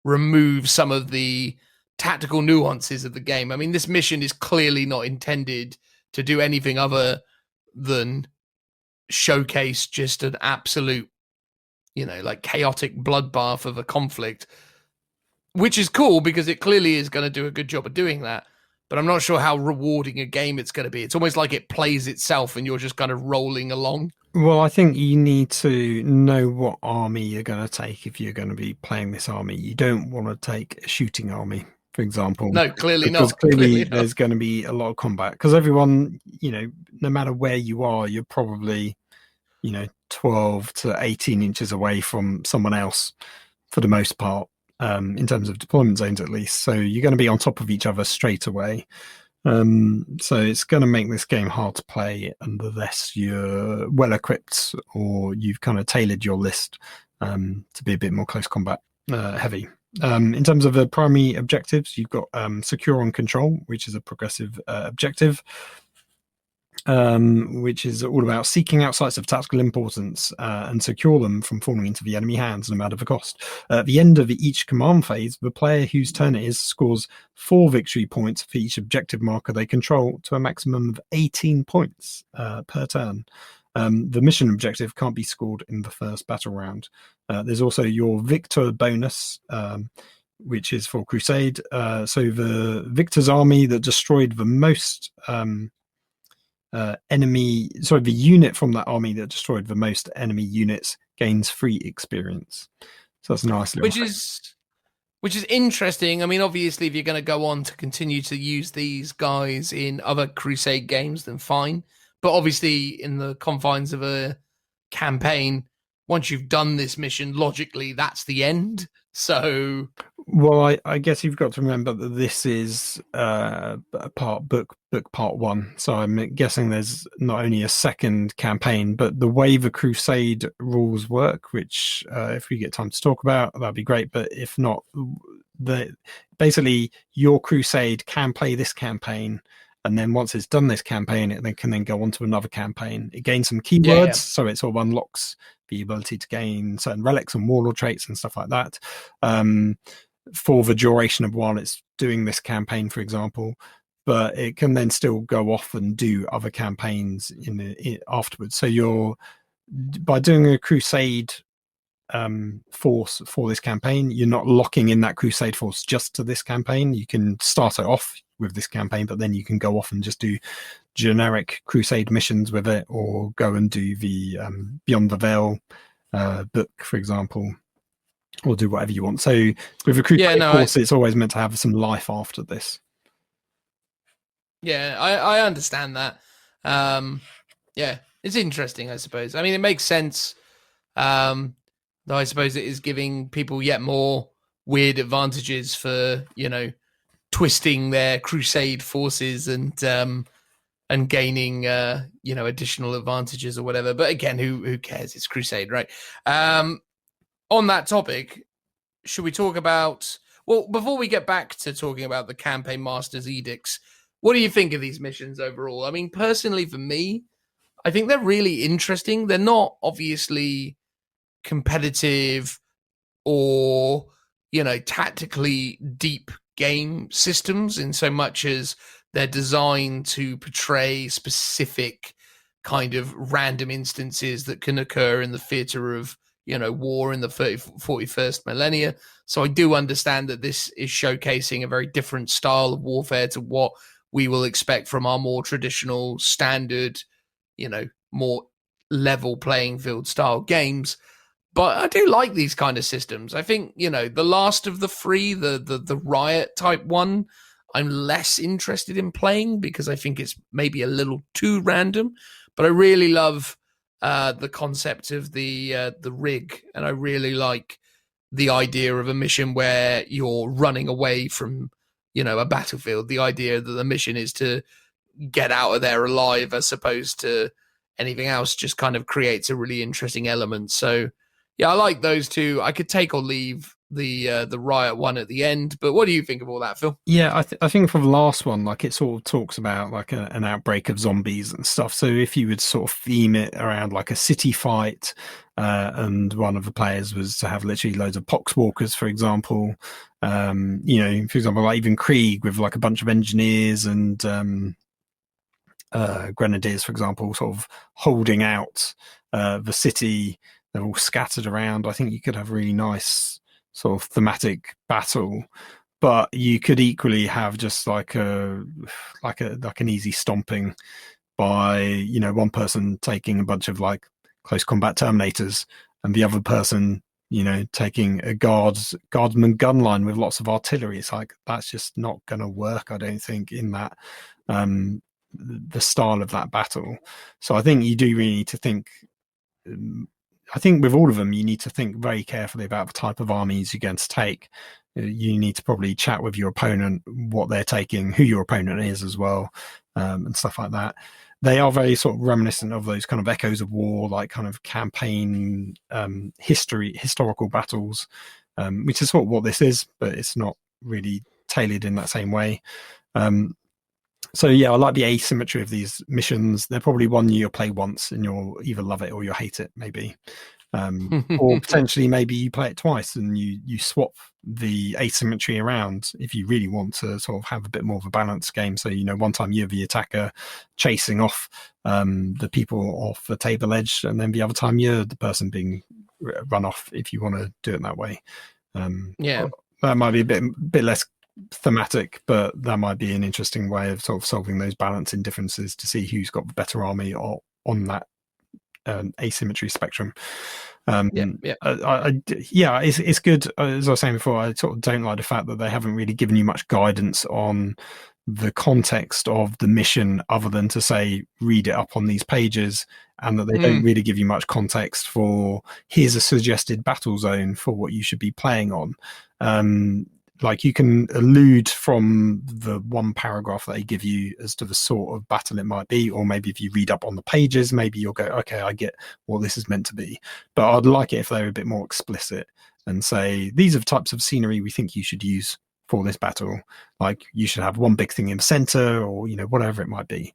remove some of the tactical nuances of the game. I mean, this mission is clearly not intended to do anything other than showcase just an absolute, like chaotic bloodbath of a conflict, which is cool because it clearly is going to do a good job of doing that. But I'm not sure how rewarding a game it's going to be. It's almost like it plays itself and you're just kind of rolling along. Well, I think you need to know what army you're going to take if you're going to be playing this army. You don't want to take a shooting army, for example. No, clearly because not. Clearly there's going to be a lot of combat. Because everyone, no matter where you are, you're probably, 12 to 18 inches away from someone else for the most part. In terms of deployment zones, at least. So you're going to be on top of each other straight away. So it's going to make this game hard to play unless you're well equipped or you've kind of tailored your list to be a bit more close combat heavy. In terms of the primary objectives, you've got Secure and Control, which is a progressive objective, which is all about seeking out sites of tactical importance and secure them from falling into the enemy hands, no matter the cost. At the end of each command phase, the player whose turn it is scores 4 victory points for each objective marker they control, to a maximum of 18 points per turn. The mission objective can't be scored in the first battle round. There's also your Victor bonus, which is for Crusade. So the Victor's army that destroyed the most the unit from that army that destroyed the most enemy units gains free experience. So that's nice. Which is interesting. I mean, obviously, if you're going to go on to continue to use these guys in other Crusade games, then fine. But obviously, in the confines of a campaign, once you've done this mission, logically, that's the end. So, well, I guess you've got to remember that this is book part 1. So I'm guessing there's not only a second campaign, but the way the Crusade rules work, which if we get time to talk about, that'd be great. But if not, basically your Crusade can play this campaign. And then once it's done this campaign, it can then go on to another campaign. It gains some keywords, so it sort of unlocks the ability to gain certain relics and warlord traits and stuff like that for the duration of while it's doing this campaign, for example. But it can then still go off and do other campaigns afterwards. So by doing a Crusade force for this campaign, you're not locking in that Crusade force just to this campaign. You can start it off with this campaign, but then you can go off and just do generic Crusade missions with it, or go and do the Beyond the Veil book, for example, or do whatever you want. So with a Crusade force, it's always meant to have some life after this. Yeah, I understand that. Yeah, it's interesting, I suppose. I mean, it makes sense. Though I suppose it is giving people yet more weird advantages for, twisting their crusade forces and gaining additional advantages or whatever. But again, who cares? It's crusade, right? On that topic, should we talk about, well, before we get back to talking about the campaign master's edicts, what do you think of these missions overall? I mean, personally for me, I think they're really interesting. They're not obviously competitive or tactically deep game systems in so much as they're designed to portray specific kind of random instances that can occur in the theater of war in the 41st millennia. So I do understand that this is showcasing a very different style of warfare to what we will expect from our more traditional standard, more level playing field style games. But I do like these kind of systems. I think, the last of the three, the Riot type one, I'm less interested in playing because I think it's maybe a little too random. But I really love the concept of the rig, and I really like the idea of a mission where you're running away from, a battlefield. The idea that the mission is to get out of there alive as opposed to anything else just kind of creates a really interesting element. So, yeah, I like those two. I could take or leave the Riot one at the end, but what do you think of all that, Phil? Yeah, I think for the last one, like, it sort of talks about like an outbreak of zombies and stuff. So if you would sort of theme it around like a city fight, and one of the players was to have literally loads of poxwalkers, for example, for example, like even Krieg with like a bunch of engineers and grenadiers, for example, sort of holding out the city. They're all scattered around. I think you could have a really nice sort of thematic battle, but you could equally have just like an easy stomping by one person taking a bunch of like close combat terminators and the other person taking a guardsman gun line with lots of artillery. It's like, that's just not going to work, I don't think, in that the style of that battle. So I think you do really need to think. I think with all of them, you need to think very carefully about the type of armies you're going to take. You need to probably chat with your opponent, what they're taking, who your opponent is as well, and stuff like that. They are very sort of reminiscent of those kind of echoes of war, like kind of campaign historical battles, which is sort of what this is, but it's not really tailored in that same way. So yeah, I like the asymmetry of these missions. They're probably one you'll play once and you'll either love it or you'll hate it, maybe. Or potentially maybe you play it twice and you swap the asymmetry around if you really want to sort of have a bit more of a balanced game. So, one time you're the attacker chasing off the people off the table edge, and then the other time you're the person being run off, if you want to do it that way. That might be a bit less thematic, but that might be an interesting way of sort of solving those balancing differences to see who's got the better army or on that asymmetry spectrum. It's good. As I was saying before, I sort of don't like the fact that they haven't really given you much guidance on the context of the mission other than to say read it up on these pages, and that they don't really give you much context for here's a suggested battle zone for what you should be playing on. Like, you can allude from the one paragraph that they give you as to the sort of battle it might be, or maybe if you read up on the pages, maybe you'll go, okay, I get what this is meant to be. But I'd like it if they were a bit more explicit and say, these are the types of scenery we think you should use for this battle. Like, you should have one big thing in the center, or whatever it might be,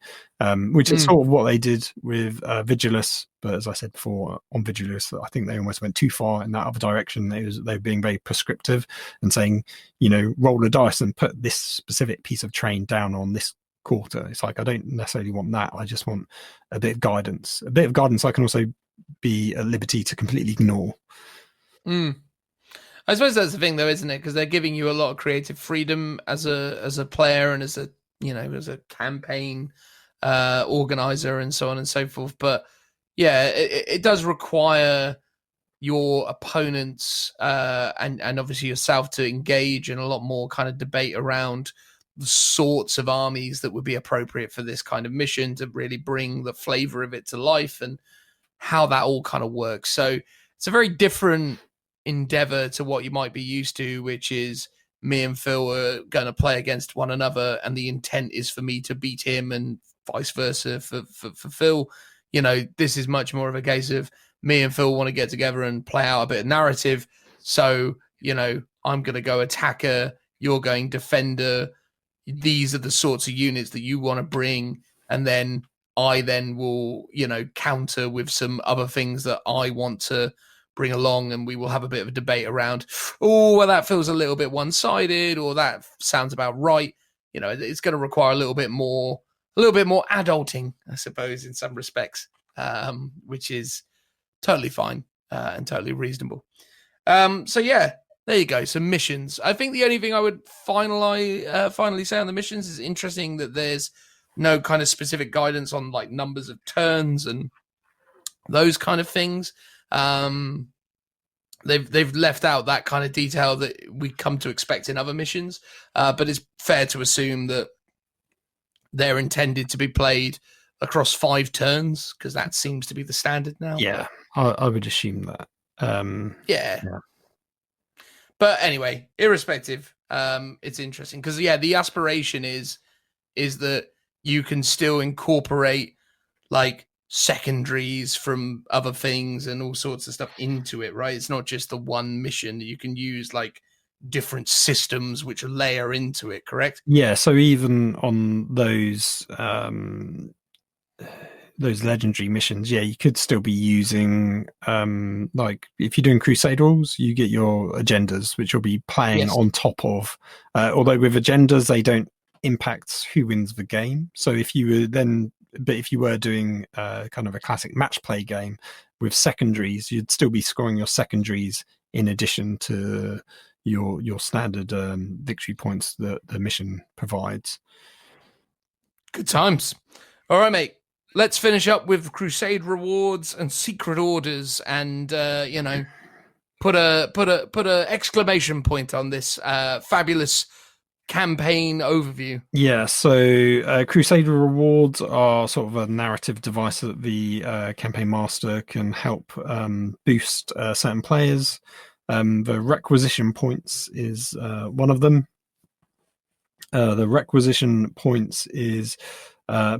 which is sort of what they did with Vigilus. But as I said before, on Vigilus, I think they almost went too far in that other direction. They were being very prescriptive and saying, roll a dice and put this specific piece of terrain down on this quarter. It's like, I don't necessarily want that. I just want a bit of guidance. I can also be at liberty to completely ignore. I suppose that's the thing, though, isn't it? Because they're giving you a lot of creative freedom as a player and as a campaign organizer and so on and so forth. But yeah, it does require your opponents and obviously yourself to engage in a lot more kind of debate around the sorts of armies that would be appropriate for this kind of mission to really bring the flavor of it to life and how that all kind of works. So it's a very different endeavor to what you might be used to, which is me and Phil are going to play against one another, and the intent is for me to beat him, and vice versa for Phil. This is much more of a case of me and Phil want to get together and play out a bit of narrative. So, I'm going to go attacker, you're going defender. These are the sorts of units that you want to bring, and then I then will, counter with some other things that I want to bring along, and we will have a bit of a debate around, that feels a little bit one-sided, or that sounds about right. It's going to require a little bit more adulting, I suppose, in some respects, which is totally fine and totally reasonable. So yeah, there you go. Some missions. I think the only thing I would finally say on the missions is interesting that there's no kind of specific guidance on like numbers of turns and those kind of things. They've left out that kind of detail that we come to expect in other missions, but it's fair to assume that they're intended to be played across 5 turns, because that seems to be the standard now. Yeah, I would assume that. Yeah. But anyway, irrespective, it's interesting because the aspiration is that you can still incorporate like secondaries from other things and all sorts of stuff into it, right? It's not just the one mission. You can use like different systems which layer into it, correct? Yeah, so even on those legendary missions, you could still be using like if you're doing crusade rules, you get your agendas which will be playing on top of although with agendas they don't impact who wins the game. So if you were doing kind of a classic match play game with secondaries, you'd still be scoring your secondaries in addition to your standard victory points that the mission provides. Good times. All right, mate. Let's finish up with crusade rewards and secret orders, and put a exclamation point on this fabulous campaign overview. Yeah, so Crusader rewards are sort of a narrative device that the campaign master can help boost certain players. The requisition points is one of them. The requisition points is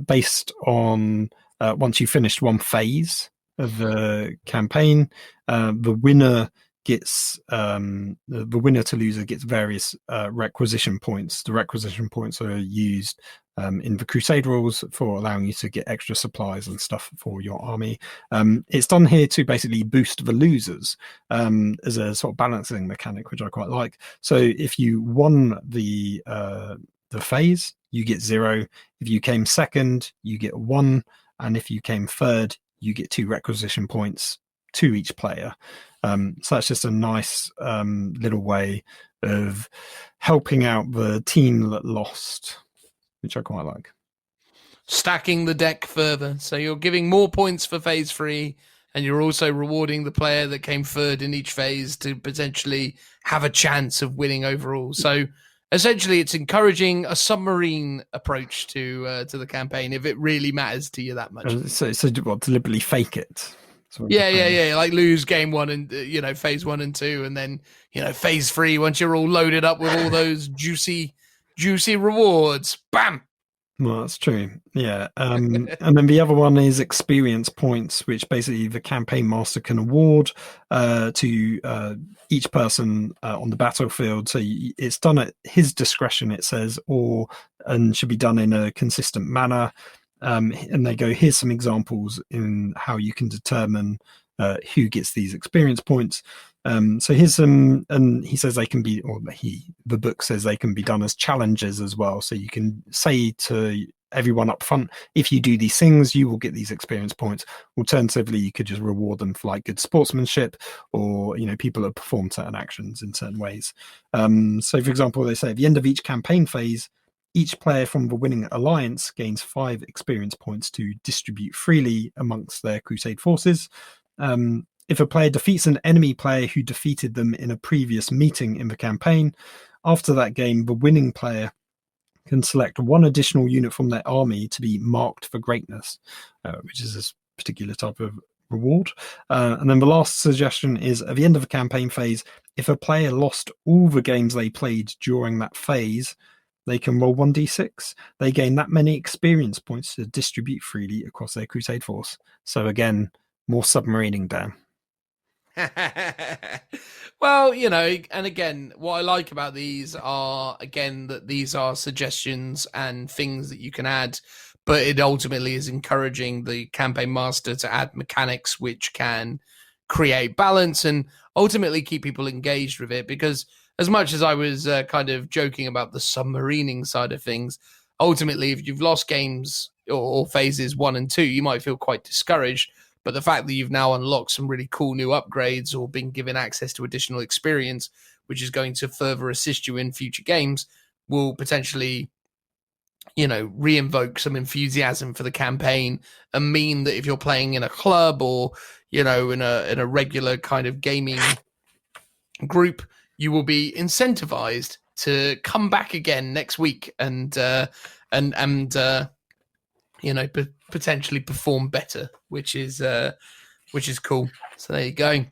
based on once you finished one phase of the campaign, the winner gets the winner to loser gets various requisition points. The requisition points are used in the crusade rules for allowing you to get extra supplies and stuff for your army. It's done here to basically boost the losers as a sort of balancing mechanic, which I quite like. So if you won the phase, you get 0. If you came second, you get 1, and if you came third, you get 2 requisition points to each player. So that's just a nice little way of helping out the team that lost, which I quite like. Stacking the deck further. So you're giving more points for phase 3, and you're also rewarding the player that came third in each phase to potentially have a chance of winning overall. So essentially, it's encouraging a submarine approach to the campaign if it really matters to you that much. So what, deliberately fake it? Yeah. Like lose game 1 and phase 1 and 2, and then phase 3 once you're all loaded up with all those juicy rewards. Bam. Well, that's true. Yeah. And then the other one is experience points, which basically the campaign master can award to each person on the battlefield. So it's done at his discretion, it says, and should be done in a consistent manner. And they go, here's some examples in how you can determine who gets these experience points. So here's some, and he says they can be, the book says they can be done as challenges as well. So you can say to everyone up front, if you do these things, you will get these experience points. Alternatively, you could just reward them for like good sportsmanship, or people have performed certain actions in certain ways. So for example, they say at the end of each campaign phase, each player from the winning alliance gains 5 experience points to distribute freely amongst their crusade forces. If a player defeats an enemy player who defeated them in a previous meeting in the campaign, after that game, the winning player can select 1 additional unit from their army to be marked for greatness, which is this particular type of reward. And then the last suggestion is at the end of a campaign phase, if a player lost all the games they played during that phase, they can roll 1d6. They gain that many experience points to distribute freely across their crusade force. So again, more submarining down. Well, you know, and again, what I like about these are, again, that these are suggestions and things that you can add, but it ultimately is encouraging the campaign master to add mechanics which can create balance and ultimately keep people engaged with it. Because as much as I was kind of joking about the submarining side of things, ultimately, if you've lost games or phases 1 and 2, you might feel quite discouraged. But the fact that you've now unlocked some really cool new upgrades or been given access to additional experience, which is going to further assist you in future games, will potentially, you know, re-invoke some enthusiasm for the campaign and mean that if you're playing in a club or, you know, in a regular kind of gaming group, you will be incentivized to come back again next week and you know, potentially perform better, which is cool. So there you go.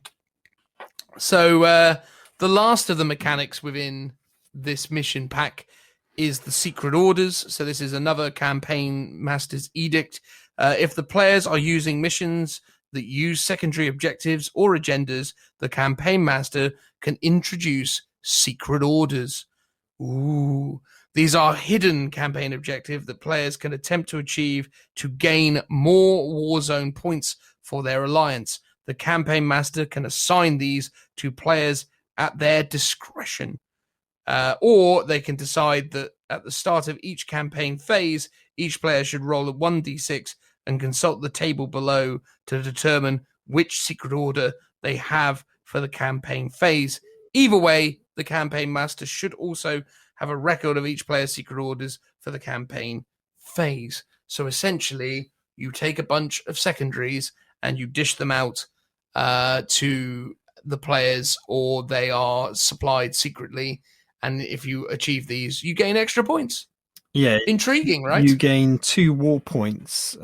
So the last of the mechanics within this mission pack is the secret orders. So this is another campaign master's edict. If the players are using missions that use secondary objectives or agendas, the campaign master can introduce secret orders. Ooh. These are hidden campaign objectives that players can attempt to achieve to gain more Warzone points for their alliance. The campaign master can assign these to players at their discretion. Or they can decide that at the start of each campaign phase, each player should roll a 1d6 and consult the table below to determine which secret order they have for the campaign phase. Either way, the campaign master should also have a record of each player's secret orders for the campaign phase. So essentially, you take a bunch of secondaries and you dish them out to the players, or they are supplied secretly. And if you achieve these, you gain extra points. Yeah, intriguing, right? You gain 2 war points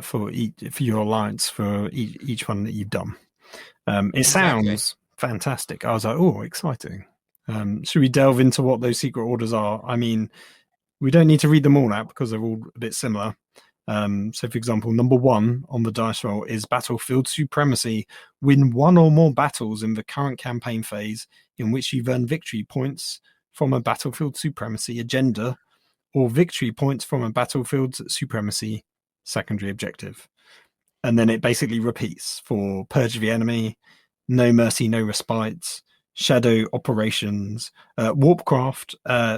for your alliance for each one that you've done. It sounds fantastic. I was like, oh, exciting. Should we delve into what those secret orders are? I mean, we don't need to read them all out because they're all a bit similar. So, for example, number 1 on the dice roll is Battlefield Supremacy. Win 1 or more battles in the current campaign phase in which you've earned victory points from a Battlefield Supremacy agenda or victory points from a Battlefield Supremacy secondary objective. And then it basically repeats for Purge the Enemy, No Mercy, No Respite, Shadow Operations, Warpcraft,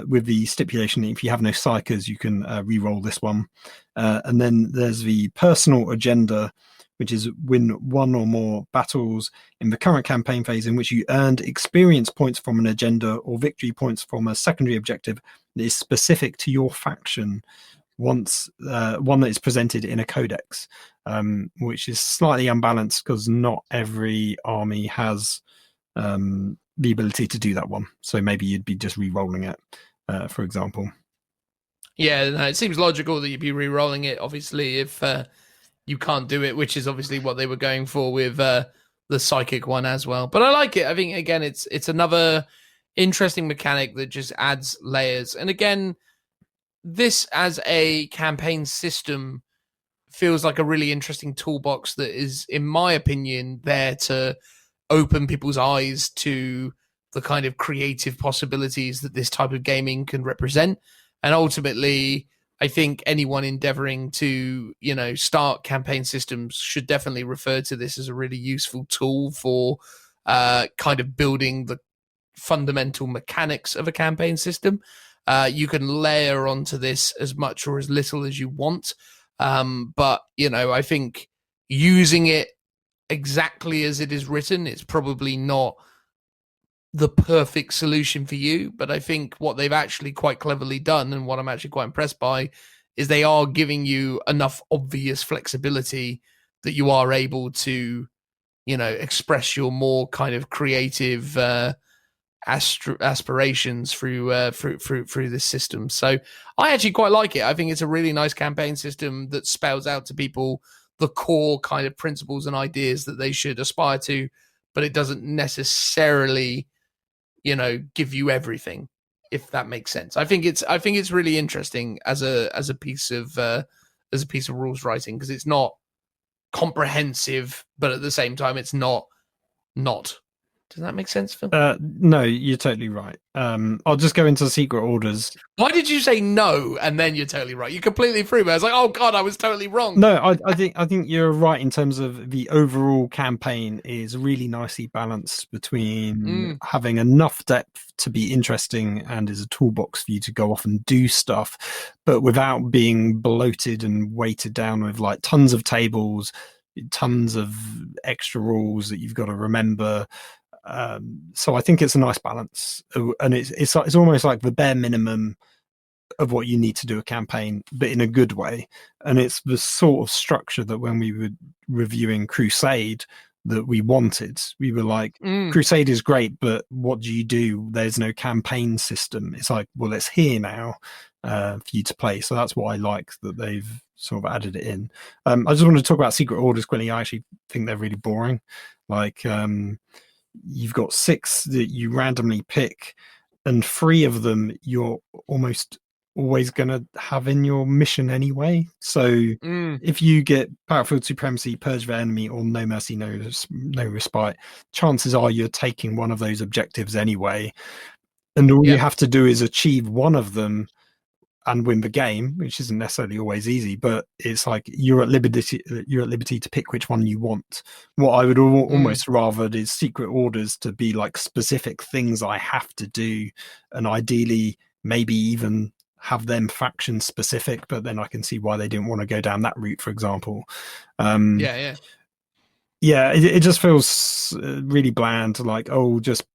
with the stipulation that if you have no psychers, you can re-roll this one. And then there's the Personal Agenda, which is win 1 or more battles in the current campaign phase in which you earned experience points from an agenda or victory points from a secondary objective that is specific to your faction, once one that is presented in a codex, which is slightly unbalanced because not every army has the ability to do that one. So maybe you'd be just re-rolling it, for example. Yeah, no, it seems logical that you'd be re-rolling it, obviously, if you can't do it, which is obviously what they were going for with the psychic one as well. But I like it. I think, again, it's another interesting mechanic that just adds layers. And again, this as a campaign system feels like a really interesting toolbox that is, in my opinion, there to open people's eyes to the kind of creative possibilities that this type of gaming can represent. And ultimately, I think anyone endeavoring to, you know, start campaign systems should definitely refer to this as a really useful tool for kind of building the fundamental mechanics of a campaign system. You can layer onto this as much or as little as you want. But, you know, I think using it exactly as it is written, it's probably not the perfect solution for you. But I think what they've actually quite cleverly done, and what I'm actually quite impressed by, is they are giving you enough obvious flexibility that you are able to, you know, express your more kind of creative aspirations through this system. So I actually quite like it. I think it's a really nice campaign system that spells out to people the core kind of principles and ideas that they should aspire to, but it doesn't necessarily, give you everything, if that makes sense. I think it's really interesting as a piece of rules writing, because it's not comprehensive, but at the same time it's not. Does that make sense, Phil? No, you're totally right. I'll just go into secret orders. Why did you say no and then you're totally right? You completely threw me. I was like, oh god, I was totally wrong. No, I think you're right in terms of the overall campaign is really nicely balanced between having enough depth to be interesting and is a toolbox for you to go off and do stuff, but without being bloated and weighted down with like tons of tables, tons of extra rules that you've got to remember. So I think it's a nice balance, and it's almost like the bare minimum of what you need to do a campaign, but in a good way. And it's the sort of structure that when we were reviewing Crusade that we wanted. We were like, Crusade is great, but what do you do? There's no campaign system. It's like, well, it's here now for you to play. So that's what I like, that they've sort of added it in. I just want to talk about secret orders quickly. I actually think they're really boring. Like, you've got 6 that you randomly pick, and 3 of them you're almost always going to have in your mission anyway. So if you get Battlefield Supremacy, Purge the Enemy, or No Mercy, No Respite, chances are you're taking one of those objectives anyway. And all you have to do is achieve one of them and win the game, which isn't necessarily always easy, but it's like you're at liberty to pick which one you want. What I would almost rather is secret orders to be like specific things I have to do, and ideally maybe even have them faction specific, but then I can see why they didn't want to go down that route, for example. It just feels really bland, like, oh, just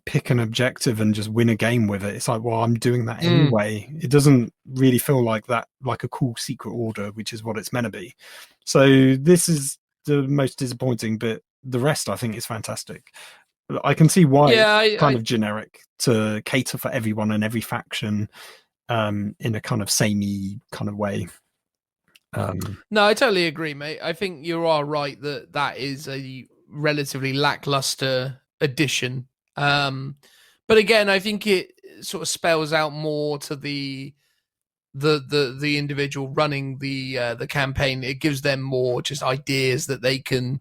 pick an objective and just win a game with it. It's like, well, I'm doing that anyway. It doesn't really feel like that, like a cool secret order, which is what it's meant to be. So this is the most disappointing bit. The rest I think is fantastic. I can see why it's kind of generic to cater for everyone and every faction in a kind of samey kind of way. No, I totally agree, mate. I think you are right that is a relatively lackluster addition. But again, I think it sort of spells out more to the individual running the campaign. It gives them more just ideas that they can,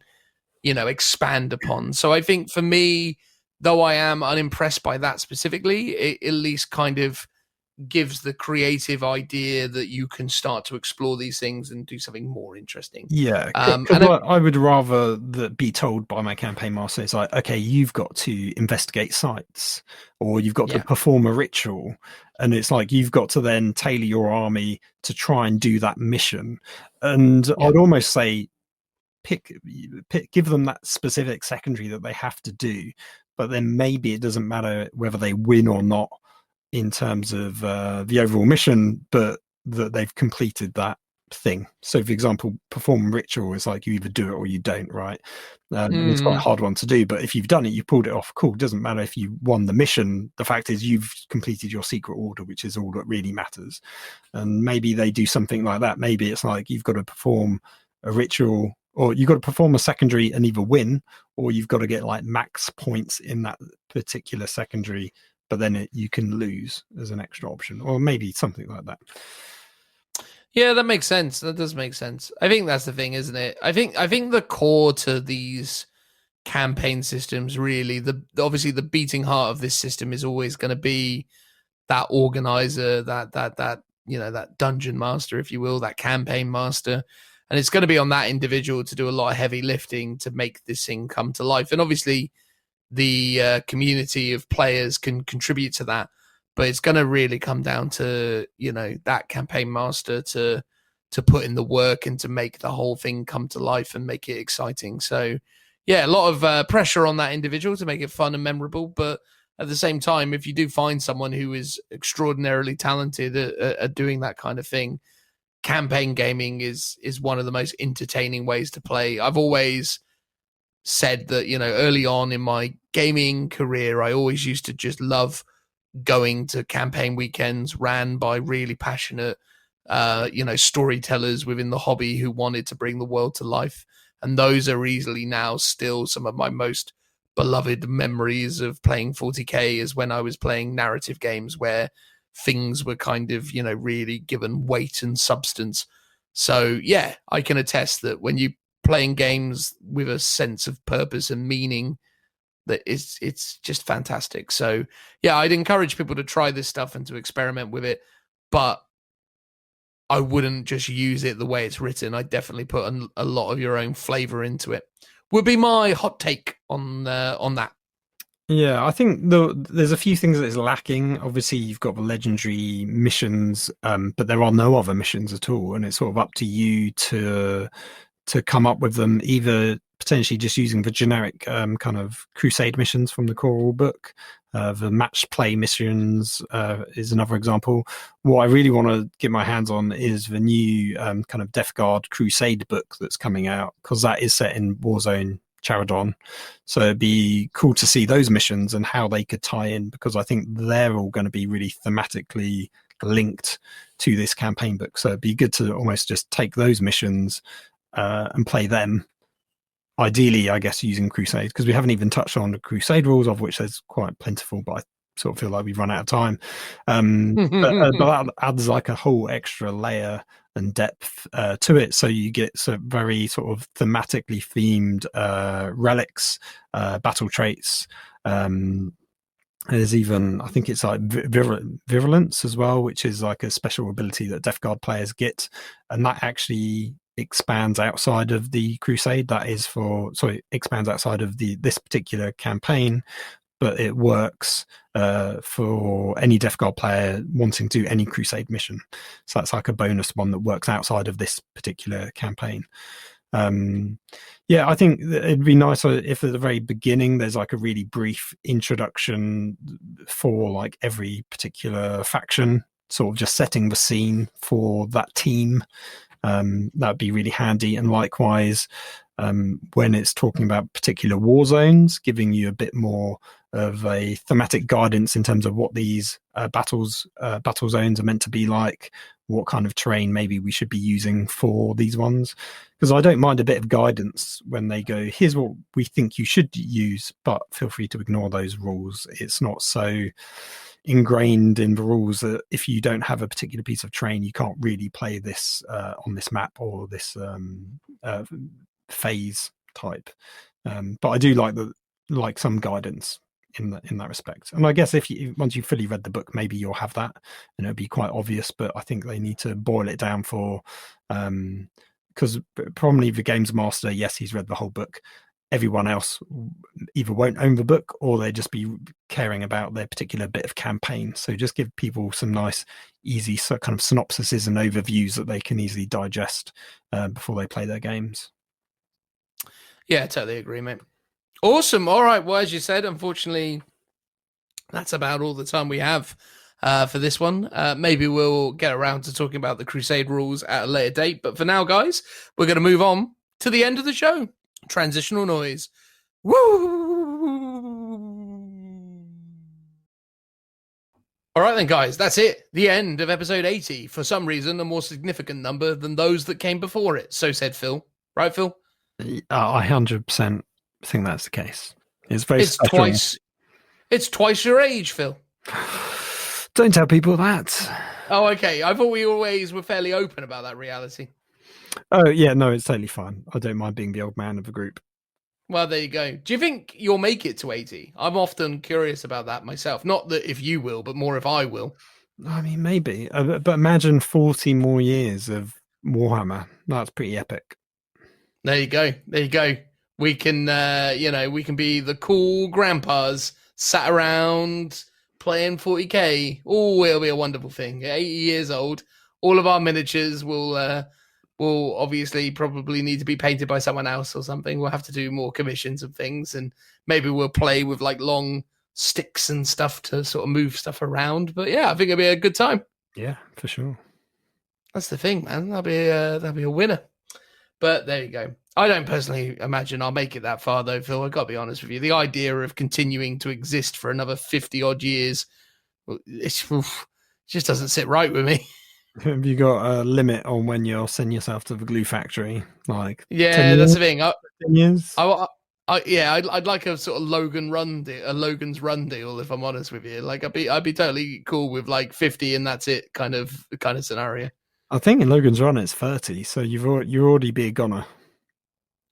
expand upon. So I think for me, though I am unimpressed by that specifically, it at least kind of gives the creative idea that you can start to explore these things and do something more interesting. Yeah, I would rather that be told by my campaign master. It's like, okay, you've got to investigate sites, or you've got to perform a ritual, and it's like you've got to then tailor your army to try and do that mission. And I'd almost say give them that specific secondary that they have to do, but then maybe it doesn't matter whether they win or not in terms of the overall mission, but that they've completed that thing. So, for example, perform ritual is like you either do it or you don't, right? It's quite a hard one to do, but if you've done it, you pulled it off, cool. Doesn't matter if you won the mission. The fact is you've completed your secret order, which is all that really matters. And maybe they do something like that. Maybe it's like you've got to perform a ritual, or you've got to perform a secondary and either win, or you've got to get like max points in that particular secondary, but then you can lose as an extra option, or maybe something like that. Yeah, that makes sense. That does make sense. I think that's the thing, isn't it? I think the core to these campaign systems, really, obviously the beating heart of this system is always going to be that organizer, that dungeon master, if you will, that campaign master. And it's going to be on that individual to do a lot of heavy lifting to make this thing come to life. And obviously the community of players can contribute to that, but it's going to really come down to that campaign master to put in the work and to make the whole thing come to life and make it exciting. So a lot of pressure on that individual to make it fun and memorable, but at the same time, if you do find someone who is extraordinarily talented at doing that kind of thing, campaign gaming is one of the most entertaining ways to play. I've always said that, early on in my gaming career, I always used to just love going to campaign weekends ran by really passionate storytellers within the hobby who wanted to bring the world to life. And those are easily now still some of my most beloved memories of playing 40k, is when I was playing narrative games where things were kind of, really given weight and substance. So yeah, I can attest that when you playing games with a sense of purpose and meaning, that it's just fantastic. So yeah, I'd encourage people to try this stuff and to experiment with it, but I wouldn't just use it the way it's written. I'd definitely put a lot of your own flavor into it. Would be my hot take on that. Yeah, I think there's a few things that is lacking. Obviously, you've got the legendary missions, but there are no other missions at all, and it's sort of up to you to come up with them, either potentially just using the generic kind of crusade missions from the core rule book. The match play missions is another example. What I really want to get my hands on is the new kind of Death Guard crusade book that's coming out, because that is set in Warzone Charadon. So it'd be cool to see those missions and how they could tie in, because I think they're all going to be really thematically linked to this campaign book. So it'd be good to almost just take those missions and play them. Ideally, I guess, using Crusade, because we haven't even touched on the Crusade rules, of which there's quite plentiful, but I sort of feel like we've run out of time. But that adds like a whole extra layer and depth to it. So you get some very sort of thematically themed relics, battle traits. There's even, I think it's like virulence as well, which is like a special ability that Death Guard players get, and that actually expands outside of the crusade. Expands outside of this particular campaign, but it works for any Death Guard player wanting to do any crusade mission. So that's like a bonus one that works outside of this particular campaign. I think it'd be nice if at the very beginning there's like a really brief introduction for like every particular faction, sort of just setting the scene for that team. That'd be really handy. And likewise, when it's talking about particular war zones, giving you a bit more of a thematic guidance in terms of what these battle zones are meant to be like, what kind of terrain maybe we should be using for these ones. Because I don't mind a bit of guidance when they go, here's what we think you should use, but feel free to ignore those rules. It's not so ingrained in the rules that if you don't have a particular piece of terrain, you can't really play this on this map or this phase type. But I do like some guidance in that respect. And I guess once you've fully read the book, maybe you'll have that and it'll be quite obvious, but I think they need to boil it down for because probably the games master, yes, he's read the whole book. Everyone else either won't own the book or they'll just be caring about their particular bit of campaign. So just give people some nice, easy kind of synopsises and overviews that they can easily digest before they play their games. Yeah, totally agree, mate. Awesome. All right. Well, as you said, unfortunately, that's about all the time we have for this one. Maybe we'll get around to talking about the Crusade rules at a later date. But for now, guys, we're going to move on to the end of the show. Transitional noise. Woo! All right then, guys, that's it. The end of episode 80. For some reason, a more significant number than those that came before it. So said Phil. Right, Phil? I 100% think that's the case. It's very special. It's twice your age, Phil. Don't tell people that. Oh, okay. I thought we always were fairly open about that reality. Oh, yeah, no, it's totally fine. I don't mind being the old man of the group. Well, there you go. Do you think you'll make it to 80? I'm often curious about that myself. Not that if you will, but more if I will. I mean, maybe. But imagine 40 more years of Warhammer. That's pretty epic. There you go. There you go. We can, we can be the cool grandpas sat around playing 40k. Oh, it'll be a wonderful thing. 80 years old. All of our miniatures will obviously probably need to be painted by someone else or something. We'll have to do more commissions of things, and maybe we'll play with like long sticks and stuff to sort of move stuff around. But yeah, I think it'll be a good time. Yeah, for sure. That's the thing, man. That'll be a winner. But there you go. I don't personally imagine I'll make it that far, though, Phil. I've got to be honest with you. The idea of continuing to exist for another 50 odd years, it just doesn't sit right with me. Have you got a limit on when you'll send yourself to the glue factory? Like 10 Yeah, that's years? the thing. 10 years? I'd like a sort of Logan's Run deal. If I'm honest with you, like I'd be totally cool with like 50 and that's it kind of scenario. I think in Logan's Run it's 30, so you're already be a goner.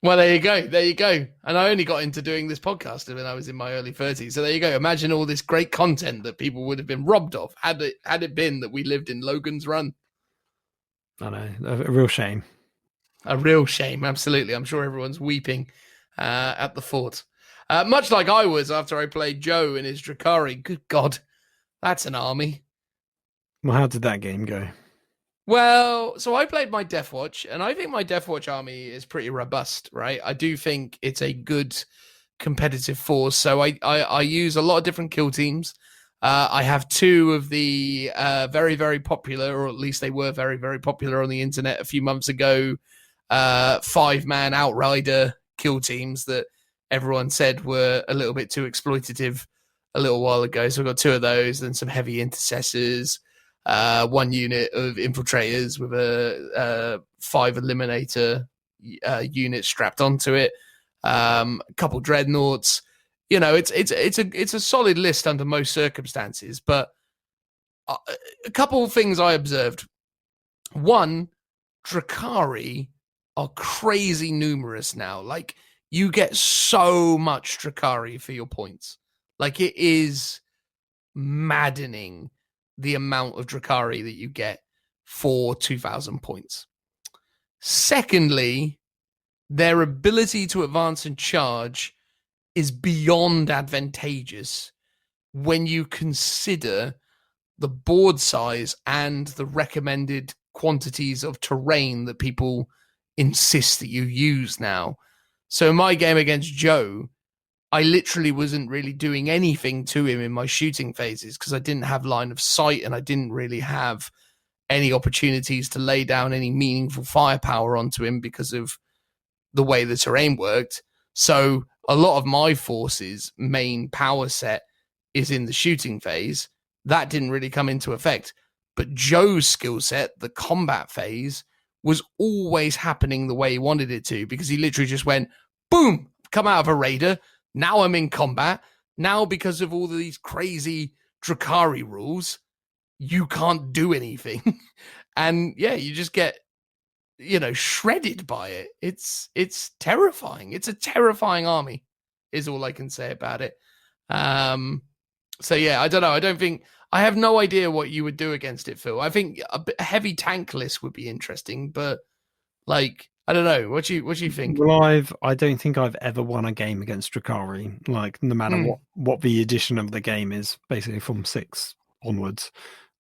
Well, there you go. There you go. And I only got into doing this podcast when I was in my early 30s. So there you go. Imagine all this great content that people would have been robbed of had it been that we lived in Logan's Run. I know, a real shame. A real shame, absolutely. I'm sure everyone's weeping at the fort. Much like I was after I played Joe in his Drakari. Good God, that's an army. Well, how did that game go? Well, so I played my Death Watch, and I think my Death Watch army is pretty robust, right? I do think it's a good competitive force. So I use a lot of different kill teams. I have two of the very, very popular, or at least they were very, very popular on the internet a few months ago, 5-man Outrider kill teams that everyone said were a little bit too exploitative a little while ago. So I've got two of those, then some heavy intercessors, one unit of infiltrators with a 5 eliminator unit strapped onto it, a couple dreadnoughts. You know, it's a solid list under most circumstances. But a couple of things I observed. One, Drakari are crazy numerous now. Like, you get so much Drakari for your points. Like, it is maddening the amount of Drakari that you get for 2,000 points. Secondly, their ability to advance and charge is beyond advantageous when you consider the board size and the recommended quantities of terrain that people insist that you use now. So in my game against Joe, I literally wasn't really doing anything to him in my shooting phases because I didn't have line of sight and I didn't really have any opportunities to lay down any meaningful firepower onto him because of the way the terrain worked. So a lot of my forces' main power set is in the shooting phase. That didn't really come into effect. But Joe's skill set, the combat phase, was always happening the way he wanted it to because he literally just went, boom, come out of a raider. Now I'm in combat. Now, because of all of these crazy Drakari rules, you can't do anything. And yeah, you just get, shredded by it. It's terrifying. It's a terrifying army, is all I can say about it. So yeah, I don't know. I have no idea what you would do against it, Phil. I think a heavy tank list would be interesting, but like, I don't know. What do you think? Well, I don't think I've ever won a game against Drakari. Like, no matter what the edition of the game is, basically from 6 onwards.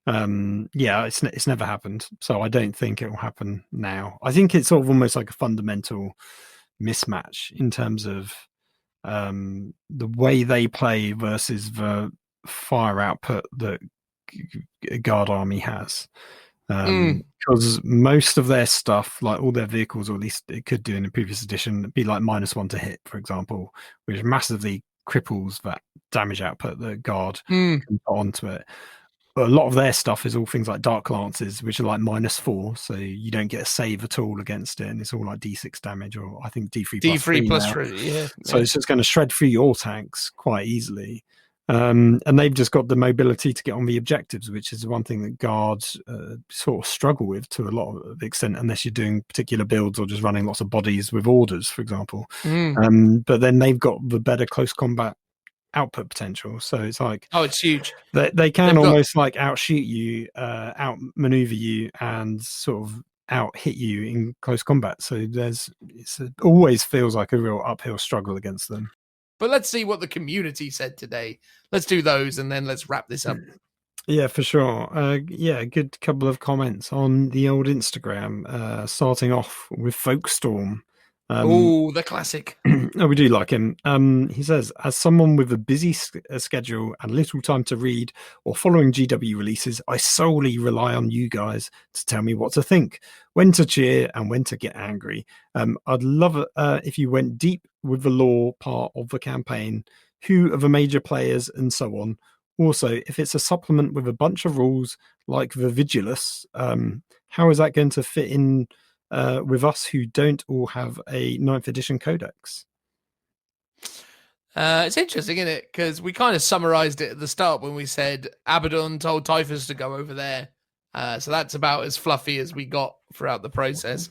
Yeah, it's never happened. So I don't think it will happen now. I think it's sort of almost like a fundamental mismatch in terms of the way they play versus the fire output that a guard army has. Because most of their stuff, like all their vehicles, or at least it could do in the previous edition, be like -1 to hit, for example, which massively cripples that damage output that guard can put onto it. But a lot of their stuff is all things like Dark Lances, which are like -4, so you don't get a save at all against it, and it's all like D6 damage, or I think D3 plus 3, yeah. So it's just going to shred through your tanks quite easily. And they've just got the mobility to get on the objectives, which is one thing that guards sort of struggle with to a lot of extent, unless you're doing particular builds or just running lots of bodies with orders, for example. But then they've got the better close combat output potential. So it's like, it's huge. They can almost like outshoot you, outmaneuver you, and sort of out hit you in close combat. So it always feels like a real uphill struggle against them. But let's see what the community said today. Let's do those, and then let's wrap this up. Yeah, for sure. Yeah, a good couple of comments on the old Instagram, starting off with Folkstorm. The classic. Oh, we do like him. He says, as someone with a busy schedule and little time to read or following GW releases, I solely rely on you guys to tell me what to think, when to cheer and when to get angry. I'd love it if you went deep with the lore part of the campaign, who are the major players and so on, Also, if it's a supplement with a bunch of rules like the Vigilus, how is that going to fit in with us who don't all have a 9th edition codex? It's interesting, isn't it? Because we kind of summarized it at the start when we said Abaddon told Typhus to go over there. So that's about as fluffy as we got throughout the process.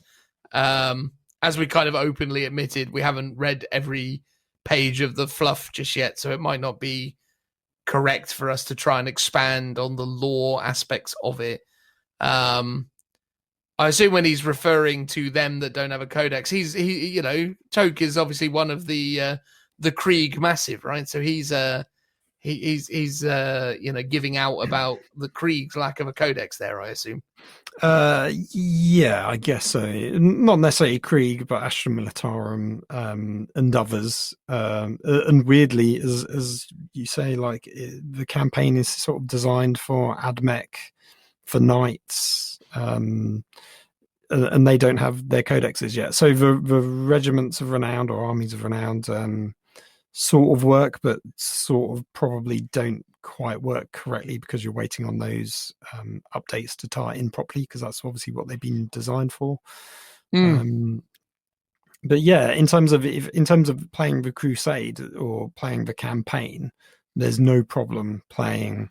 As we kind of openly admitted, we haven't read every page of the fluff just yet, so it might not be correct for us to try and expand on the lore aspects of it. I assume when he's referring to them that don't have a codex, Toke is obviously one of the Krieg massive, right? So he's giving out about the Krieg's lack of a codex there, I assume. Yeah, I guess so. Not necessarily Krieg, but Astra Militarum and others. And weirdly, as you say, like the campaign is sort of designed for Admech, for knights, and they don't have their codexes yet. So the regiments of renowned or armies of renowned sort of work, but sort of probably don't quite work correctly because you're waiting on those updates to tie in properly, because that's obviously what they've been designed for. But yeah, in terms of playing the Crusade or playing the campaign, there's no problem playing.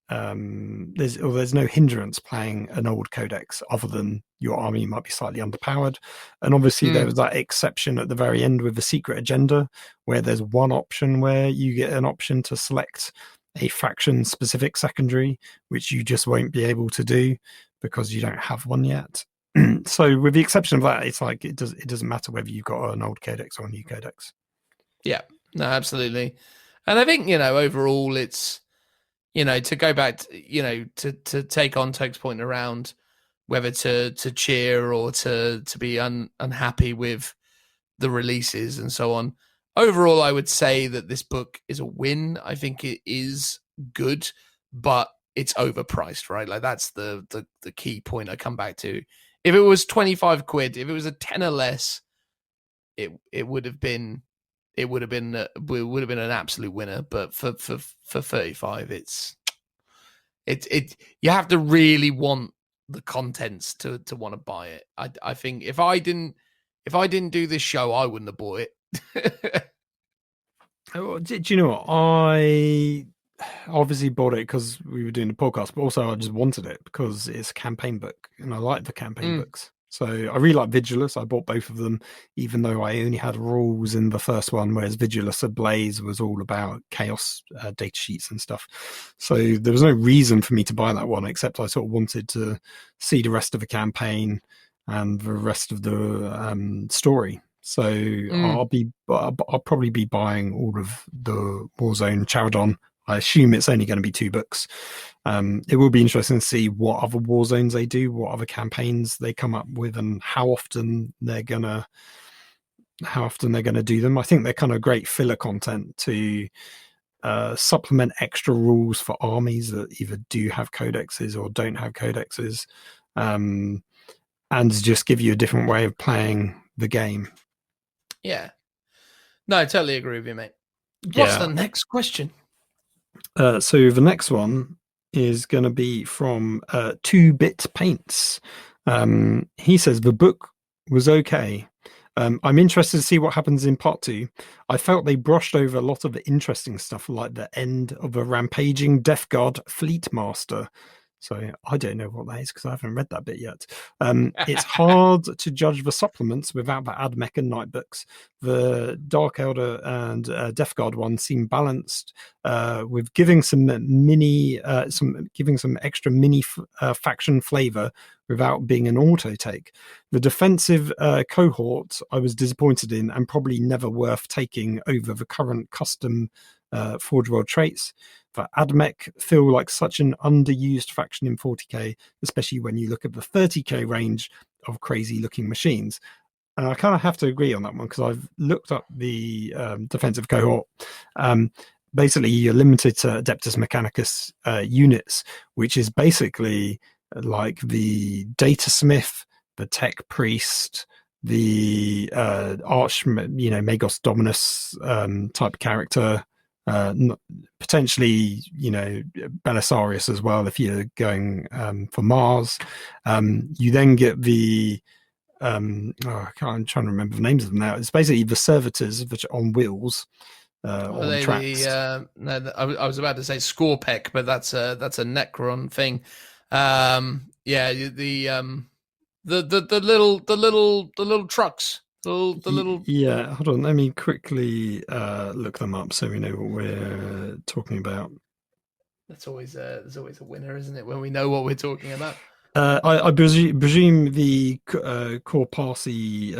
There's no hindrance playing an old codex other than your army might be slightly underpowered. And obviously there was that exception at the very end with the secret agenda, where there's one option where you get an option to select a faction specific secondary, which you just won't be able to do because you don't have one yet. So with the exception of that, it's like it doesn't matter whether you've got an old codex or a new codex. Yeah, no, absolutely. And I think, overall it's, to go back, to take on Toke's point around whether to cheer or to be unhappy with the releases and so on. Overall, I would say that this book is a win. I think it is good, but it's overpriced, right? Like that's the key point I come back to. If it was 25 quid, if it was a tenner less, it would have been an absolute winner. But for 35, it's you have to really want the contents to want to buy it. I think if I didn't do this show, I wouldn't have bought it. Do you know what? I obviously bought it because we were doing the podcast, but also I just wanted it because it's a campaign book and I like the campaign books. So I really like Vigilus. I bought both of them, even though I only had rules in the first one, whereas Vigilus Ablaze was all about chaos data sheets and stuff. So there was no reason for me to buy that one, except I sort of wanted to see the rest of the campaign and the rest of the story. So I'll probably be buying all of the Warzone Charadon. I assume it's only going to be 2 books. It will be interesting to see what other war zones they do, what other campaigns they come up with, and how often they're gonna do them. I think they're kind of great filler content to supplement extra rules for armies that either do have codexes or don't have codexes, and just give you a different way of playing the game. Yeah. No, I totally agree with you, mate. What's the next question? So the next one is going to be from 2-Bit Paints. He says the book was okay. I'm interested to see what happens in part 2. I felt they brushed over a lot of the interesting stuff, like the end of a rampaging Death Guard Fleet Master. So I don't know what that is because I haven't read that bit yet. It's hard to judge the supplements without the Admech and Night books. The Dark Elder and Death Guard one seem balanced, with giving some extra mini faction flavor without being an auto take. The defensive cohort I was disappointed in and probably never worth taking over the current custom Forge World traits. For Admech feel like such an underused faction in 40k, especially when you look at the 30k range of crazy looking machines. And I kind of have to agree on that one because I've looked up the defensive cohort. Basically, you're limited to Adeptus Mechanicus units, which is basically like the Datasmith, the Tech Priest, the Arch, Magos Dominus type character. Potentially, Belisarius as well if you're going for Mars. You then get the I'm trying to remember the names of them now. It's basically the servitors which are on wheels. On tracks. No, I was about to say Scorpec, but that's a Necron thing. The little trucks. Yeah, hold on. Let me quickly look them up so we know what we're talking about. There's always a winner, isn't it, when we know what we're talking about? I presume the Corpasi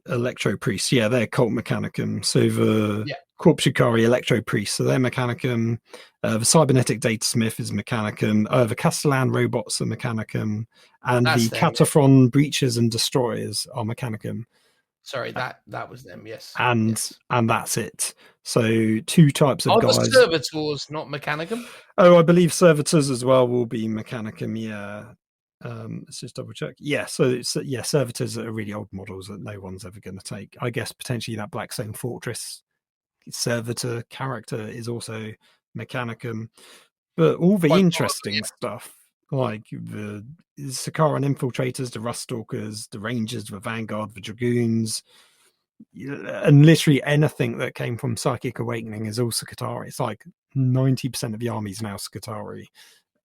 Electro Priests, they're Cult Mechanicum. So the Corpuscari Electro Priests, so they're Mechanicum. The Cybernetic Datasmith is Mechanicum. The Castellan Robots are Mechanicum. And the Cataphron Breachers and Destroyers are Mechanicum. Sorry, that was them, yes. And that's it. So 2 types of guys. Are the Servitors not Mechanicum? Oh, I believe Servitors as well will be Mechanicum, yeah. Let's just double check. Yeah, so Servitors are really old models that no one's ever going to take. I guess potentially that Blackstone Fortress Servitor character is also Mechanicum. But all the interesting stuff, like the Sakaran Infiltrators, the Ruststalkers, the Rangers, the Vanguard, the Dragoons, and literally anything that came from Psychic Awakening is all Skitarii. It's like 90% of the army is now Skitarii.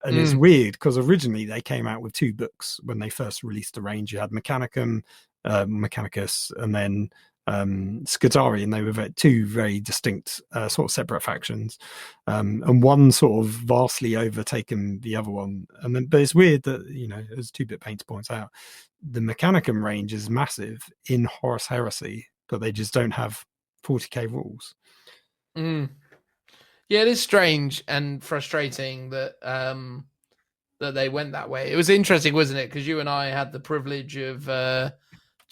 And it's weird because originally they came out with 2 books when they first released the range. You had Mechanicum, Mechanicus, and then Skitarii, and they were 2 very distinct sort of separate factions, and one sort of vastly overtaken the other one. And then, but it's weird that, as 2-Bit Painter points out, the Mechanicum range is massive in Horus Heresy, but they just don't have 40k rules. Yeah, it is strange and frustrating that that they went that way. It was interesting, wasn't it? Because you and I had the privilege of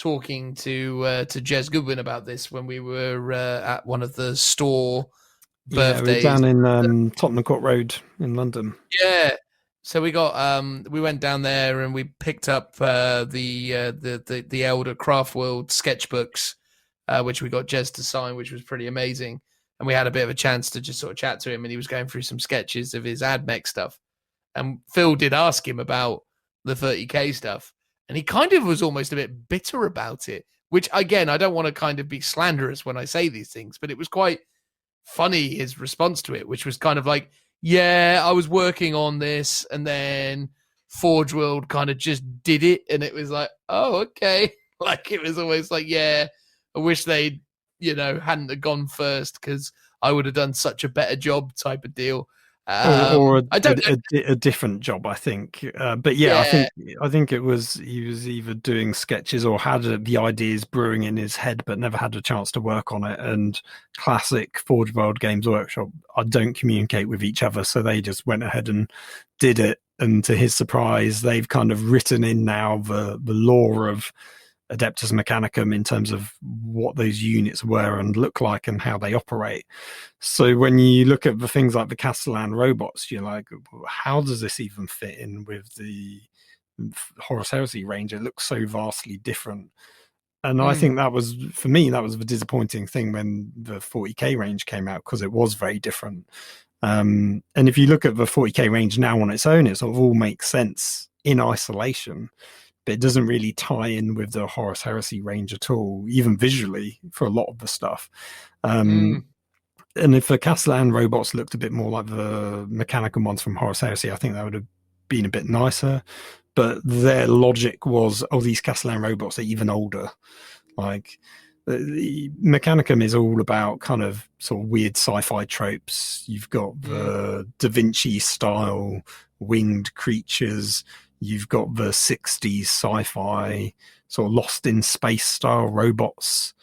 talking to Jez Goodwin about this when we were at one of the store birthdays. Yeah, we were down in Tottenham Court Road in London. Yeah, so we got we went down there and we picked up the Elder Craftworld sketchbooks, which we got Jez to sign, which was pretty amazing. And we had a bit of a chance to just sort of chat to him, and he was going through some sketches of his AdMech stuff. And Phil did ask him about the 30k stuff, and he kind of was almost a bit bitter about it, which, again, I don't want to kind of be slanderous when I say these things, but it was quite funny, his response to it, which was kind of like, yeah, I was working on this, and then Forge World kind of just did it, and it was like, oh, okay. Like, it was almost like, yeah, I wish they'd, hadn't have gone first because I would have done such a better job type of deal. Or a different job, I think. But yeah, I think it was, he was either doing sketches or had the ideas brewing in his head, but never had a chance to work on it. And classic Forge World Games Workshop, I don't communicate with each other, so they just went ahead and did it. And to his surprise, they've kind of written in now the lore of Adeptus Mechanicum in terms of what those units were and look like and how they operate. So when you look at the things like the Castellan robots, you're like, how does this even fit in with the Horus Heresy range? It looks so vastly different. And I think that was, for me, that was the disappointing thing when the 40k range came out, because it was very different. And if you look at the 40k range now on its own, it sort of all makes sense in isolation. But it doesn't really tie in with the Horus Heresy range at all, even visually, for a lot of the stuff. And if the Castellan robots looked a bit more like the Mechanicum ones from Horus Heresy, I think that would have been a bit nicer. But their logic was, these Castellan robots are even older. Like, the Mechanicum is all about kind of sort of weird sci-fi tropes. You've got the Da Vinci style winged creatures. You've got the 60s sci-fi sort of lost in space style robots.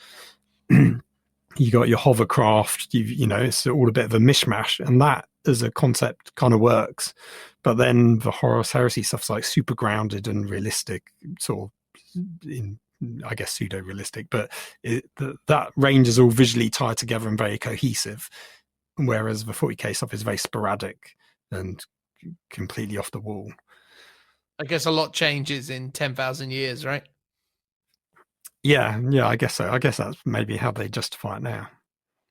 You got your hovercraft. It's all a bit of a mishmash, and that as a concept kind of works. But then the Horus Heresy stuff's like super grounded and realistic, sort of in, I guess, pseudo-realistic. But that range is all visually tied together and very cohesive, whereas the 40k stuff is very sporadic and completely off the wall. I guess a lot changes in 10,000 years, right? Yeah, I guess so. I guess that's maybe how they justify it now.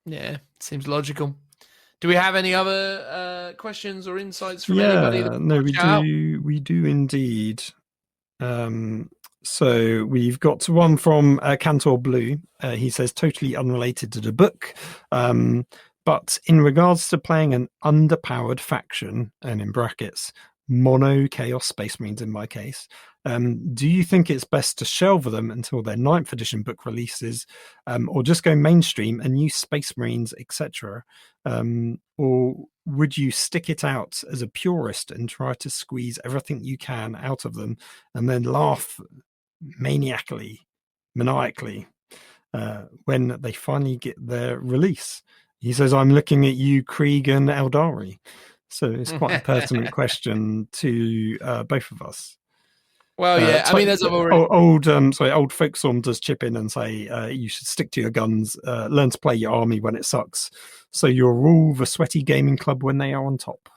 Yeah, seems logical. Do we have any other questions or insights from anybody? No, we do indeed. So we've got one from Cantor Blue. He says, totally unrelated to the book, but in regards to playing an underpowered faction, and in brackets, mono Chaos Space Marines in my case, do you think it's best to shelve them until their 9th edition book releases, or just go mainstream and use Space Marines, etc.? Or would you stick it out as a purist and try to squeeze everything you can out of them and then laugh maniacally when they finally get their release? He says, I'm looking at you, Krieg and Aeldari. So it's quite a pertinent question to both of us. Well, yeah, I mean, as I've already... old Folkstorm does chip in and say you should stick to your guns, learn to play your army when it sucks, so you'll rule the sweaty gaming club when they are on top.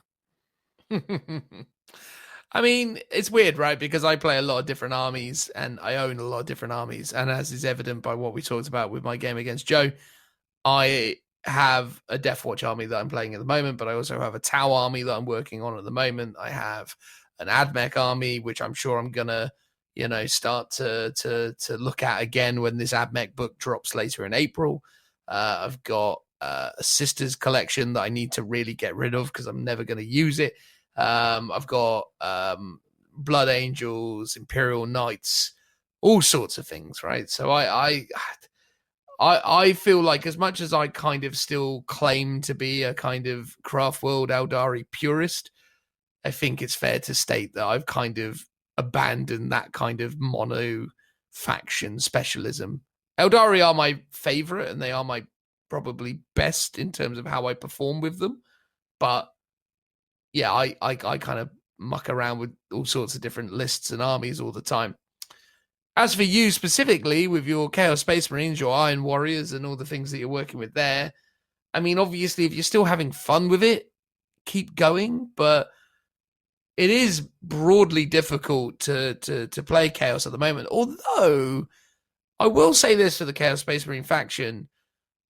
I mean, it's weird, right? Because I play a lot of different armies and I own a lot of different armies. And as is evident by what we talked about with my game against Joe, I have a Death Watch army that I'm playing at the moment, but I also have a Tau army that I'm working on at the moment. I have an AdMech army, which I'm sure I'm gonna, start to look at again when this AdMech book drops later in April. I've got a Sisters collection that I need to really get rid of because I'm never going to use it. I've got Blood Angels, Imperial Knights, all sorts of things, right? So I feel like, as much as I kind of still claim to be a kind of Craftworld Aeldari purist, I think it's fair to state that I've kind of abandoned that kind of mono faction specialism. Aeldari are my favorite and they are my probably best in terms of how I perform with them. But yeah, I kind of muck around with all sorts of different lists and armies all the time. As for you specifically, with your Chaos Space Marines, your Iron Warriors, and all the things that you're working with there, I mean, obviously, if you're still having fun with it, keep going. But it is broadly difficult to play Chaos at the moment. Although, I will say this for the Chaos Space Marine faction,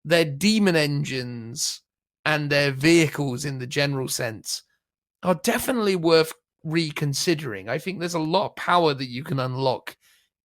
their demon engines and their vehicles in the general sense are definitely worth reconsidering. I think there's a lot of power that you can unlock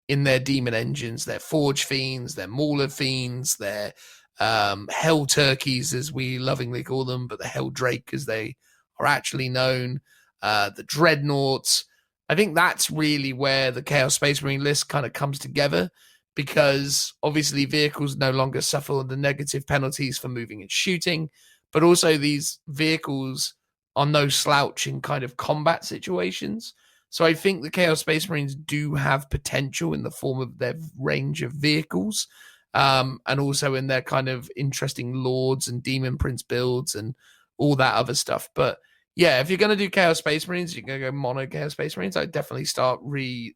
in their demon engines, their Forge Fiends, their Mauler Fiends, their Hell Turkeys, as we lovingly call them, but the Hell Drake as they are actually known, the Dreadnoughts. I think that's really where the Chaos Space Marine list kind of comes together, because obviously vehicles no longer suffer the negative penalties for moving and shooting, but also these vehicles are no slouch in kind of combat situations. So I think the Chaos Space Marines do have potential in the form of their range of vehicles, and also in their kind of interesting Lords and Demon Prince builds and all that other stuff. But yeah, if you're going to do Chaos Space Marines, you're going to go mono Chaos Space Marines, I'd definitely start really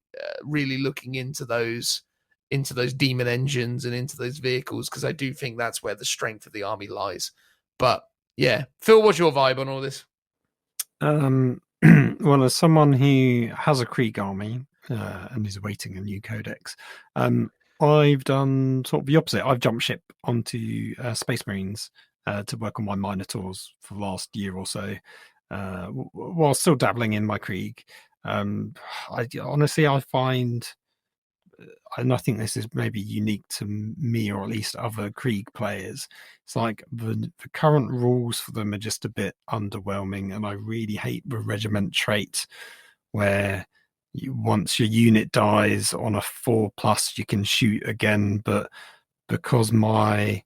looking into those demon engines and into those vehicles, because I do think that's where the strength of the army lies. But yeah, Phil, what's your vibe on all this? Well, as someone who has a Krieg army and is awaiting a new codex, I've done sort of the opposite. I've jumped ship onto Space Marines to work on my Minotaurs for the last year or so, while still dabbling in my Krieg. I find, and I think this is maybe unique to me, or at least other Krieg players, it's like the current rules for them are just a bit underwhelming, and I really hate the regiment trait where once your unit dies on a 4+, you can shoot again, but because my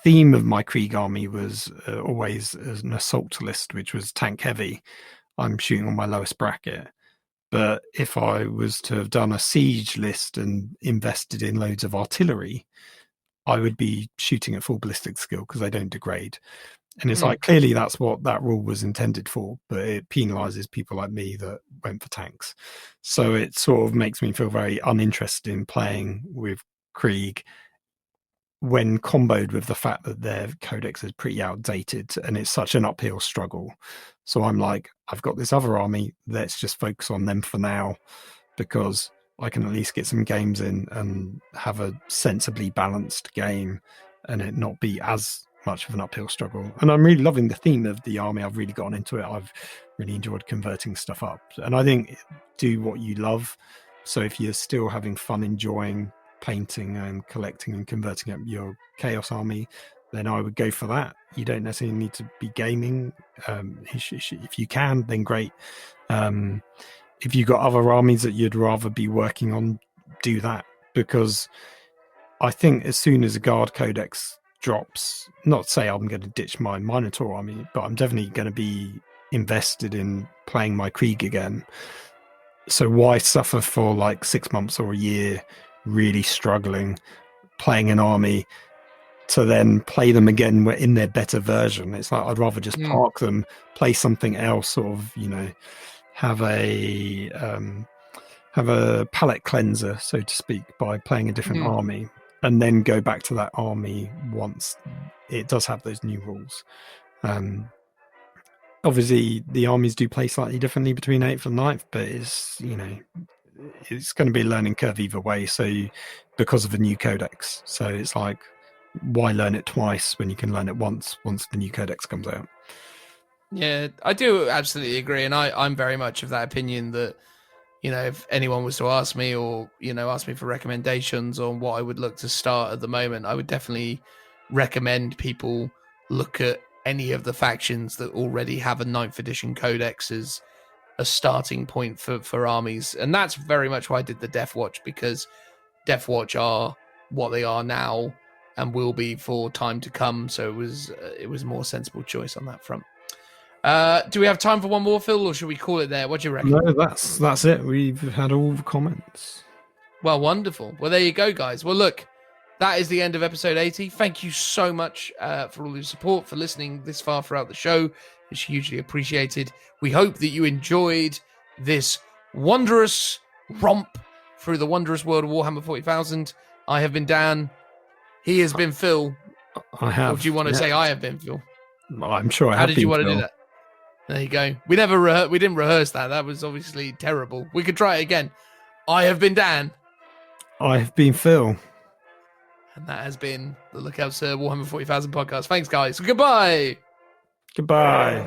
theme of my Krieg army was always an assault list, which was tank heavy, I'm shooting on my lowest bracket. But if I was to have done a siege list and invested in loads of artillery, I would be shooting at full ballistic skill because they don't degrade. And it's like, clearly that's what that rule was intended for, but it penalizes people like me that went for tanks. So it sort of makes me feel very uninterested in playing with Krieg when comboed with the fact that their codex is pretty outdated and it's such an uphill struggle. So I'm like, I've got this other army, let's just focus on them for now, because I can at least get some games in and have a sensibly balanced game and it not be as much of an uphill struggle. And I'm really loving the theme of the army. I've really gotten into it. I've really enjoyed converting stuff up, and I think do what you love. So if you're still having fun enjoying painting and collecting and converting up your chaos army, then I would go for that. You don't necessarily need to be gaming. If you can, then great. If you've got other armies that you'd rather be working on, do that, because I think as soon as a guard codex drops, not to say I'm going to ditch my Minotaur army, but I'm definitely going to be invested in playing my Krieg again. So why suffer for like 6 months or a year really struggling playing an army to then play them again in their better version? It's like I'd rather just park them, play something else, sort of, have a palate cleanser, so to speak, by playing a different army, and then go back to that army once it does have those new rules. Obviously the armies do play slightly differently between 8th and 9th, but it's it's going to be a learning curve either way, so because of the new codex. So it's like, why learn it twice when you can learn it once the new codex comes out? Yeah, I do absolutely agree, and I'm very much of that opinion that, if anyone was to ask me or, ask me for recommendations on what I would look to start at the moment, I would definitely recommend people look at any of the factions that already have a 9th edition codex as a starting point for armies. And that's very much why I did the Death Watch, because Death Watch are what they are now and will be for time to come. So it was a more sensible choice on that front. Do we have time for one more, Phil, or should we call it there? What do you reckon? No, that's it. We've had all the comments. Well, wonderful. Well, there you go, guys. Well, look, that is the end of episode 80. Thank you so much for all your support, for listening this far throughout the show. It's hugely appreciated. We hope that you enjoyed this wondrous romp through the wondrous world of Warhammer 40,000. I have been Dan. He has been Phil. I have. Or do you want to say I have been Phil? I'm sure I have. How did you want Phil. to do that? There you go. We didn't rehearse that. That was obviously terrible. We could try it again. I have been Dan. I have been Phil. And that has been the Lookout Sir Warhammer 40,000 podcast. Thanks, guys. Goodbye. Goodbye.